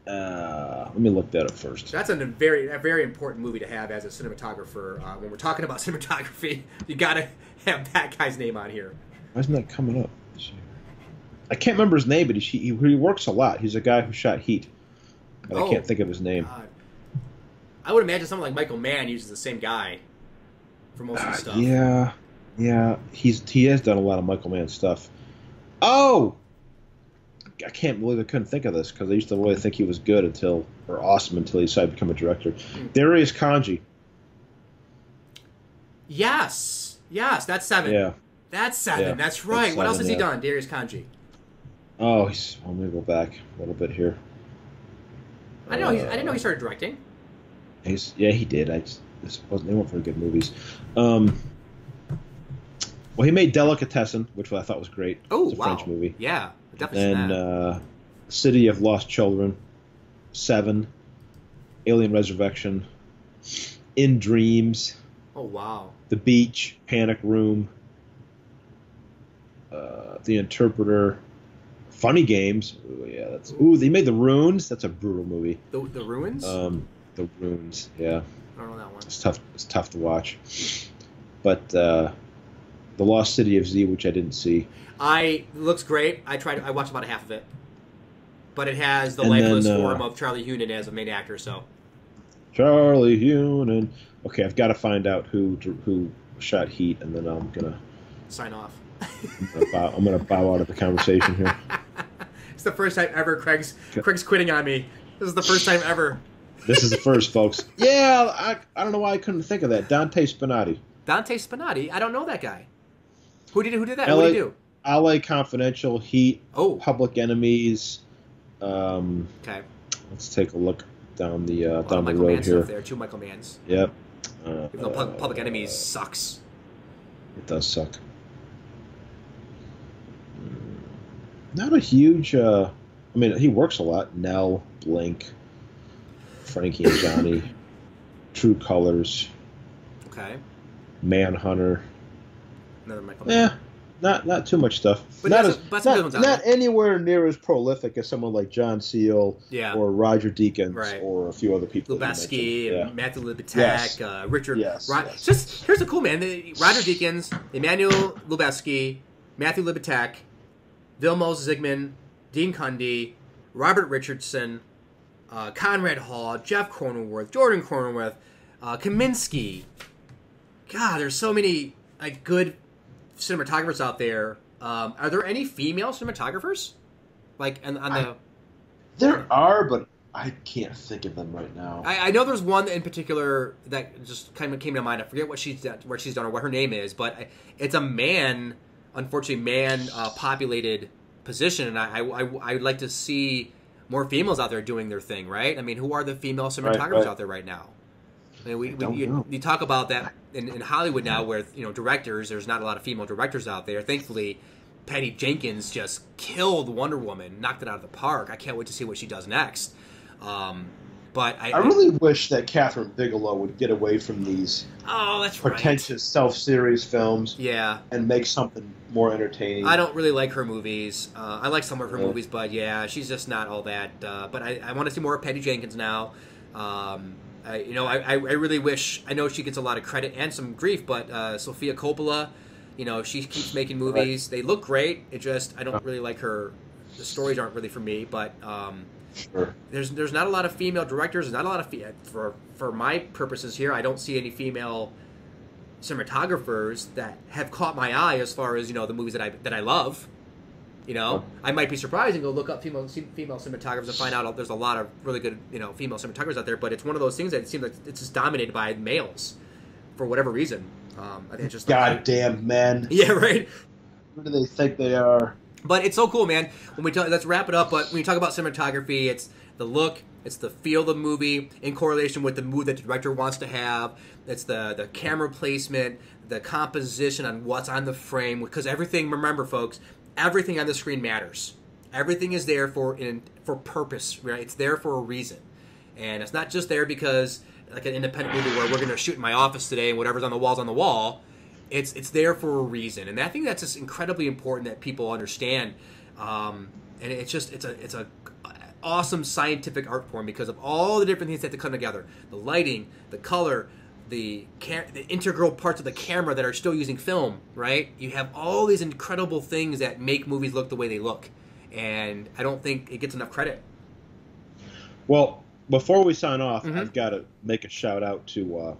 Let me look that up first. That's a very important movie to have as a cinematographer. When we're talking about cinematography, you got to have that guy's name on here. Why isn't that coming up? I can't remember his name, but he works a lot. He's a guy who shot Heat. But I can't think of his name. God. I would imagine someone like Michael Mann uses the same guy for most of the stuff. Yeah. He has done a lot of Michael Mann stuff. Oh! I can't believe I couldn't think of this because I used to really think he was good awesome until he decided to become a director. Darius Kanji. Yes, that's Seven. Yeah. That's Seven. Yeah, that's right. that's what else Seven, has he done, Darius Kanji? Oh, let me go back a little bit here. I didn't know he started directing. He did. They weren't very good movies. Well, he made Delicatessen, which I thought was great. Oh, It's a wow. French movie. Yeah, I've definitely seen And that. City of Lost Children, Seven, Alien Resurrection, In Dreams, Oh, wow. The Beach, Panic Room, The Interpreter, Funny Games. Ooh, yeah, they made The Runes. That's a brutal movie. The Ruins? The Runes. Yeah, I don't know that one. it's tough. It's tough to watch. But The Lost City of Z, which I didn't see. Looks great. I watched about half of it. But it has the And lifeless then, form of Charlie Hunnam as a main actor, so. Charlie Hunnam. Okay, I've got to find out who shot Heat, and then I'm gonna Sign off. I'm gonna bow out of the conversation here. It's the first time ever Craig's quitting on me. This is the first time ever. This is the first, folks. Yeah, I don't know why I couldn't think of that. Dante Spinati. Dante Spinati? I don't know that guy. Who did that? LA, What did he do? LA Confidential, Heat, Oh. Public Enemies. Okay. Let's take a look down the Michael road Mann here. stuff there. 2 Michael Manns. Yep. Even though Public Enemies sucks. It does suck. Not a huge. I mean, he works a lot. Nell, Blink, Frankie and Johnny, True Colors, Okay. Manhunter. Another Michael Mann. Not too much stuff. But Not some good ones out not there. anywhere near as prolific as someone like John Seale Yeah. or Roger Deakins Right. or a few other people. that you Lubeski, mentioned. and Matthew Libatek, Yes. Richard. Yes, yes. Just here's a cool man: Roger Deakins, Emmanuel Lubeski, Matthew Libatek, Vilmos Zsigmond, Dean Cundy, Robert Richardson, Conrad Hall, Jeff Cronenworth, Jordan Cronenworth, Kaminsky. God, there's so many good cinematographers out there. Are there any female cinematographers? There are, but I can't think of them right now. I know there's one in particular that just kind of came to mind. I forget what she's done or what her name is, but it's a unfortunately populated position, and I'd like to see more females out there doing their thing, right? I mean, who are the female cinematographers Right. out there right now? I mean, don't know. you talk about that in Hollywood now, where directors, there's not a lot of female directors out there. Thankfully, Patty Jenkins just killed Wonder Woman, knocked it out of the park. I can't wait to see what she does next. But I really wish that Catherine Bigelow would get away from these that's pretentious self-series films right. Yeah. and make something more entertaining. I don't really like her movies. I like some of her movies, but yeah, she's just not all that. But I want to see more of Patty Jenkins now. I really wish. I know she gets a lot of credit and some grief, but Sofia Coppola, she keeps making movies. They look great. I don't really like her. The stories aren't really for me, but Sure. there's not a lot of female directors. There's not a lot of for my purposes here. I don't see any female cinematographers that have caught my eye as far as the movies that I love. I might be surprised and go look up female cinematographers and find out there's a lot of really good female cinematographers out there. But it's one of those things that it seems like it's just dominated by males for whatever reason. I think it's just Goddamn men. Yeah, right. Who do they think they are? But it's so cool, man. Let's wrap it up. But when you talk about cinematography, it's the look, it's the feel of the movie in correlation with the mood that the director wants to have. It's the camera placement, the composition on what's on the frame. Because everything, remember, folks, everything on the screen matters. Everything is there for purpose, right? It's there for a reason, and it's not just there because like an independent movie where we're going to shoot in my office today and whatever's on the wall's on the wall. It's there for a reason, and I think that's just incredibly important that people understand. And it's a awesome scientific art form because of all the different things that have to come together: the lighting, the color, the integral parts of the camera that are still using film. Right? You have all these incredible things that make movies look the way they look, and I don't think it gets enough credit. Well, before we sign off, I've got to make a shout out to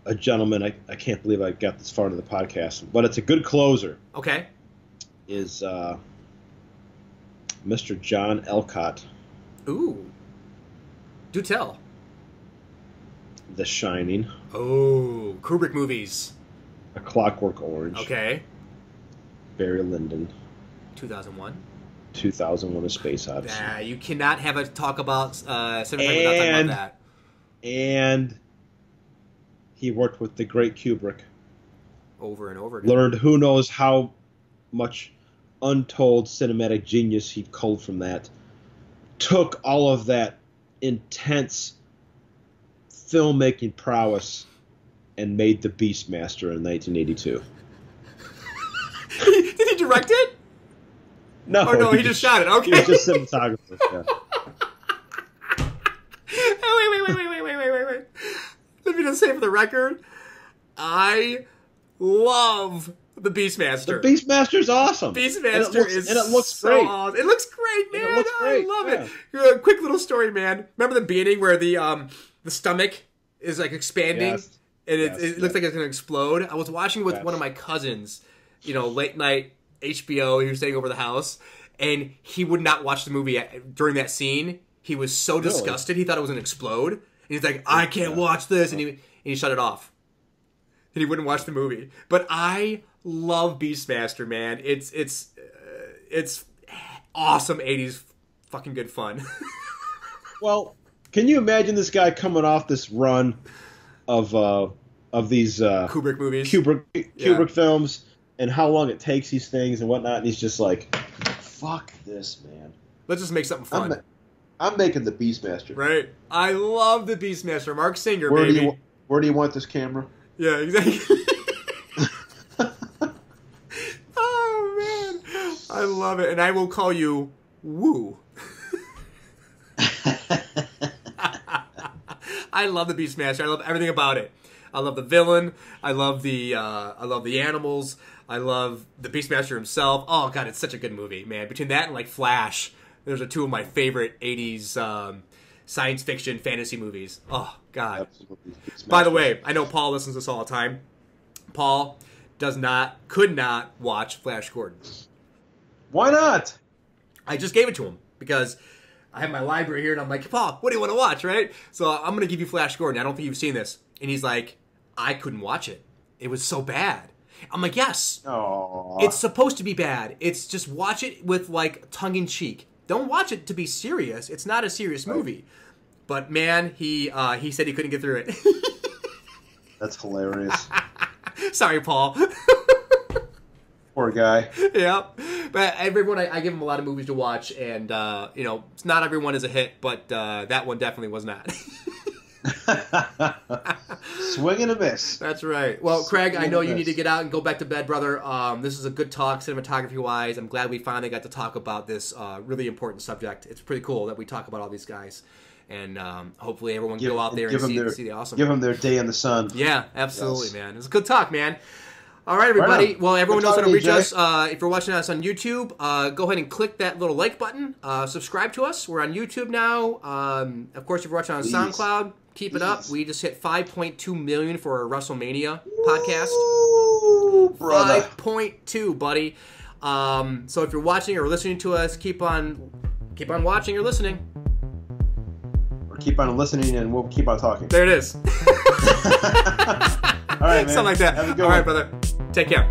a gentleman. I can't believe I got this far into the podcast, but it's a good closer. Okay. Is Mr. John Elcott. Ooh. Do tell. The Shining. Oh, Kubrick movies. A Clockwork Orange. Okay. Barry Lyndon. 2001. 2001: A Space Odyssey. You cannot have a talk about Cinematography without talking about that. And he worked with the great Kubrick. Over and over again. Learned who knows how much untold cinematic genius he culled from that. Took all of that intense filmmaking prowess and made The Beastmaster in 1982. Did he direct it? No. Oh, no, he just shot it. Okay. He was just cinematographer. Yeah. Wait. Let me just say for the record, I love The Beastmaster. The Beastmaster's awesome. Beastmaster is and it looks so great. Awesome. It looks great, man. It looks great. I love it. Quick little story, man. Remember the beginning where the stomach is like expanding? Yes. And it looks like it's going to explode. I was watching with one of my cousins, late night HBO. He was staying over the house, and he would not watch the movie during that scene. He was so disgusted. He thought it was going to explode. And he's like, I can't watch this. And he shut it off. And he wouldn't watch the movie. But I love Beastmaster, man. It's awesome 80s fucking good fun. Well, can you imagine this guy coming off this run of these Kubrick movies, Kubrick films, and how long it takes these things and whatnot, and he's just like, "Fuck this, man! Let's just make something fun." I'm making the Beastmaster. Right. I love the Beastmaster. Mark Singer, where baby. Where do you want this camera? Yeah, exactly. Oh man, I love it, and I will call you Woo. I love the Beastmaster. I love everything about it. I love the villain. I love the animals. I love the Beastmaster himself. Oh god, it's such a good movie, man. Between that and like Flash, those are two of my favorite '80s science fiction fantasy movies. Oh god. By the way, I know Paul listens to this all the time. Paul could not watch Flash Gordon. Why not? I just gave it to him because I have my library here, and I'm like, Paul, what do you want to watch, right? So I'm going to give you Flash Gordon. I don't think you've seen this. And he's like, I couldn't watch it. It was so bad. I'm like, yes. Aww. It's supposed to be bad. It's just watch it with, like, tongue-in-cheek. Don't watch it to be serious. It's not a serious movie. But, man, he said he couldn't get through it. That's hilarious. Sorry, Paul. Poor guy. Yeah. But everyone, I give him a lot of movies to watch, and, not everyone is a hit, but that one definitely was not. Swing and a miss. That's right. Well, Craig, I know you need to get out and go back to bed, brother. This is a good talk, cinematography-wise. I'm glad we finally got to talk about this really important subject. It's pretty cool that we talk about all these guys. And hopefully everyone can go out there and see the awesome. Give them their day in the sun. Yeah, absolutely, man. It was a good talk, man. All right, everybody. Right, well, everyone knows how to reach us. If you're watching us on YouTube, go ahead and click that little like button. Subscribe to us. We're on YouTube now. Of course, if you're watching on SoundCloud, keep it up. We just hit 5.2 million for our WrestleMania podcast. Ooh, 5.2, buddy. So if you're watching or listening to us, keep on watching or listening. Or keep on listening, and we'll keep on talking. There it is. All right, man. Something like that. Have a good All one. right, brother. Take care.